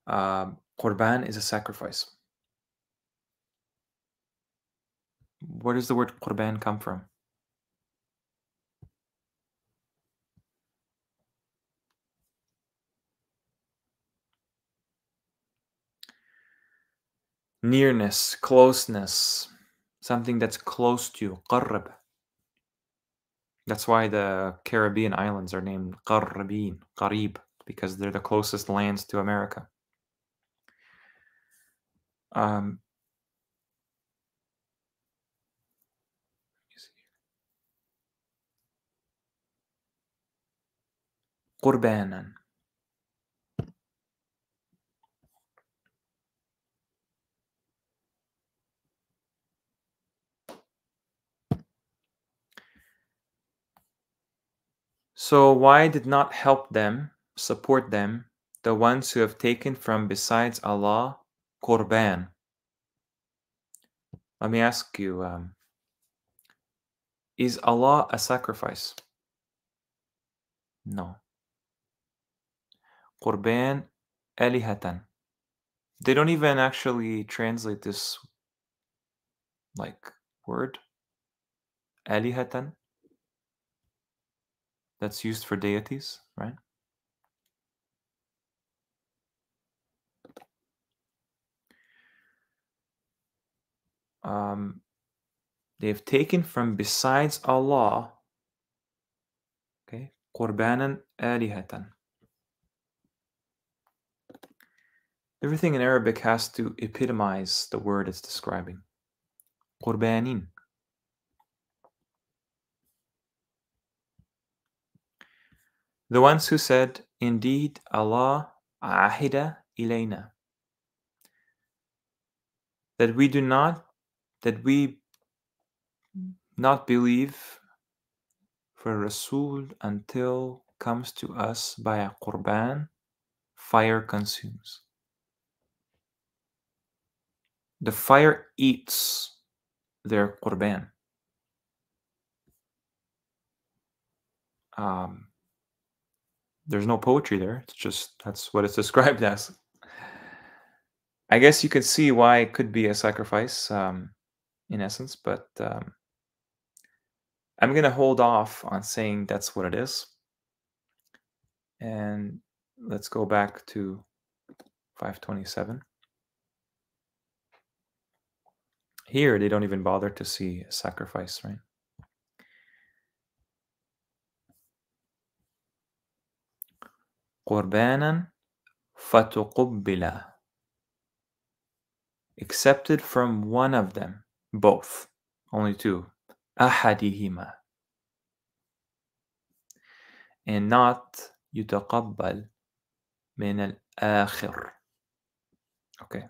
Qurban is a sacrifice. Where does the word Qurban come from? Nearness, closeness, something that's close to you. Qarrab. That's why the Caribbean islands are named Qarrabin, Qarib, because they're the closest lands to America. Qurbanan. So why did not help them, support them, the ones who have taken from besides Allah, Qurban? Let me ask you, is Allah a sacrifice? No. Qurban alihatan. They don't even actually translate this like word. Alihatan. That's used for deities, right? They've taken from besides Allah, okay, Qurbanan alihatan. Everything in Arabic has to epitomize the word it's describing. Qurbanin. The ones who said, indeed, Allah ahida ilayna. That we not believe for Rasul until comes to us by a Qurban, fire consumes. The fire eats their Qurban. There's no poetry there. It's just, that's what it's described as. I guess you can see why it could be a sacrifice in essence, but I'm going to hold off on saying that's what it is. And let's go back to 527. Here, they don't even bother to see a sacrifice, right? Qurbanan fatuqubbila. Accepted from one of them, both, only two. Ahadihima. And not yutaqabbal min al-akhir. Okay.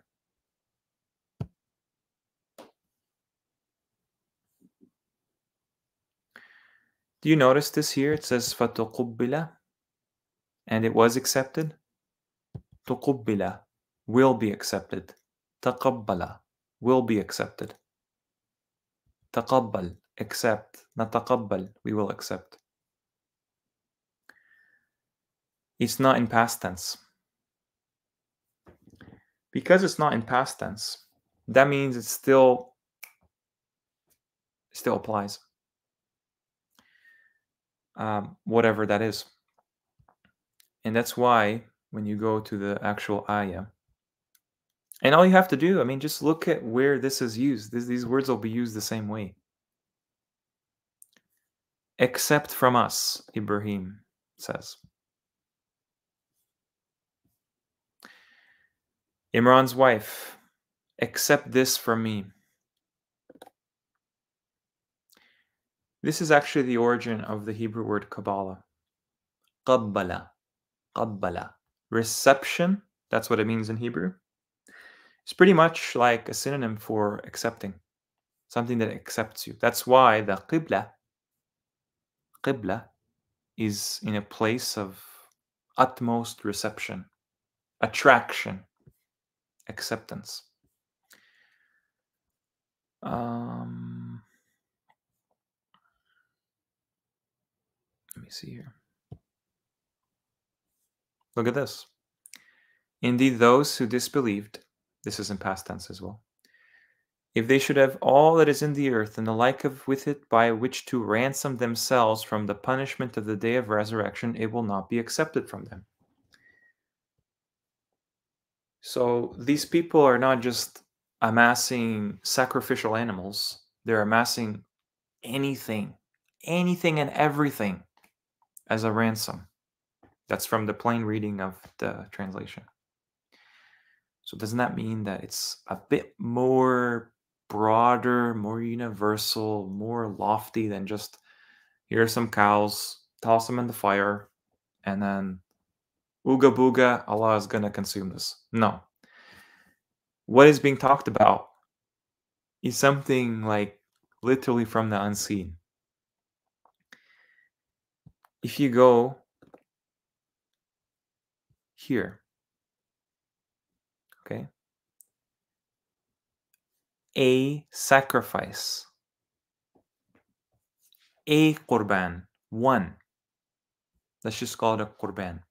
Do you notice this here? It says fatuqubbila, and it was accepted. Tuqubbila will be accepted. Taqabbala will be accepted. Taqabbal, accept. Nataqabbal, we will accept. It's not in past tense. Because it's not in past tense, that means it still applies. Whatever that is. And that's why when you go to the actual ayah, and all you have to do, I mean, just look at where this is used. These words will be used the same way. Except from us, Ibrahim says. Imran's wife, accept this from me. This is actually the origin of the Hebrew word Kabbalah. Qabbala. Qabbala. Reception, that's what it means in Hebrew. It's pretty much like a synonym for accepting. Something that accepts you. That's why the qibla is in a place of utmost reception, attraction, acceptance. Let me see here. Look at this. Indeed, those who disbelieved, this is in past tense as well, if they should have all that is in the earth and the like of with it by which to ransom themselves from the punishment of the day of resurrection, it will not be accepted from them. So these people are not just amassing sacrificial animals, they're amassing anything and everything as a ransom. That's from the plain reading of the translation. So doesn't that mean that it's a bit more broader, more universal, more lofty than just here are some cows, toss them in the fire, and then ooga booga, Allah is going to consume this? No. What is being talked about is something like literally from the unseen. If you go here, okay, a sacrifice, a qurban, one. Let's just call it a qurban.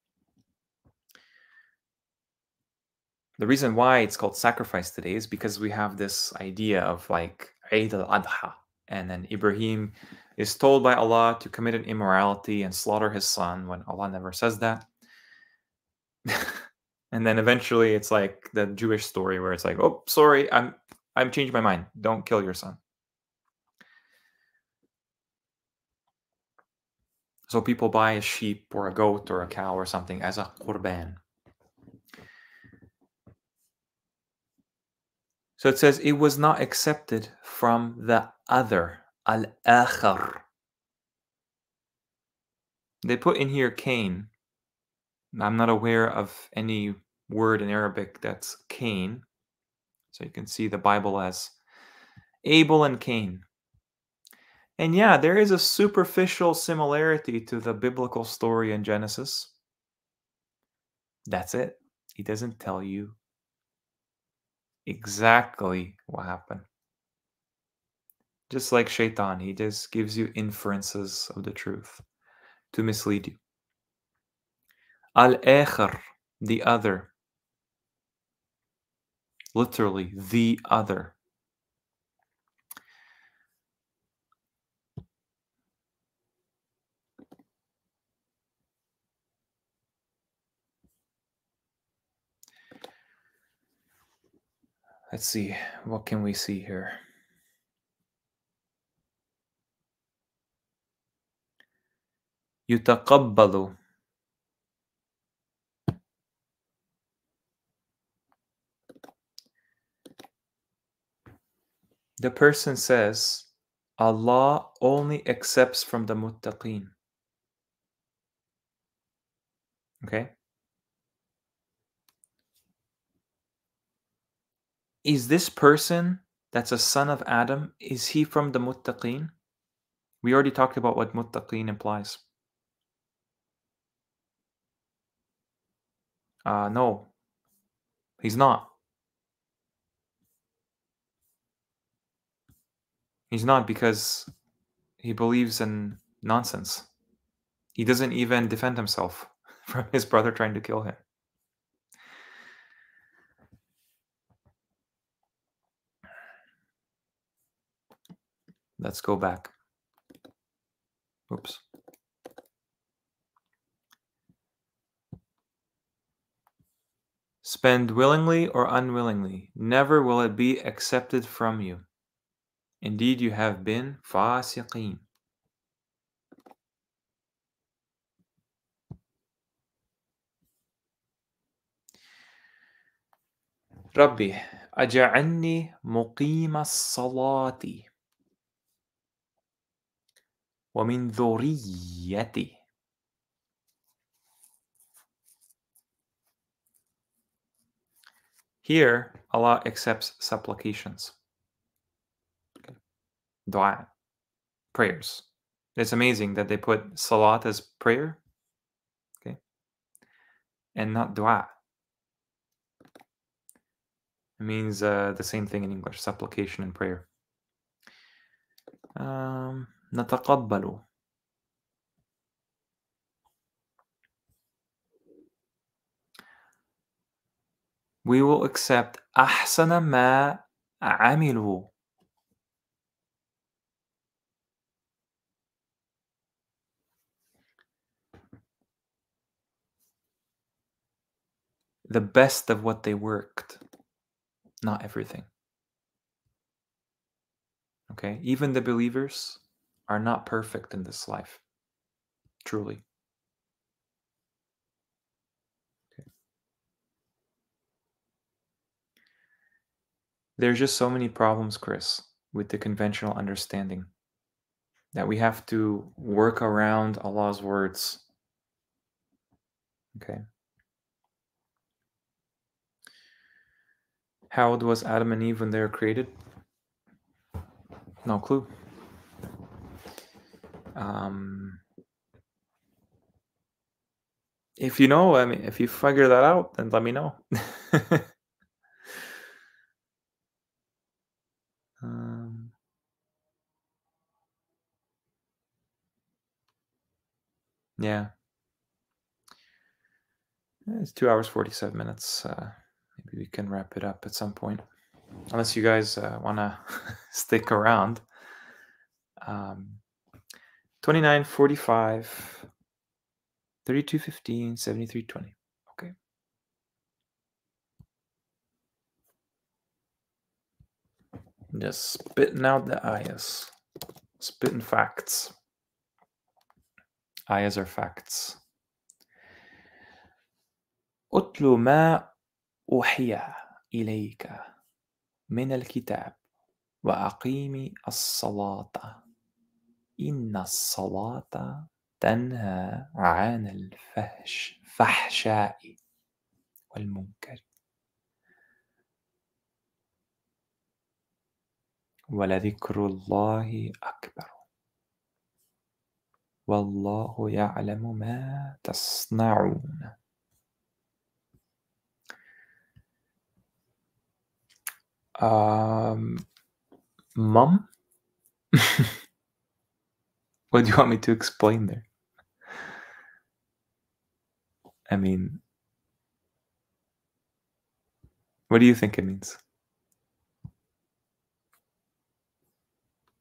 The reason why it's called sacrifice today is because we have this idea of like Eid al-Adha. And then Ibrahim is told by Allah to commit an immorality and slaughter his son when Allah never says that. And then eventually it's like the Jewish story where it's like, oh, sorry, I'm changed my mind. Don't kill your son. So people buy a sheep or a goat or a cow or something as a qurban. So it says it was not accepted from the other, al-akhar. They put in here Cain. I'm not aware of any word in Arabic that's Cain. So you can see the Bible as Abel and Cain. And yeah, there is a superficial similarity to the biblical story in Genesis. That's it. He doesn't tell you exactly what happened. Just like Shaitan, he just gives you inferences of the truth to mislead you. Al-akhar, the other. Literally, the other. Let's see, what can we see here? يتقبل. The person says, Allah only accepts from the muttaqeen. Okay? Is this person that's a son of Adam, is he from the muttaqeen? We already talked about what muttaqeen implies. No, he's not. He's not because he believes in nonsense. He doesn't even defend himself. from his brother trying to kill him. Let's go back. Oops. Spend willingly or unwillingly, never will it be accepted from you. Indeed, you have been fasiqeen. ربي أجعلني مقيم الصلاة ومن ذريتي. Here, Allah accepts supplications. Dua, prayers. It's amazing that they put salat as prayer, okay, and not dua. It means the same thing in English, supplication and prayer. نتقبل. We will accept أحسن ما عملوا. The best of what they worked, not everything. Okay, even the believers are not perfect in this life, truly. Okay. There's just so many problems, Chris, with the conventional understanding that we have to work around Allah's words. Okay. How old was Adam and Eve when they were created? No clue. If you know, I mean, if you figure that out, then let me know. Yeah. It's 2 hours, 47 minutes. Maybe we can wrap it up at some point. Unless you guys want to stick around. 29, 45, 32, 15, 73, 20. Okay. Just spitting out the ayahs. Spitting facts. Ayahs are facts. أتل ما أوحي إليك من الكتاب وأقيم الصلاة إن الصلاة تنهى عن الفحشاء والمنكر ولذكر الله أكبر والله يعلم ما تصنعون. Mom? What do you want me to explain there? I mean, what do you think it means?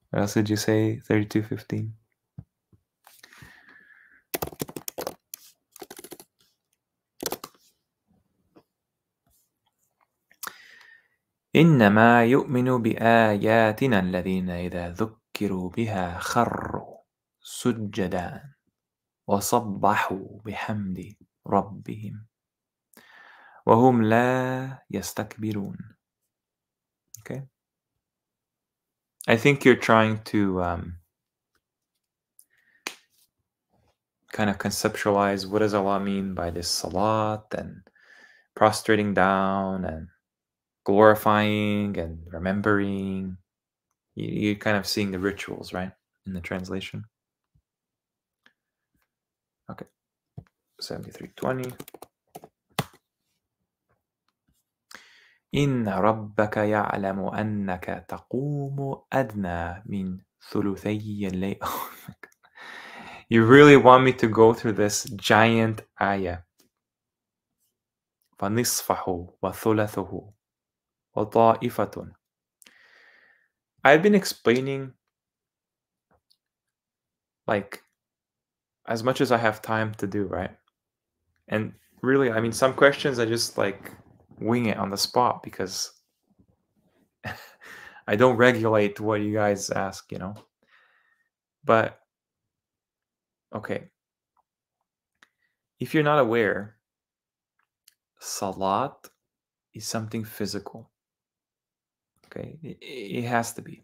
What else did you say? 32:15. إنما يؤمن بآياتنا الذين إذا ذكروا بها خروا سجدا وصبحوا بحمد ربهم وهم لا يستكبرون. Okay. I think you're trying to kind of conceptualize what does Allah mean by this salat and prostrating down and glorifying and remembering. You're kind of seeing the rituals, right, in the translation. Okay. 73:20. إن ربك يعلم أنك تقوم أدنى من ثلثي الليل. You really want me to go through this giant ayah? فَنِصْفَهُ وَثُلَثُهُ وَطَائِفَةٌ. I've been explaining like as much as I have time to do, right? And really, I mean, some questions I just like wing it on the spot because I don't regulate what you guys ask, you know. But okay, if you're not aware, salat is something physical. Okay, it has to be.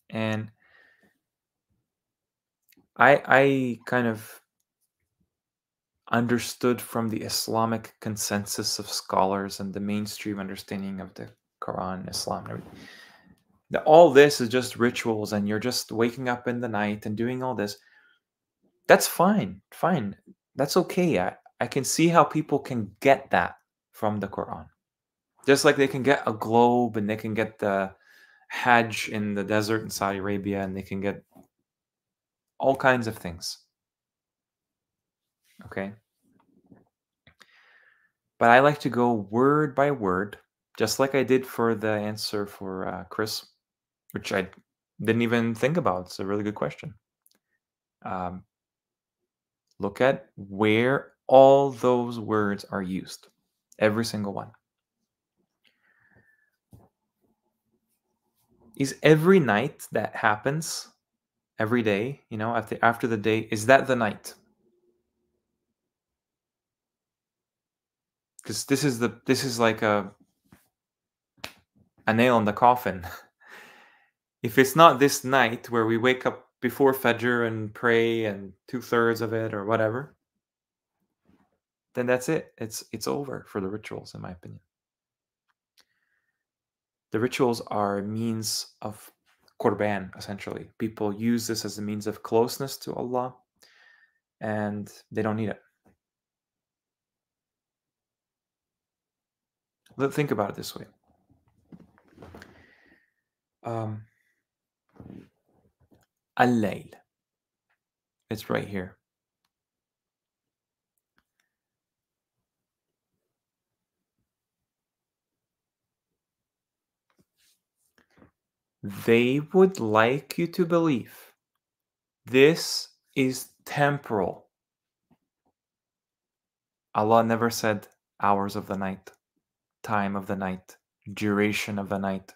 And I kind of understood from the Islamic consensus of scholars and the mainstream understanding of the Quran, Islam, and everything, that all this is just rituals and you're just waking up in the night and doing all this. That's fine, fine. That's okay. I can see how people can get that from the Quran. Just like they can get a globe and they can get the Hajj in the desert in Saudi Arabia and they can get all kinds of things. Okay. But I like to go word by word, just like I did for the answer for Chris, which I didn't even think about. It's a really good question. Look at where all those words are used, every single one. Is every night that happens every day, you know, after the day, is that the night? Because this is like a nail in the coffin. If it's not this night where we wake up before Fajr and pray and 2/3 of it or whatever, then that's it. It's over for the rituals, in my opinion. The rituals are a means of Qurban, essentially. People use this as a means of closeness to Allah, and they don't need it. Think about it this way. Al-Layl. It's right here. They would like you to believe this is temporal. Allah never said hours of the night, time of the night, duration of the night.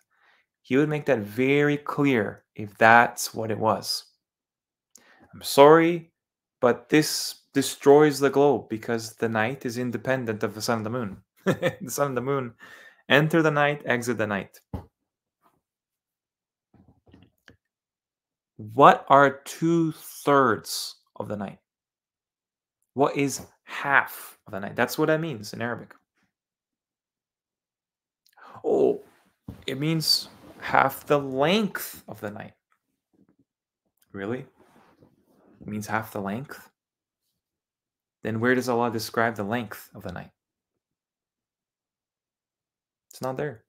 He would make that very clear if that's what it was. I'm sorry, but this destroys the globe because the night is independent of the sun and the moon. The sun and the moon enter the night, exit the night. What are 2/3 of the night? What is half of the night? That's what that means in Arabic. Oh, it means half the length of the night. Really? It means half the length? Then where does Allah describe the length of the night? It's not there.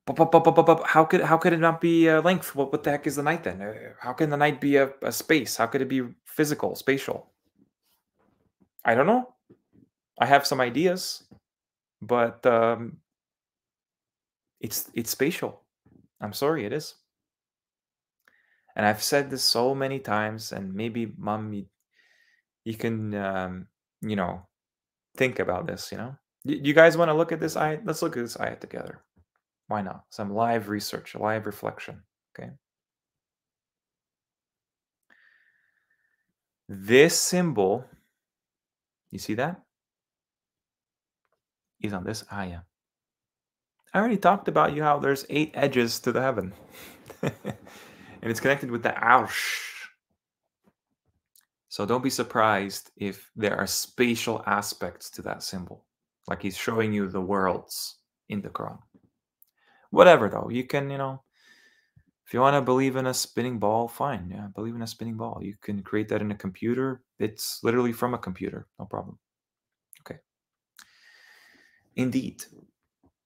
How could it not be length? What the heck is the night then? How can the night be a space? How could it be physical, spatial? I don't know. I have some ideas, but it's spatial. I'm sorry, it is. And I've said this so many times, and maybe Mom, you can you know, think about this. You know, you guys want to look at this ayat? Let's look at this ayat together. Why not? Some live research, live reflection. Okay. This symbol, you see that? Is on this ayah. I already talked about you how there's 8 edges to the heaven. And it's connected with the arsh. So don't be surprised if there are spatial aspects to that symbol. Like he's showing you the worlds in the Quran. Whatever though, you can, you know, if you want to believe in a spinning ball, fine. Yeah, believe in a spinning ball. You can create that in a computer. It's literally from a computer. No problem. Okay. Indeed,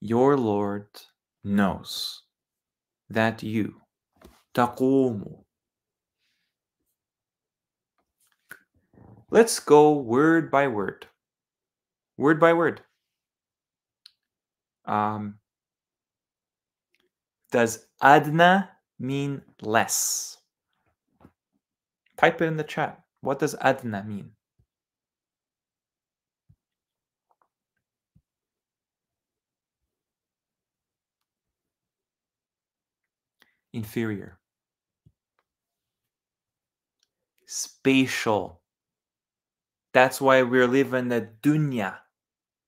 your Lord knows that you تقوم. Let's go word by word. Word by word. Does adna mean less? Type it in the chat. What does adna mean? Inferior. Spatial. That's why we're living the dunya.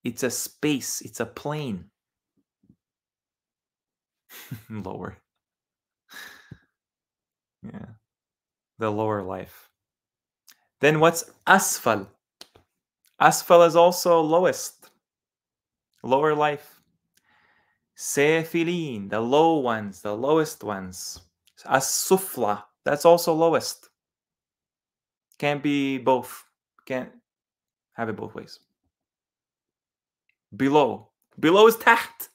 It's a space. It's a plane. Lower. Yeah. The lower life. Then what's asfal? Asfal is also lowest. Lower life. Safilin, the low ones, the lowest ones. As-sufla, that's also lowest. Can't be both. Can't have it both ways. Below. Below is taht.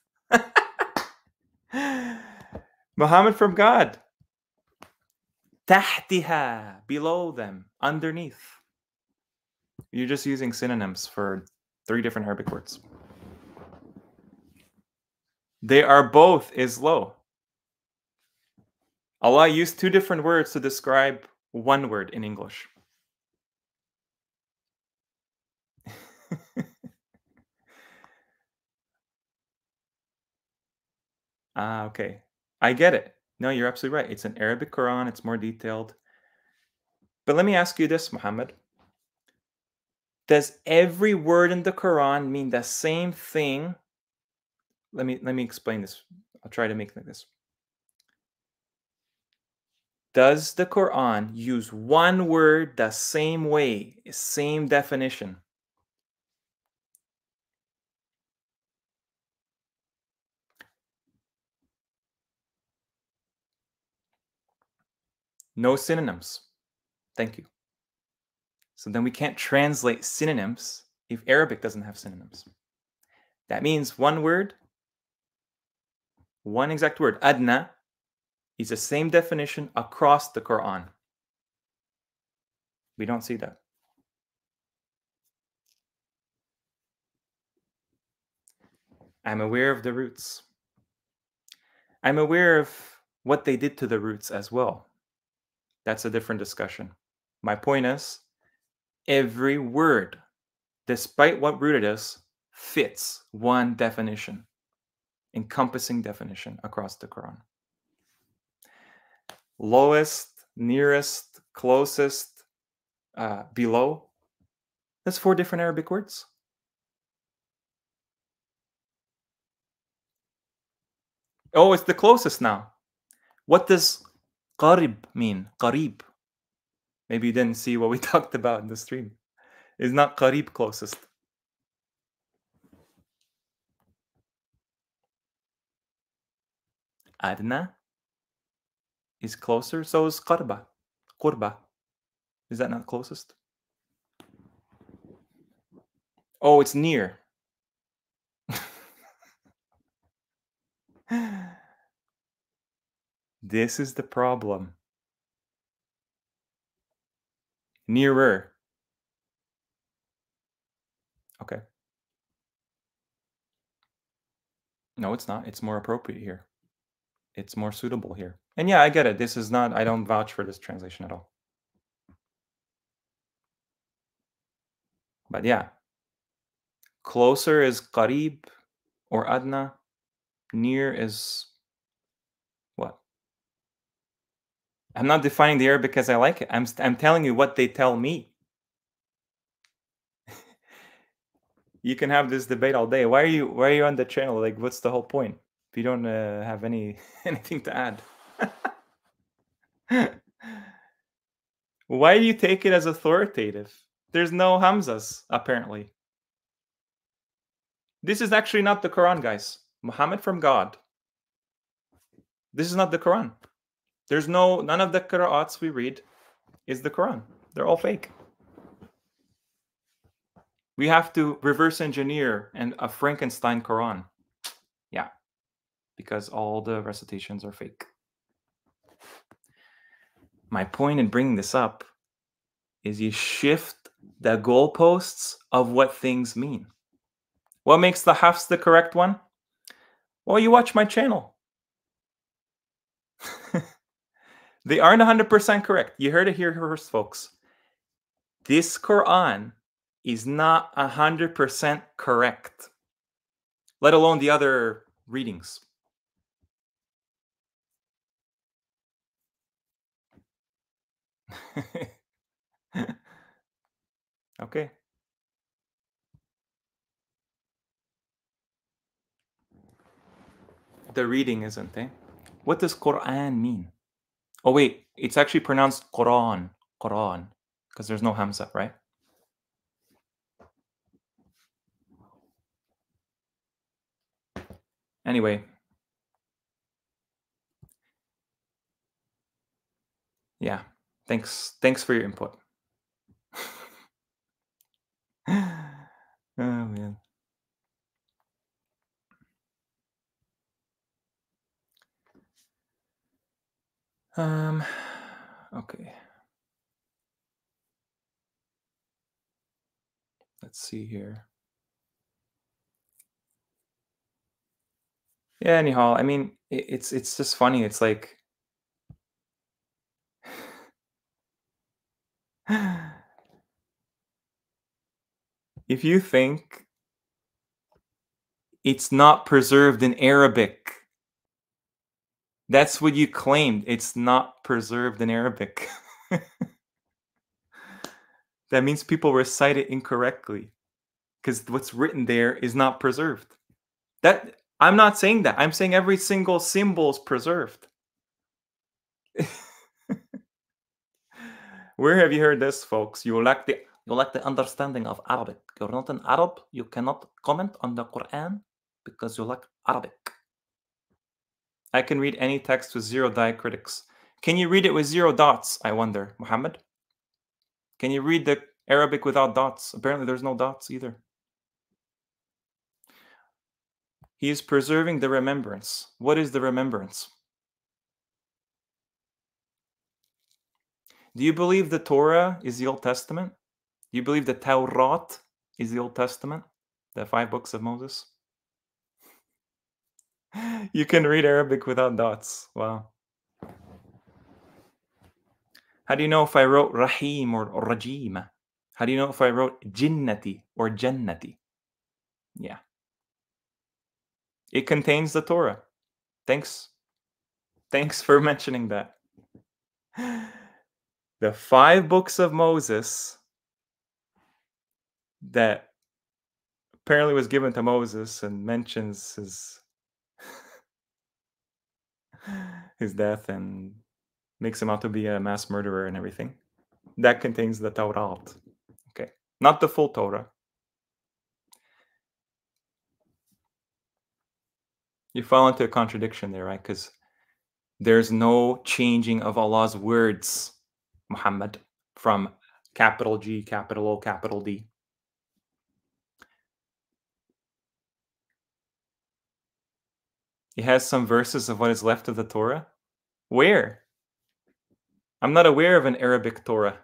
Muhammad from God. Tahtiha, below them, underneath. You're just using synonyms for 3 different Arabic words. They are both is low. Allah used 2 different words to describe one word in English. Okay. I get it. No, you're absolutely right. It's an Arabic Quran. It's more detailed. But let me ask you this, Muhammad. Does every word in the Quran mean the same thing? Let me explain this. I'll try to make it like this. Does the Quran use one word the same way, same definition? No synonyms. Thank you. So then we can't translate synonyms if Arabic doesn't have synonyms. That means one word, one exact word, adna, is the same definition across the Quran. We don't see that. I'm aware of the roots. I'm aware of what they did to the roots as well. That's a different discussion. My point is, every word, despite what root it is, fits one definition, encompassing definition across the Quran. Lowest, nearest, closest, below. That's 4 different Arabic words. Oh, it's the closest now. What does qarib mean? Qarib. Maybe you didn't see what we talked about in the stream. It's not qarib closest. Adna is closer, so is qarba. Qurba. Is that not closest? Oh, it's near. This is the problem. Nearer. Okay. No, it's not. It's more appropriate here. It's more suitable here. And yeah, I get it. This is not, I don't vouch for this translation at all. But yeah, closer is qarib or adna. Near is what? I'm not defining the Arabic because I like it. I'm telling you what they tell me. You can have this debate all day. Why are you on the channel? Like, what's the whole point if you don't have anything to add? Why do you take it as authoritative? There's no hamzas, apparently. This is actually not the Quran, guys. Muhammad from God. This is not the Quran. There's none of the qira'ats we read is the Quran. They're all fake. We have to reverse engineer a Frankenstein Quran. Yeah, because all the recitations are fake. My point in bringing this up is you shift the goalposts of what things mean. What makes the Hafs the correct one? Well, you watch my channel. They aren't 100% correct. You heard it here first, folks. This Quran is not 100% correct, let alone the other readings. Okay. The reading isn't, eh? What does Quran mean? Oh, wait. It's actually pronounced Quran. Quran. Because there's no Hamza, right? Anyway. Yeah. Thanks for your input. Oh, man. Okay. Let's see here. Yeah, anyhow, I mean, it's just funny. It's like if you think it's not preserved in Arabic, that's what you claimed. It's not preserved in Arabic. That means people recite it incorrectly because what's written there is not preserved. That I'm not saying that. I'm saying every single symbol is preserved. Where have you heard this, folks? You lack the understanding of Arabic. You're not an Arab. You cannot comment on the Quran because you lack Arabic. I can read any text with 0 diacritics. Can you read it with 0 dots, I wonder, Muhammad? Can you read the Arabic without dots? Apparently there's no dots either. He is preserving the remembrance. What is the remembrance? Do you believe the Torah is the Old Testament? Do you believe the Taurat is the Old Testament? The 5 books of Moses? You can read Arabic without dots. Wow. How do you know if I wrote Rahim or Rajim? How do you know if I wrote Jinnati or Jannati? Yeah. It contains the Torah. Thanks for mentioning that. The 5 books of Moses that apparently was given to Moses and mentions his death and makes him out to be a mass murderer and everything. That contains the Torah. Okay. Not the full Torah. You fall into a contradiction there, right? Because there's no changing of Allah's words, Muhammad, from capital G, capital O, capital D. He has some verses of what is left of the Torah. Where? I'm not aware of an Arabic Torah.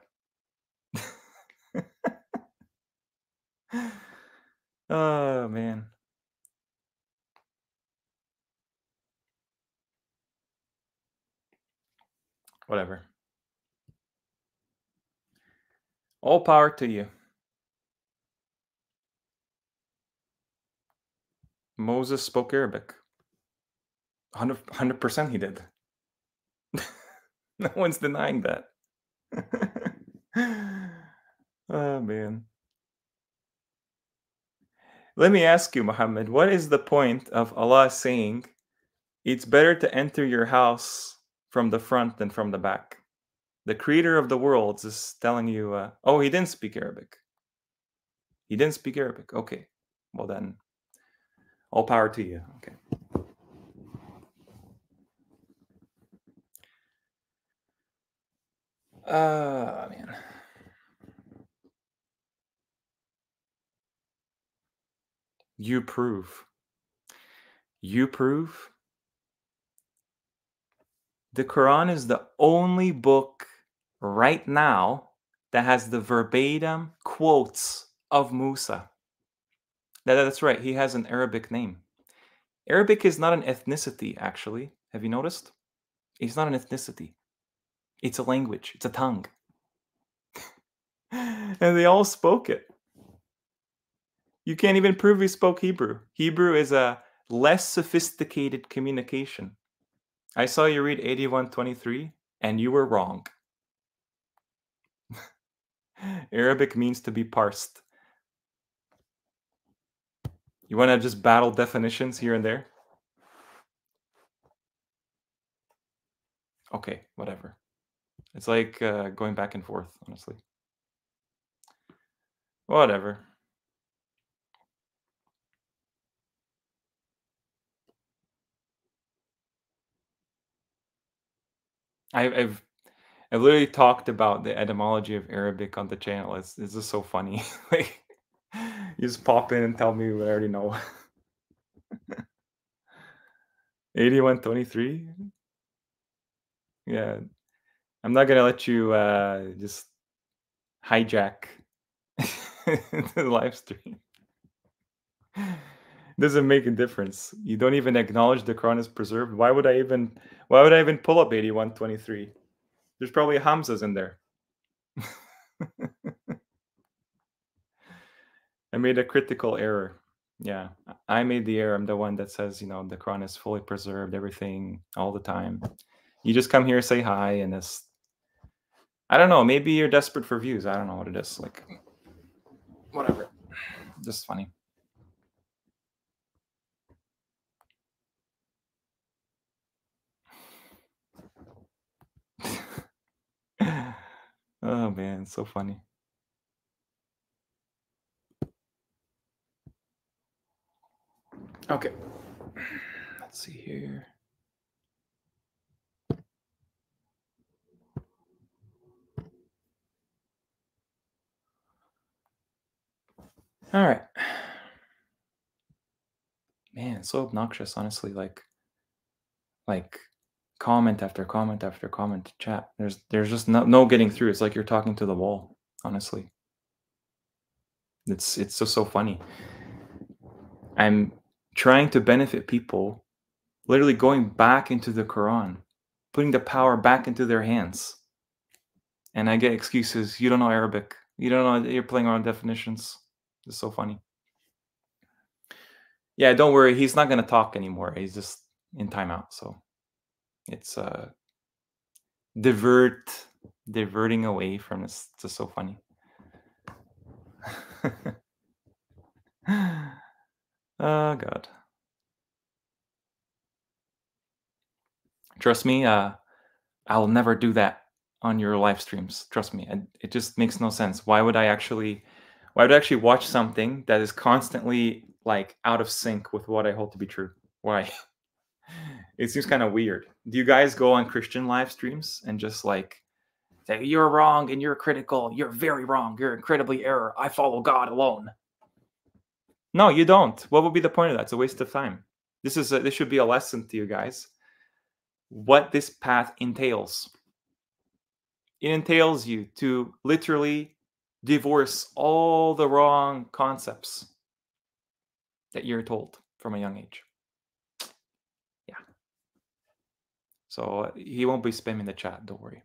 Oh, man. Whatever. All power to you. Moses spoke Arabic. 100% he did. No one's denying that. Oh, man. Let me ask you, Muhammad, what is the point of Allah saying it's better to enter your house from the front than from the back? The creator of the worlds is telling you, oh, he didn't speak Arabic. He didn't speak Arabic. Okay. Well, then, all power to you. Okay. Man. You prove. You prove. The Quran is the only book right now that has the verbatim quotes of Musa. That's right. He has an Arabic name. Arabic is not an ethnicity, actually. Have you noticed? It's not an ethnicity. It's a language. It's a tongue. And they all spoke it. You can't even prove he spoke Hebrew. Hebrew is a less sophisticated communication. I saw you read 81:23, and you were wrong. Arabic means to be parsed. You want to just battle definitions here and there? Okay, whatever. It's like going back and forth, honestly. Whatever. I've literally talked about the etymology of Arabic on the channel. It's just so funny. Like, you just pop in and tell me what I already know. 81:23. Yeah, I'm not gonna let you just hijack the live stream. Doesn't make a difference. You don't even acknowledge the Quran is preserved. Why would I even pull up 81:23? There's probably Hamzas in there. I made a critical error. Yeah, I made the error. I'm the one that says, the Quran is fully preserved, everything, all the time. You just come here, say hi, and this. I don't know. Maybe you're desperate for views. I don't know what it is. Like, whatever. Just funny. Oh man, so funny. Okay. Let's see here. All right. Man, it's so obnoxious, honestly. Like comment after comment after comment to chat. There's just no getting through. It's like you're talking to the wall, honestly. It's just so funny. I'm trying to benefit people, literally going back into the Quran, putting the power back into their hands. And I get excuses. You don't know Arabic. You don't know, you're playing around definitions. It's so funny. Yeah, don't worry. He's not going to talk anymore. He's just in timeout. So it's diverting away from this. It's just so funny. Oh, God. Trust me, I'll never do that on your live streams. Trust me. It just makes no sense. Why would I actually watch something that is constantly like out of sync with what I hold to be true? Why? It seems kind of weird. Do you guys go on Christian live streams and just like say you're wrong and you're critical, you're very wrong, you're incredibly error, I follow God alone? No, you don't. What would be the point of that? It's a waste of time. This should be a lesson to you guys. What this path entails. It entails you to literally divorce all the wrong concepts that you're told from a young age. Yeah. So he won't be spamming the chat. Don't worry.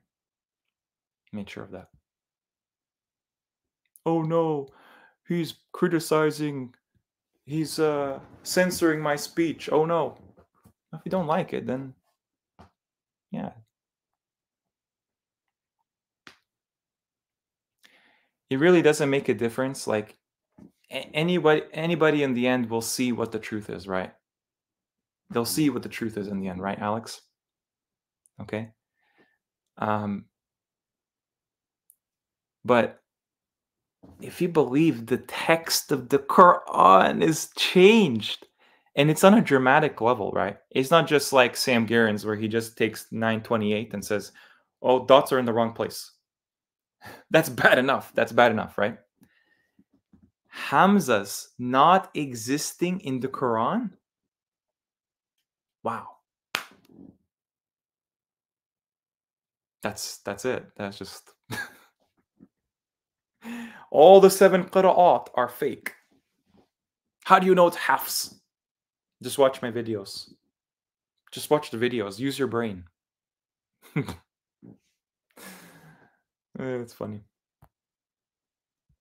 Make sure of that. Oh no, he's criticizing. He's censoring my speech. Oh no. If you don't like it, then yeah. It really doesn't make a difference. Like anybody in the end will see what the truth is, right? They'll see what the truth is in the end, right, Alex? Okay. But if you believe the text of the Quran is changed, and it's on a dramatic level, right? It's not just like Sam Garen's where he just takes 928 and says, "Oh, dots are in the wrong place." That's bad enough. That's bad enough, right? Hamza's not existing in the Quran? Wow. That's it. That's just all the 7 qira'at are fake. How do you know it's Hafs? Just watch my videos. Just watch the videos. Use your brain. It's funny.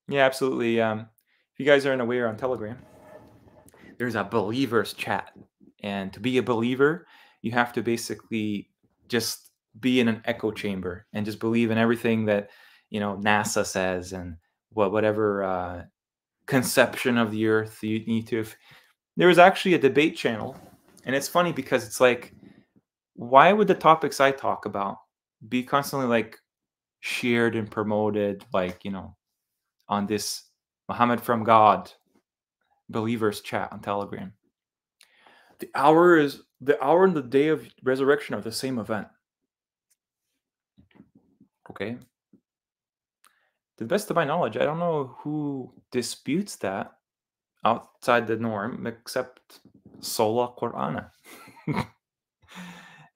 Yeah, absolutely. If you guys aren't aware, on Telegram, there's a believers chat. And to be a believer, you have to basically just be in an echo chamber and just believe in everything that, NASA says, and whatever conception of the earth you need to. There was actually a debate channel, and it's funny because it's like, why would the topics I talk about be constantly like shared and promoted, like, on this Muhammad from God believers chat on Telegram? The hour and the day of resurrection are the same event. Okay. To the best of my knowledge, I don't know who disputes that outside the norm except Sola Qur'ana.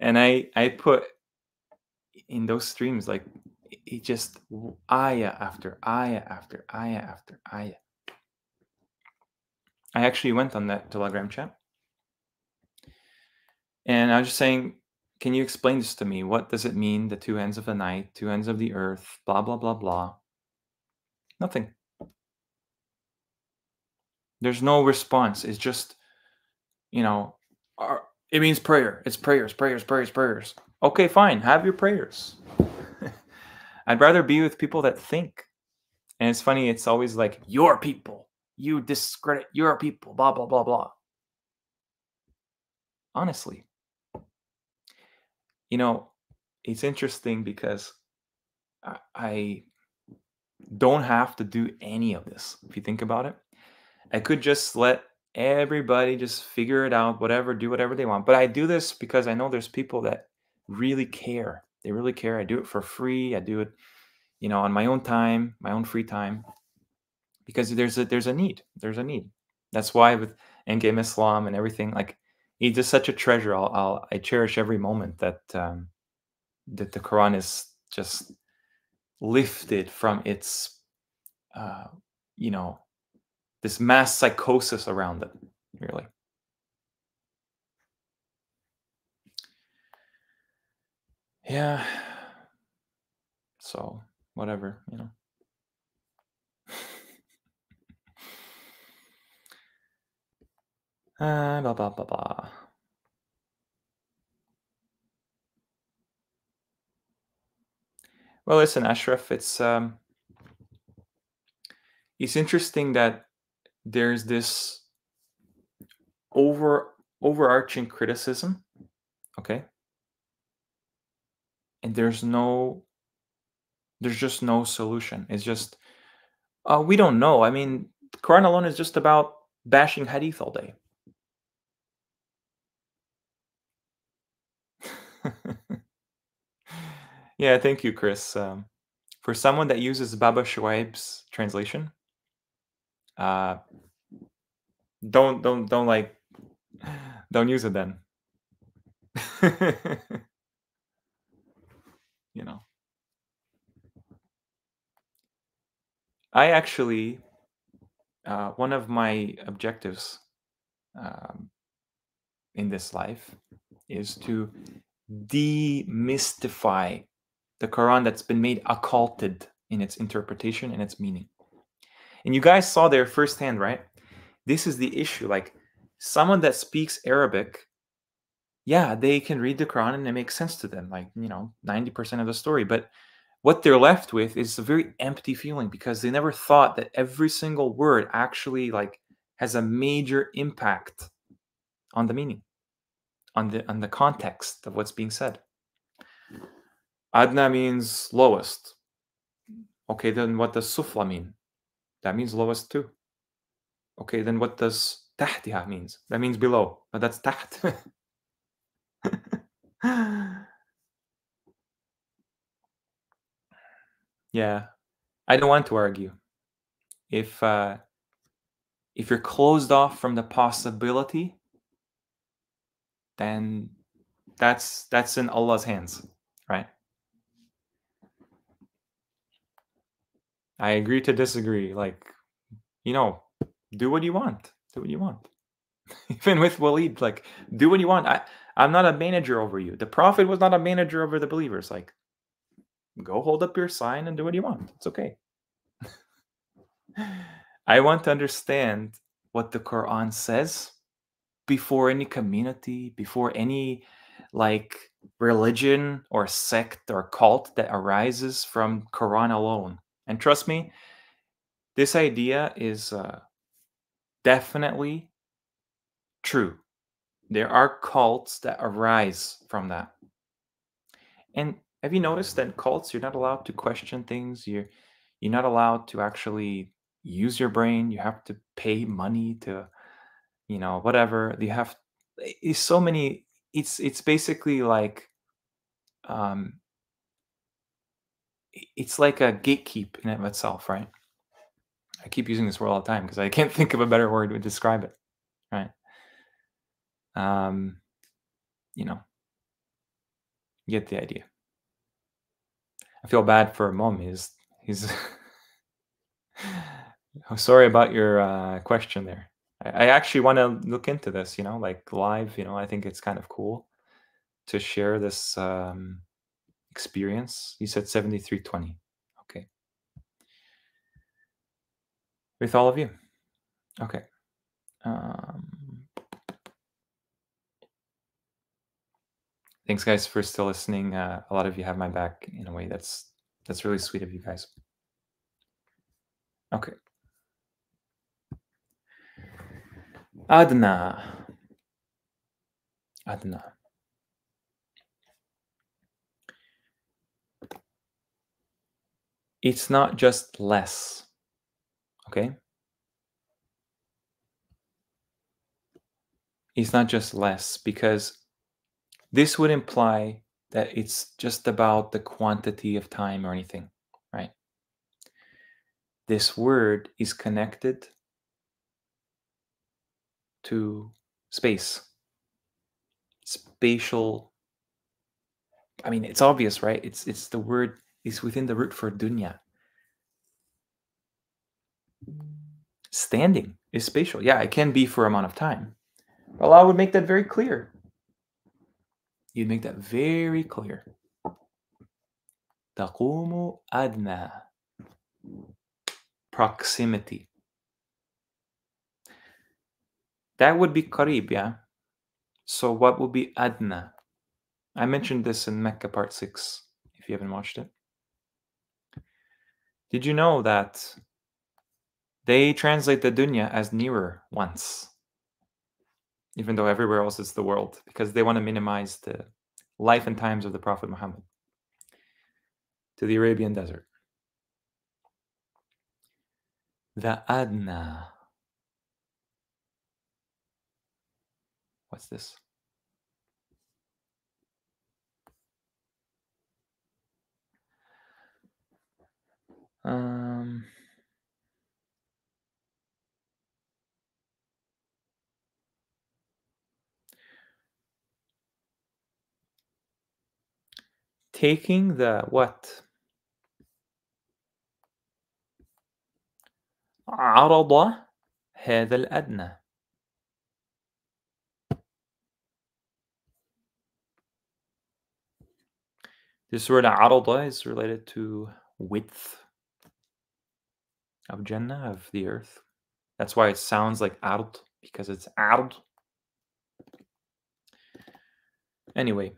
And I put in those streams, like, it just ayah after ayah after ayah after ayah. I actually went on that Telegram chat, and I was just saying, can you explain this to me? What does it mean, the two ends of the night, two ends of the earth, blah, blah, blah, blah? Nothing. There's no response. It's just, it means prayer. It's prayers, prayers, prayers, prayers. Okay, fine. Have your prayers. I'd rather be with people that think. And it's funny, it's always like, your people. You discredit your people, blah, blah, blah, blah. Honestly. It's interesting because I don't have to do any of this. If you think about it, I could just let everybody just figure it out, whatever, do whatever they want. But I do this because I know there's people that really care. They really care. I do it for free. I do it, on my own time, my own free time, because there's a need. There's a need. That's why with Endgame Islam and everything, like, it's just such a treasure. I cherish every moment that that the Quran is just lifted from its, you know, this mass psychosis around it, really. Yeah. So, whatever, blah, blah, blah, blah. Well, listen, Ashraf, it's interesting that there's this overarching criticism, okay? And there's just no solution. It's just, we don't know. I mean, the Quran alone is just about bashing hadith all day. Yeah, thank you, Chris. For someone that uses Baba Shuaib's translation, uh, don't like, don't use it then. you know, I actually, one of my objectives in this life is to demystify the Quran that's been made occulted in its interpretation and its meaning. And you guys saw there firsthand, right? This is the issue. Like, someone that speaks Arabic, yeah, they can read the Quran and it makes sense to them, like, 90% of the story. But what they're left with is a very empty feeling because they never thought that every single word actually, like, has a major impact on the meaning, on the context of what's being said. Adna means lowest. Okay, then what does sufla mean? That means lowest too. Okay, then what does tahtiha means? That means below, but that's taht. Yeah, I don't want to argue. If you're closed off from the possibility, then that's in Allah's hands, right? I agree to disagree. Like, you know, do what you want. Do what you want. Even with Waleed, like, do what you want. I'm not a manager over you. The Prophet was not a manager over the believers. Like, go hold up your sign and do what you want. It's okay. I want to understand what the Quran says before any community, before any like religion or sect or cult that arises from Quran alone. And trust me, this idea is definitely true. There are cults that arise from that. And have you noticed that in cults you're not allowed to question things? You're not allowed to actually use your brain. You have to pay money to, whatever. You have it's so many it's basically like um it's like a gatekeep in and of itself, right? I keep using this word all the time because I can't think of a better word to describe it, right? Um, you know, you get the idea. I feel bad for Mom. He's I'm sorry about your question there. I actually want to look into this, like live, I think it's kind of cool to share this experience. You said 7320. Okay. With all of you. Okay. Um, thanks guys for still listening. A lot of you have my back in a way that's really sweet of you guys. Okay. Adna. Adna. It's not just less. Okay? It's not just less because this would imply that it's just about the quantity of time or anything, right? This word is connected to space, spatial. I mean, it's obvious, right? It's the word is within the root for dunya. Standing is spatial. Yeah, it can be for amount of time. Allah would make that very clear. You'd make that very clear. Taqumu adna. Proximity. That would be qarib, yeah? So what would be adna? I mentioned this in Mecca Part 6, if you haven't watched it. Did you know that they translate the dunya as nearer once, even though everywhere else is the world, because they want to minimize the life and times of the Prophet Muhammad to the Arabian desert. The adna. What's this? Um, taking the what? عرض هذا الأدنى. This word عرض is related to width of Jannah, of the earth. That's why it sounds like ard, because it's ard. Anyway,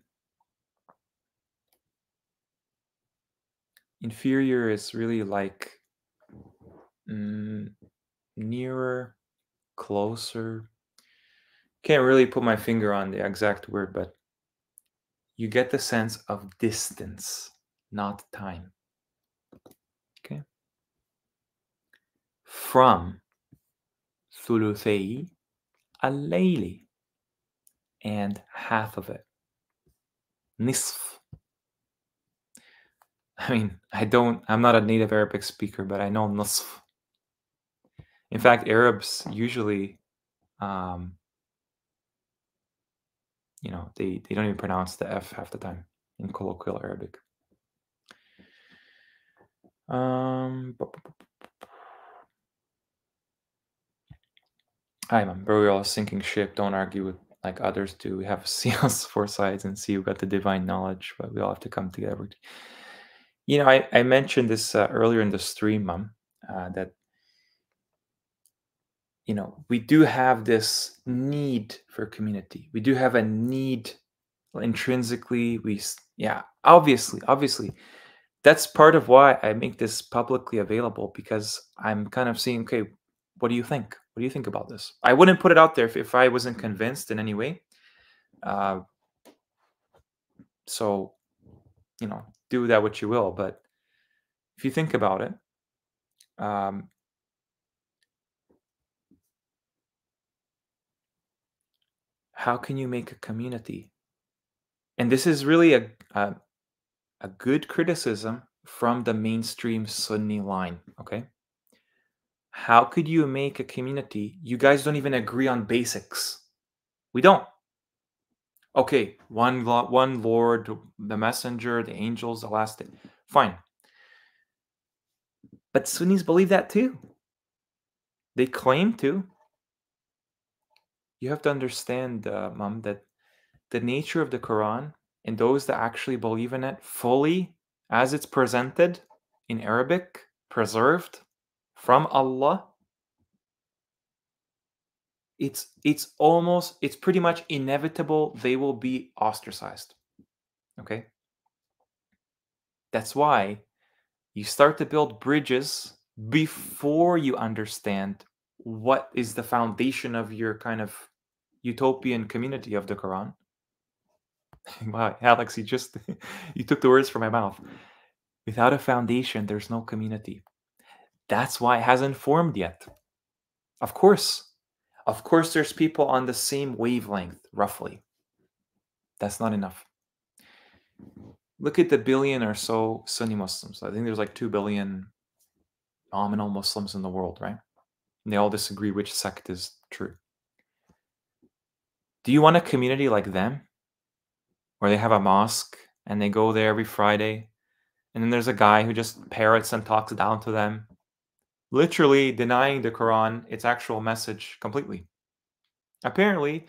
inferior is really like nearer, closer. Can't really put my finger on the exact word, but you get the sense of distance, not time. Okay? From ثلثي الليل, and half of it. نصف. I mean, I'm not a native Arabic speaker, but I know نصف. In fact, Arabs usually, they don't even pronounce the F half the time in colloquial Arabic. Hi, man. Bro, we're all a sinking ship. Don't argue with like others do. We have to see us four sides and see who got the divine knowledge, but we all have to come together. I mentioned this earlier in the stream, Mom, that, we do have this need for community. We do have a need intrinsically. Yeah, obviously. That's part of why I make this publicly available, because I'm kind of seeing, okay, what do you think? What do you think about this? I wouldn't put it out there if I wasn't convinced in any way. Uh, so, do that what you will. But if you think about it, um, how can you make a community? And this is really a good criticism from the mainstream Sunni line. Okay. How could you make a community? You guys don't even agree on basics. We don't. Okay, one Lord, the messenger, the angels, the last day. Fine. But Sunnis believe that too. They claim to. You have to understand, Mom, that the nature of the Quran and those that actually believe in it fully as it's presented in Arabic, preserved from Allah, it's pretty much inevitable they will be ostracized. Okay? That's why you start to build bridges before you understand what is the foundation of your kind of utopian community of the Quran. Wow, Alex, you took the words from my mouth. Without a foundation, there's no community. That's why it hasn't formed yet. Of course. Of course, there's people on the same wavelength, roughly. That's not enough. Look at the billion or so Sunni Muslims. I think there's like 2 billion nominal Muslims in the world, right? And they all disagree which sect is true. Do you want a community like them, where they have a mosque and they go there every Friday, and then there's a guy who just parrots and talks down to them, literally denying the Quran, its actual message completely? Apparently,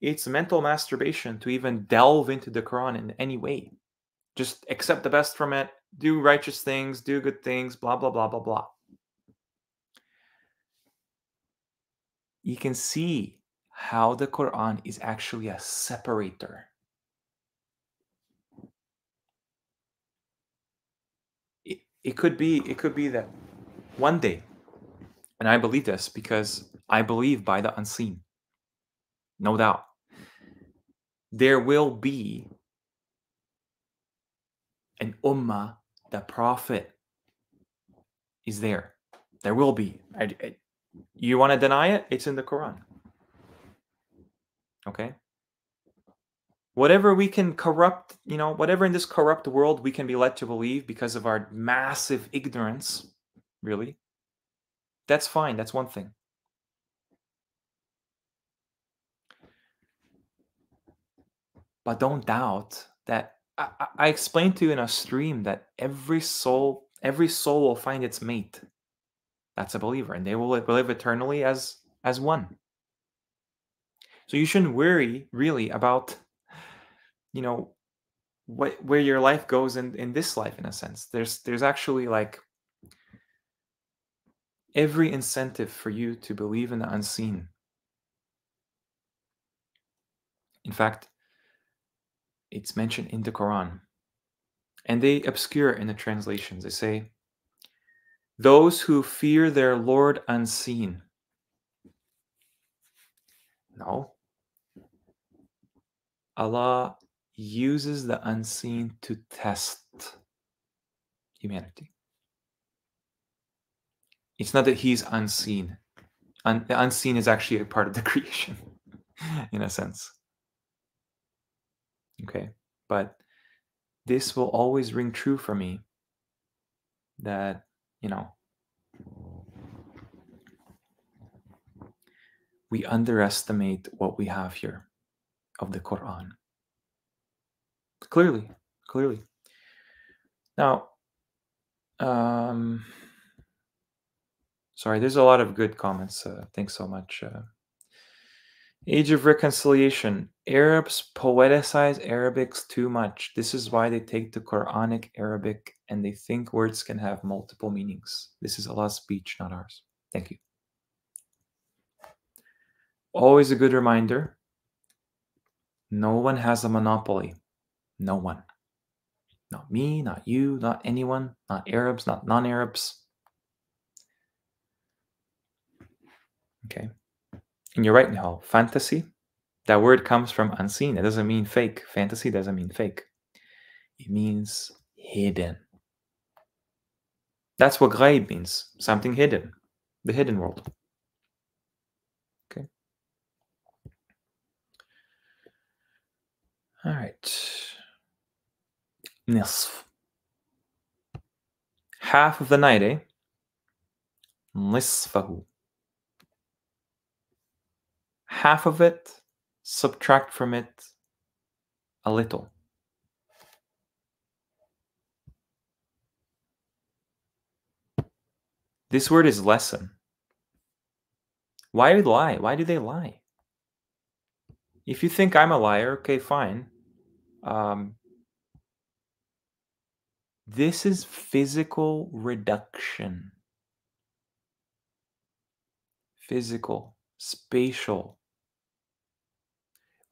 it's mental masturbation to even delve into the Quran in any way. Just accept the best from it, do righteous things, do good things, blah, blah, blah, blah, blah. You can see how the Quran is actually a separator. It could be that one day, and I believe this because I believe by the unseen, no doubt, there will be an ummah, the prophet is there. There will be. You want to deny it? It's in the Quran. Okay? Whatever we can corrupt, whatever in this corrupt world we can be led to believe because of our massive ignorance, really, that's fine. That's one thing. But don't doubt that I explained to you in a stream that every soul will find its mate. That's a believer, and they will live eternally as one. So you shouldn't worry really about, where your life goes in this life. In a sense, there's actually like every incentive for you to believe in the unseen. In fact, it's mentioned in the Quran, and they obscure in the translations. They say, those who fear their Lord unseen. No. Allah uses the unseen to test humanity. It's not that he's unseen. The unseen is actually a part of the creation, in a sense. Okay? But this will always ring true for me that, we underestimate what we have here of the Quran. Clearly. Now, sorry, there's a lot of good comments. Thanks so much. Age of reconciliation. Arabs poeticize Arabics too much. This is why they take the Quranic Arabic and they think words can have multiple meanings. This is Allah's speech, not ours. Thank you. Always a good reminder. No one has a monopoly. No one. Not me, not you, not anyone, not Arabs, not non-Arabs. Okay. And you're right, Nihal. Fantasy, that word comes from unseen. It doesn't mean fake. Fantasy doesn't mean fake. It means hidden. That's what ghaib means. Something hidden. The hidden world. Okay. All right. Nisf. Half of the night, eh? Nisfahu. Half of it, subtract from it a little. This word is lesson. Why lie? Why do they lie? If you think I'm a liar, okay, fine. This is physical reduction. Physical, spatial.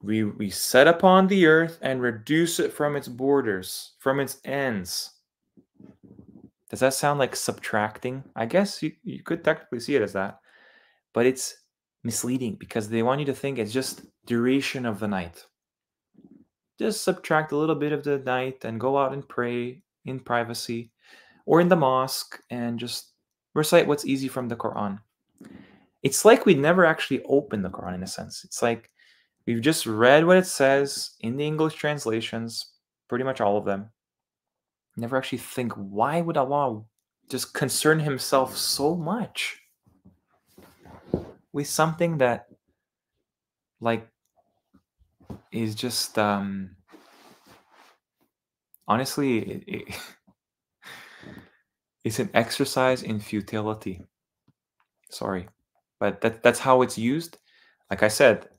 We set upon the earth and reduce it from its borders, from its ends. Does that sound like subtracting? I guess you could technically see it as that. But it's misleading because they want you to think it's just duration of the night. Just subtract a little bit of the night and go out and pray in privacy or in the mosque and just recite what's easy from the Quran. It's like we'd never actually opened the Quran in a sense. It's like we've just read what it says in the English translations, pretty much all of them. Never actually think, why would Allah just concern himself so much with something that like is just honestly it's an exercise in futility. Sorry, but that's how it's used. Like I said,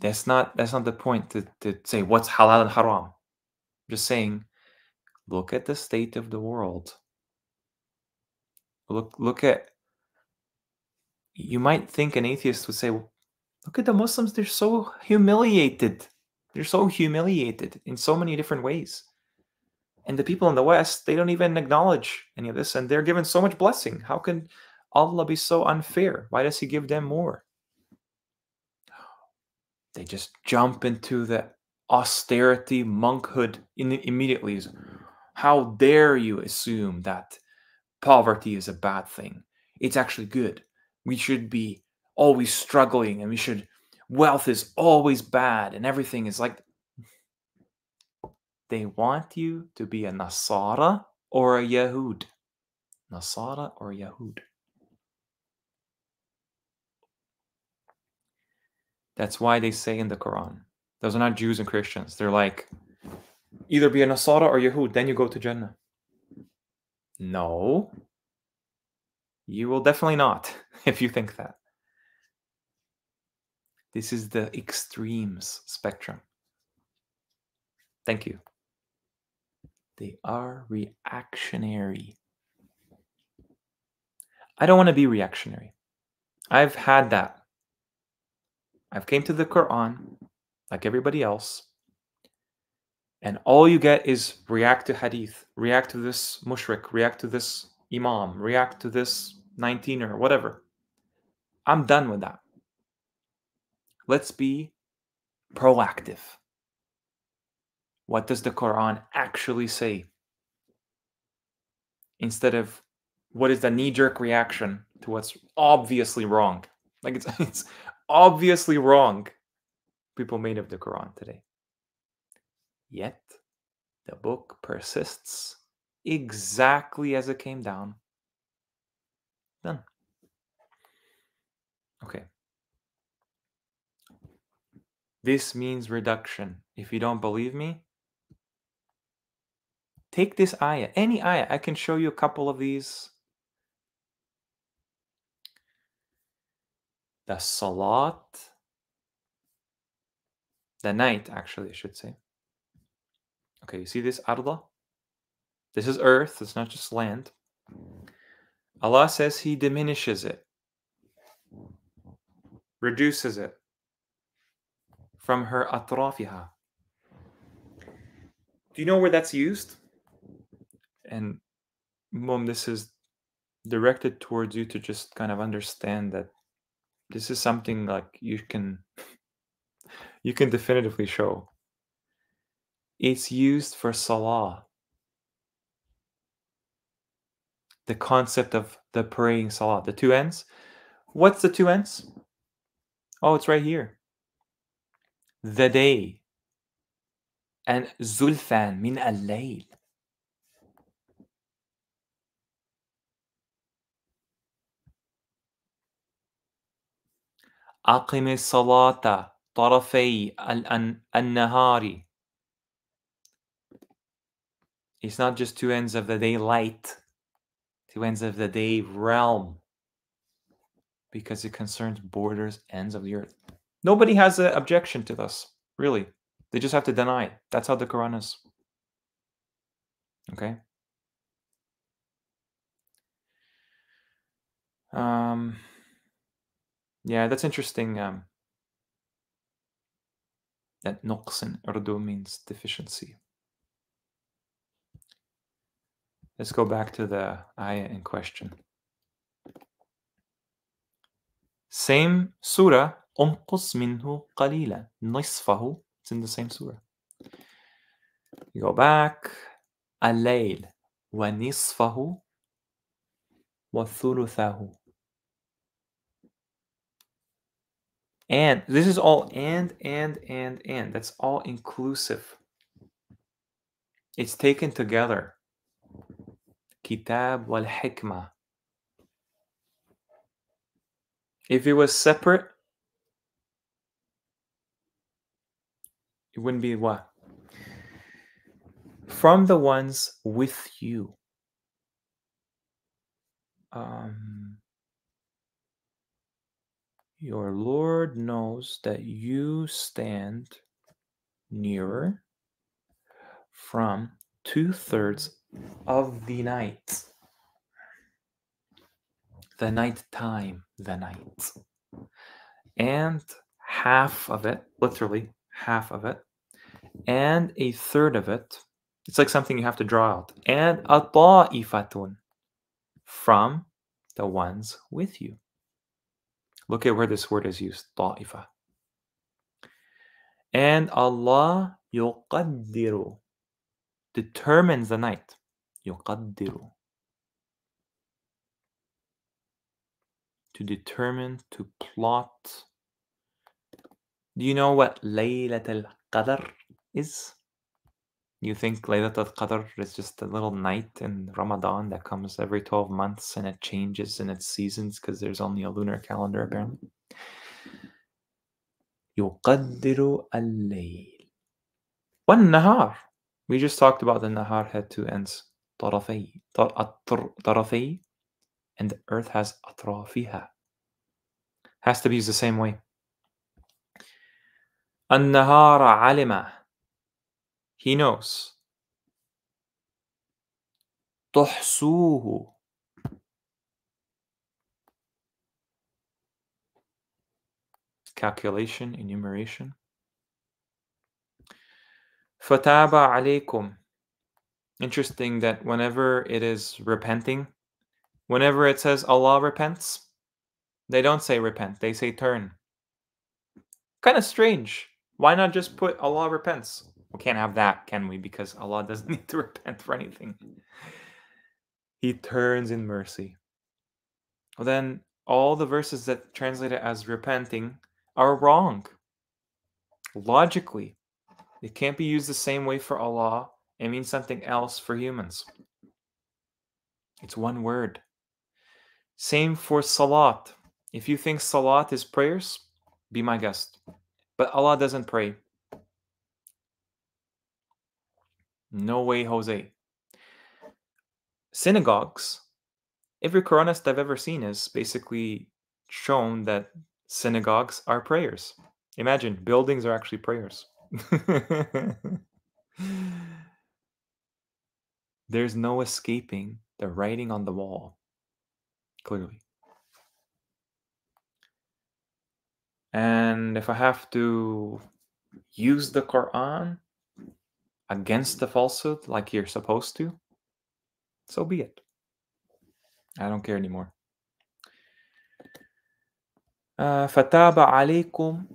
that's not the point to say what's halal and haram. I'm just saying, look at the state of the world. Look at. You might think an atheist would say, look at the Muslims. They're so humiliated. They're so humiliated in so many different ways. And the people in the West, they don't even acknowledge any of this, and they're given so much blessing. How can Allah be so unfair? Why does He give them more? They just jump into the austerity monkhood immediately. How dare you assume that poverty is a bad thing? It's actually good. We should be always struggling, and wealth is always bad, and everything is like. They want you to be a Nasara or a Yahud. Nasara or Yahud. That's why they say in the Quran, those are not Jews and Christians. They're like, either be a Nasara or Yahud, then you go to Jannah. No. You will definitely not, if you think that. This is the extremes spectrum. Thank you. They are reactionary. I don't want to be reactionary. I've had that. I've came to the Quran, like everybody else, and all you get is react to hadith, react to this mushrik, react to this imam, react to this 19er, whatever. I'm done with that. Let's be proactive. What does the Quran actually say? Instead of what is the knee-jerk reaction to what's obviously wrong. Like it's obviously wrong. People made of the Quran today. Yet the book persists exactly as it came down. Done. Okay. This means reduction. If you don't believe me, take this ayah, any ayah. I can show you a couple of these. the salat, the night, actually, I should say. Okay, you see this arda? This is earth, it's not just land. Allah says He diminishes it, reduces it from her atrafiha. Do you know where that's used? And Mom, this is directed towards you to just kind of understand that this is something like you can definitively show. It's used for salah. The concept of the praying salah, the two ends. What's the two ends? Oh, it's right here. The day. And zulfan min al-layl. أقم الصلاة طرفي النهار. It's not just two ends of the day light, two ends of the day realm, because it concerns borders, ends of the earth. Nobody has an objection to this, really. They just have to deny it. That's how the Quran is. Okay? Yeah, that's interesting. That nuqs in Urdu means deficiency. Let's go back to the ayah in question. Same surah, unqus minhu qalila, nisfahu. It's in the same surah. You go back, al-layl, wa nisfahu, wa thuluthahu. And this is all and. That's all inclusive. It's taken together. Kitab wal hikmah. If it was separate, it wouldn't be what? From the ones with you. Your Lord knows that you stand nearer from 2/3 of the night. The night time, the night. And half of it, literally half of it, and 1/3 of it. It's like something you have to draw out. And a ta'ifatun, from the ones with you. Look at where this word is used, ta'ifa. And Allah yuqaddiru, determines the night. Yuqaddiru. To determine, to plot. Do you know what Laylat al-Qadr is? You think Laylat al-Qadr is just a little night in Ramadan that comes every 12 months and it changes in its seasons because there's only a lunar calendar apparently? يقدر الليل والنهار. We just talked about the nahar had two ends. طرفي طرفي, and the earth has أطرافها. Has to be used the same way. النهار علم. He knows. تحصوه. Calculation, enumeration. فتاب عليكم. Interesting that whenever it is repenting, whenever it says Allah repents, they don't say repent, they say turn. Kind of strange. Why not just put Allah repents? We can't have that, can we? Because Allah doesn't need to repent for anything. He turns in mercy. Well, then all the verses that translate it as repenting are wrong. Logically, it can't be used the same way for Allah. It means something else for humans. It's one word. Same for salat. If you think salat is prayers, be my guest. But Allah doesn't pray. No way, Jose. Synagogues, every Quranist I've ever seen has basically shown that Synagogues are prayers. Imagine, buildings are actually prayers. There's no escaping the writing on the wall, clearly. And if I have to use the Quran against the falsehood like you're supposed to, so be it. I don't care anymore. فَتَابَ عَلَيْكُمْ.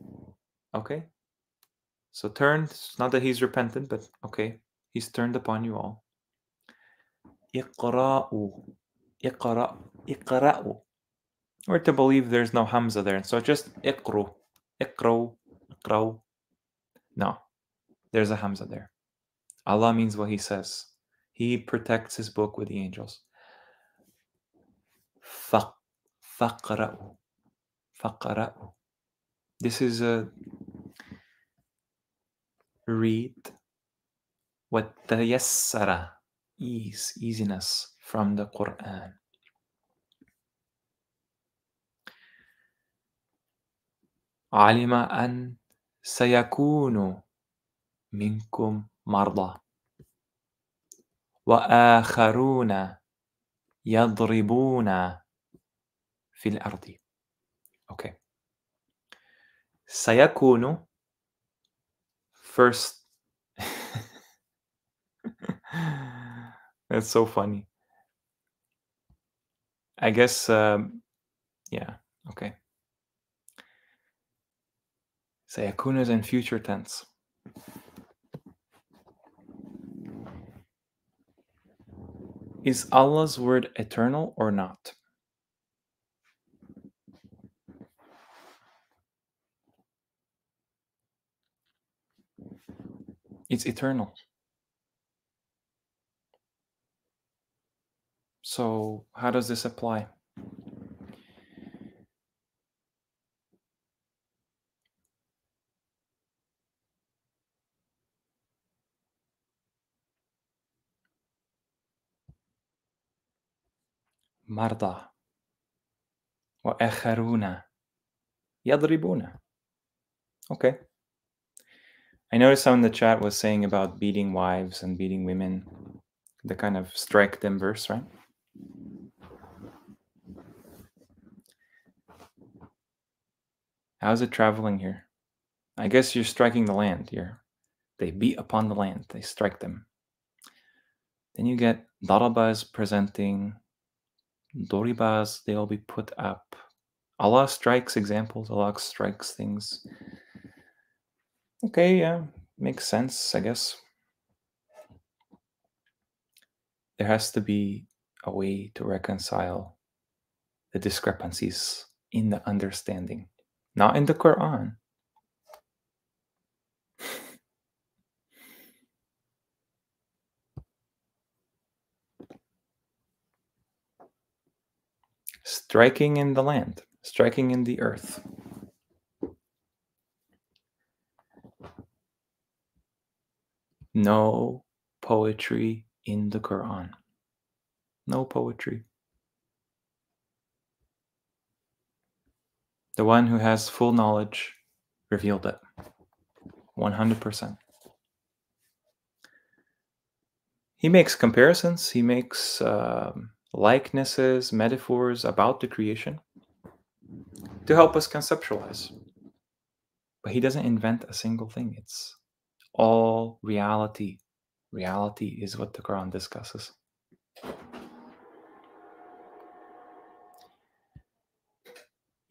Okay. So turned, not that he's repentant, but okay, he's turned upon you all. اقرأوا. اقرأوا. Or to believe there's no hamza there. So just اقرأوا. اقرأوا. اقرأوا. No, there's a hamza there. Allah means what he says. He protects his book with the angels. فَقْرَأُوا. فَقْرَأُوا. This is a read وَتَيَسَّرَ, easiness from the Qur'an. عَلِمَ أَن سَيَكُونُ مِنْكُمْ مَرْضَى وَآخَرُونَ يَضْرِبُونَ في الأرض. Okay. سَيَكُونُ, first. That's so funny. I guess, yeah, okay. سيكون is in future tense. Is Allah's word eternal or not? It's eternal. So how does this apply? مرضى وآخرون يضربون. Okay. I noticed someone in the chat was saying about beating wives and beating women, the kind of strike them verse, right? How's it traveling here? I guess you're striking the land. They beat upon the land. They strike them. Then you get darabas presenting, doribas, they'll be put up. Allah strikes examples. Allah strikes things. Okay, yeah, makes sense, I guess. There has to be a way to reconcile the discrepancies in the understanding, not in the Quran. Striking in the land, striking in the earth. No poetry in the Quran. No poetry. The one who has full knowledge revealed it. 100%. He makes comparisons. He makes likenesses, metaphors about the creation to help us conceptualize. But he doesn't invent a single thing. It's all reality. Reality is what the Quran discusses.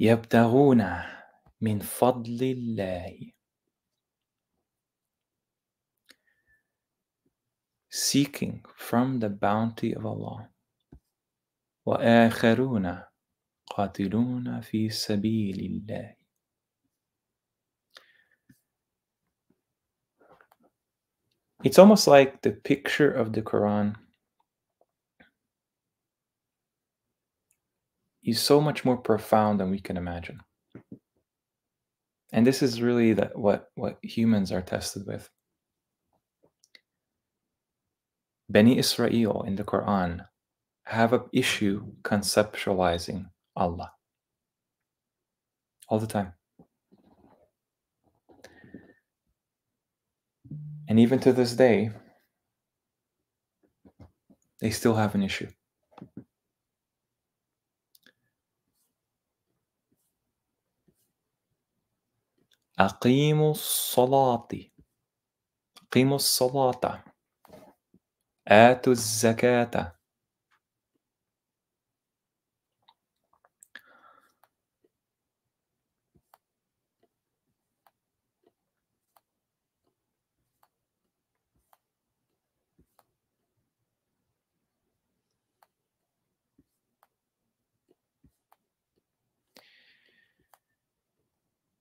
يَبْتَغُونَ مِنْ فَضْلِ اللَّهِ. Seeking from the bounty of Allah. وَآخَرُونَ قَاتِلُونَ فِي سَبِيلِ اللَّهِ. It's almost like the picture of the Quran is so much more profound than we can imagine. And this is really what humans are tested with. Bani Israel in the Quran have an issue conceptualizing Allah. all the time. And even to this day, they still have an issue. أقيموا الصلاة أقيموا الصلاة آتوا الزكاة.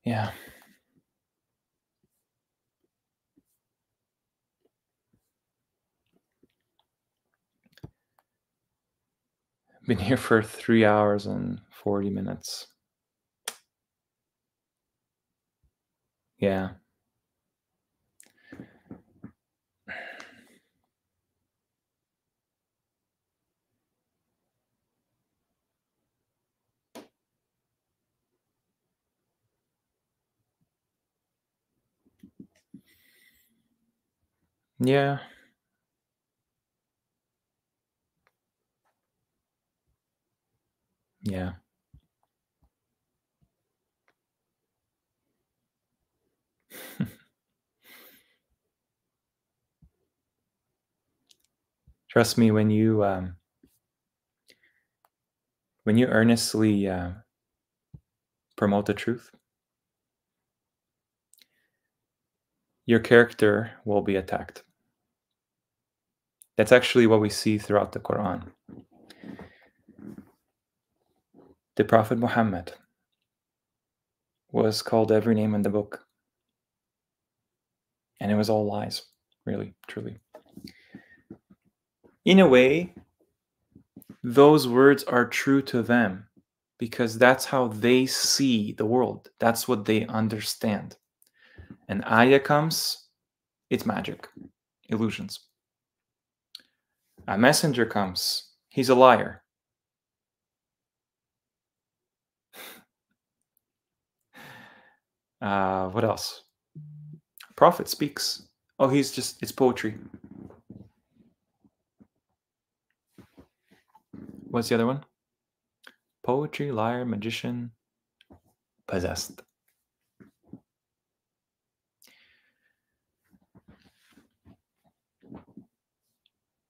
Yeah. Been here for 3 hours and 40 minutes. Yeah. Yeah. Yeah. Trust me, when you earnestly promote the truth, your character will be attacked. That's actually what we see throughout the Quran. The Prophet Muhammad was called every name in the book. And it was all lies, really, truly. In a way, those words are true to them because that's how they see the world. That's what they understand. An ayah comes, it's magic, illusions. A messenger comes, he's a liar. What else? Prophet speaks. Oh, it's poetry. What's the other one? Poetry, liar, magician, possessed.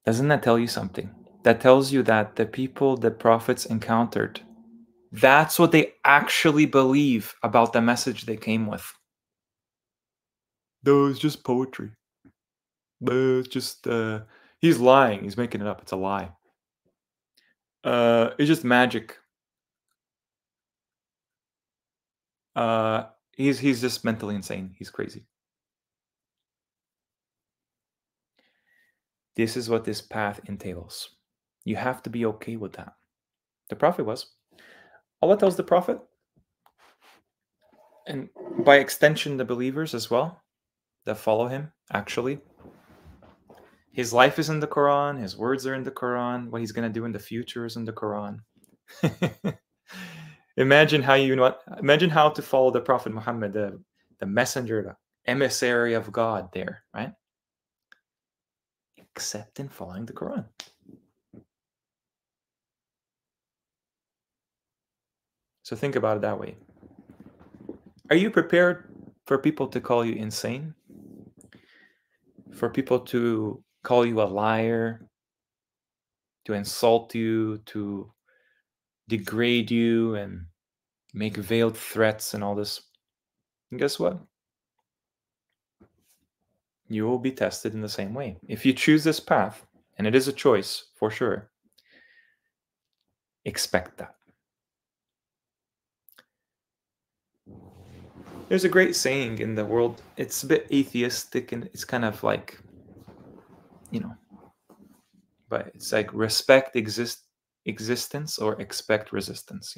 Doesn't that tell you something? That tells you that the people the prophets encountered, that's what they actually believe about the message they came with. No, it's just poetry. It's just, he's lying. He's making it up. It's a lie. It's just magic. He's just mentally insane. He's crazy. This is what this path entails. You have to be okay with that. The Prophet was. Allah tells the Prophet, and by extension, the believers as well that follow him, actually. His life is in the Quran, his words are in the Quran, what he's going to do in the future is in the Quran. Imagine how to follow the Prophet Muhammad, the messenger, the emissary of God there, right? Except in following the Quran. So think about it that way. Are you prepared for people to call you insane? For people to call you a liar, to insult you, to degrade you, and make veiled threats and all this? And guess what? You will be tested in the same way. If you choose this path, and it is a choice for sure, expect that. There's a great saying in the world. It's a bit atheistic and it's kind of like, but it's like respect existence or expect resistance,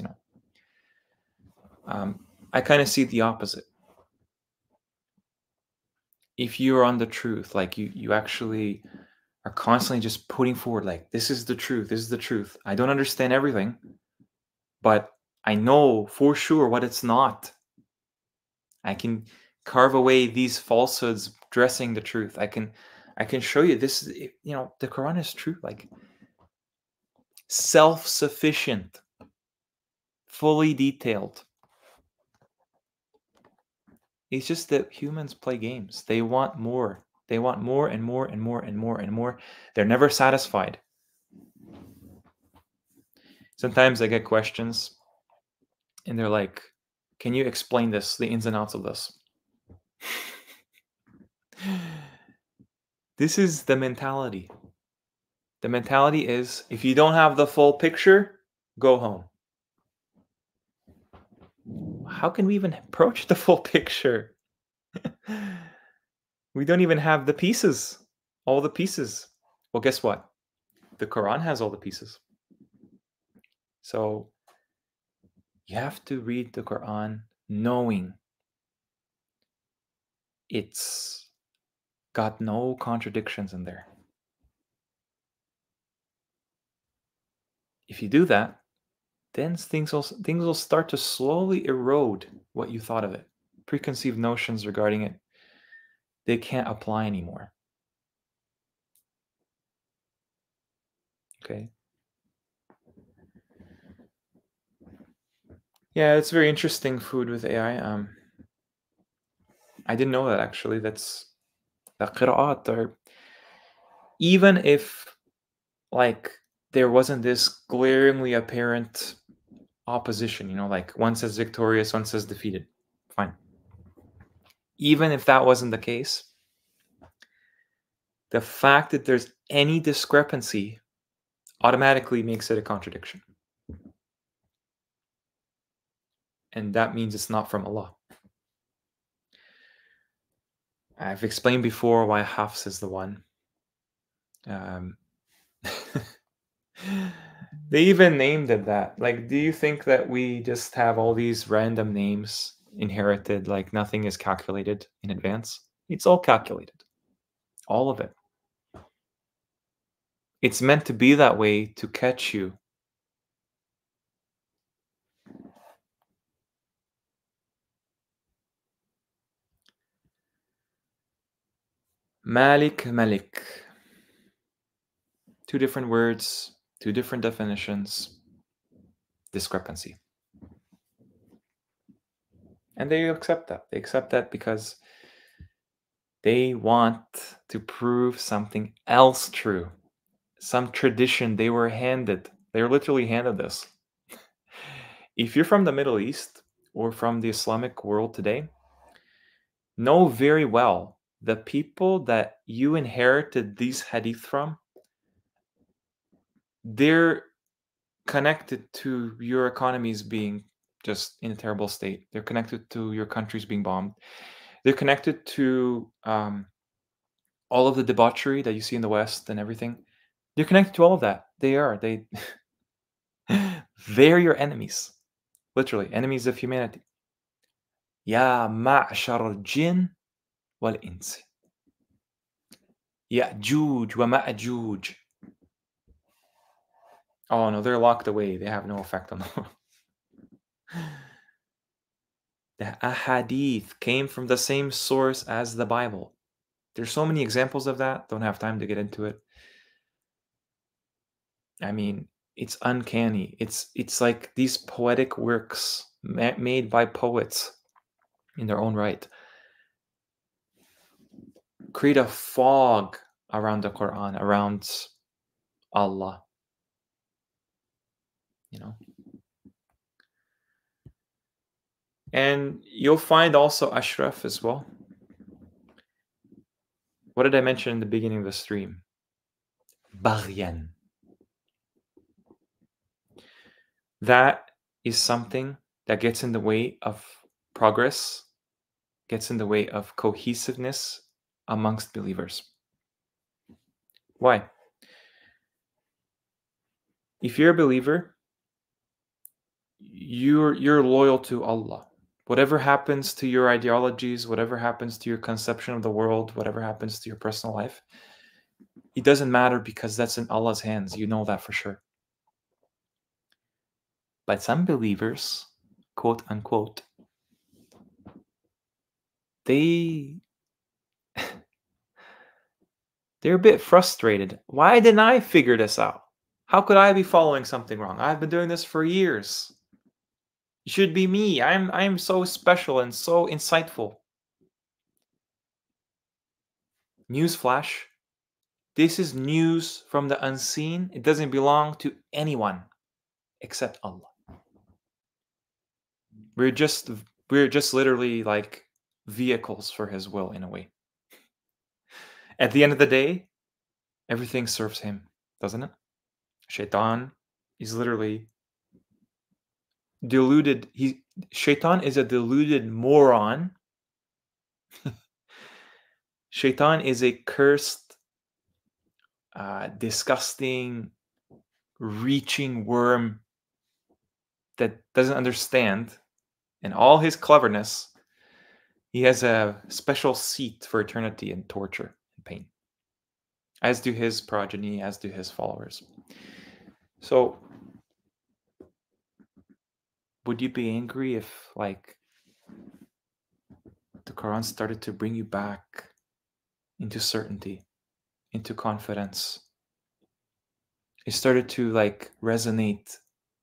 I kind of see the opposite. If you're on the truth, like you actually are constantly just putting forward, like, this is the truth, I don't understand everything, but I know for sure what it's not. I can carve away these falsehoods dressing the truth. I can show you this is, the Quran is true, like self-sufficient, fully detailed. It's just that humans play games. They want more. They want more and more and more and more and more. They're never satisfied. Sometimes I get questions and they're like, can you explain this, the ins and outs of this? This is the mentality. The mentality is, if you don't have the full picture, go home. How can we even approach the full picture? We don't even have the pieces, all the pieces. Well, guess what? The Quran has all the pieces. So you have to read the Quran knowing it's got no contradictions in there. If you do that, then things will start to slowly erode what you thought of it. Preconceived notions regarding it, they can't apply anymore. Okay. Yeah, it's very interesting food with AI. I didn't know that actually. That's the qira'at, or even if like there wasn't this glaringly apparent opposition, like one says victorious, one says defeated. Fine. Even if that wasn't the case, the fact that there's any discrepancy automatically makes it a contradiction. And that means it's not from Allah. I've explained before why Hafs is the one. They even named it that. Like, do you think that we just have all these random names inherited, like nothing is calculated in advance? It's all calculated. All of it. It's meant to be that way to catch you. Malik, Malik. Two different words, two different definitions, discrepancy. And they accept that. They accept that because they want to prove something else true. Some tradition they were handed. They were literally handed this. If you're from the Middle East or from the Islamic world today, know very well the people that you inherited these hadith from, they're connected to your economies being just in a terrible state. They're connected to your countries being bombed. They're connected to all of the debauchery that you see in the West and everything. They're connected to all of that. They're your enemies. Literally, enemies of humanity. Ya ma'shar al-jinn wal-ins. Ya'juj wa ma'juj. Oh no, they're locked away. They have no effect on them. The ahadith came from the same source as the Bible. There's so many examples of that. Don't have time to get into it. I mean, it's uncanny. It's like these poetic works made by poets in their own right create a fog around the Quran, around Allah. And you'll find also Ashraf as well. What did I mention in the beginning of the stream? Baghyan. That is something that gets in the way of progress, gets in the way of cohesiveness amongst believers. Why? If you're a believer, you're loyal to Allah. Whatever happens to your ideologies, whatever happens to your conception of the world, whatever happens to your personal life, it doesn't matter because that's in Allah's hands. You know that for sure. But some believers, quote unquote, they're a bit frustrated. Why didn't I figure this out? How could I be following something wrong? I've been doing this for years. It should be me. I'm so special and so insightful. Newsflash. This is news from the unseen. It doesn't belong to anyone except Allah. We're just literally like vehicles for his will in a way. At the end of the day, everything serves him, doesn't it? Shaitan is literally deluded. Shaitan is a deluded moron. Shaitan is a cursed, disgusting, reaching worm that doesn't understand. In all his cleverness, he has a special seat for eternity in torture and pain, as do his progeny, as do his followers. So, would you be angry if, like, the Quran started to bring you back into certainty, into confidence? It started to, like, resonate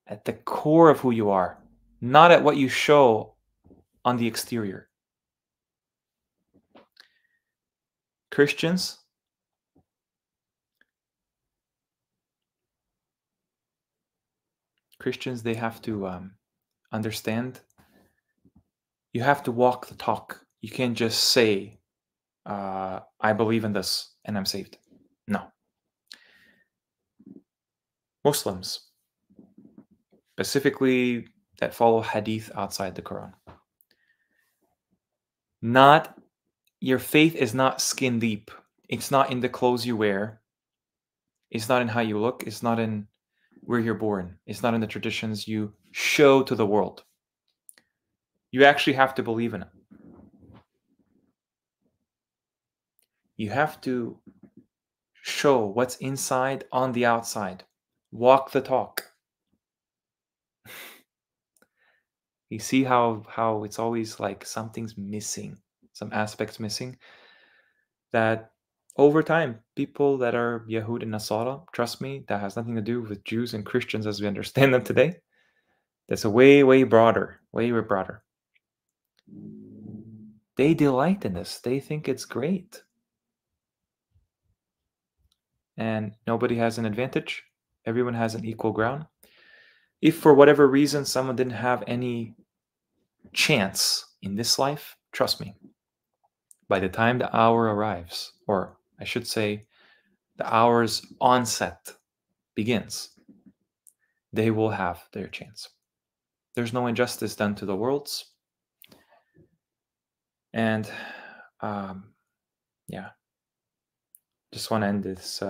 at the core of who you are, not at what you show on the exterior. Christians, they have to understand. You have to walk the talk. You can't just say, I believe in this and I'm saved. No. Muslims, specifically that follow hadith outside the Quran. Your faith is not skin deep. It's not in the clothes you wear. It's not in how you look. It's not in where you're born. It's not in the traditions you show to the world. You actually have to believe in it. You have to show what's inside on the outside. Walk the talk. You see how it's always like something's missing, some aspects missing, that over time, people that are Yahud and Nasara, trust me, that has nothing to do with Jews and Christians as we understand them today. That's a way, way broader, way, way broader. They delight in this. They think it's great. And nobody has an advantage. Everyone has an equal ground. If for whatever reason someone didn't have any chance in this life, trust me, by the time the hour arrives, or I should say the hour's onset begins, they will have their chance. There's no injustice done to the worlds. And yeah, just want to end this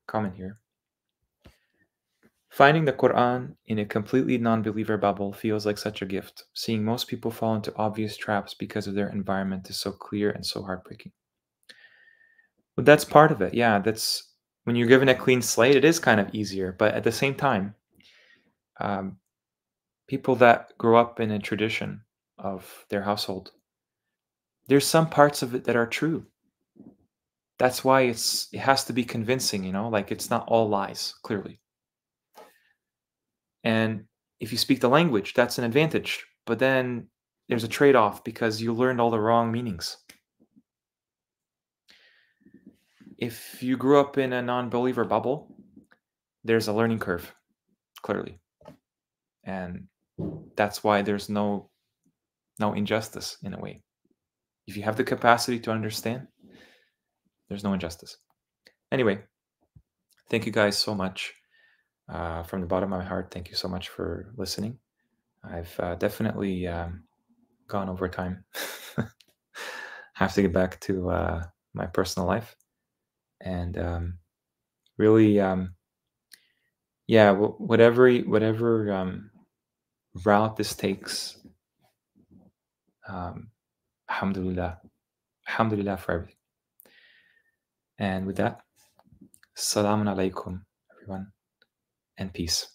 comment here. Finding the Quran in a completely non-believer bubble feels like such a gift. Seeing most people fall into obvious traps because of their environment is so clear and so heartbreaking. But that's part of it. Yeah, that's when you're given a clean slate, it is kind of easier. But at the same time, people that grow up in a tradition of their household, there's some parts of it that are true. That's why it has to be convincing, like it's not all lies, clearly. And if you speak the language, that's an advantage. But then there's a trade-off because you learned all the wrong meanings. If you grew up in a non-believer bubble, there's a learning curve, clearly. And that's why there's no injustice in a way. If you have the capacity to understand, there's no injustice. Anyway, thank you guys so much. From the bottom of my heart, thank you so much for listening. I've definitely gone over time. Have to get back to my personal life. And really, yeah, whatever route this takes, alhamdulillah for everything. And with that, assalamu alaikum, everyone, and peace.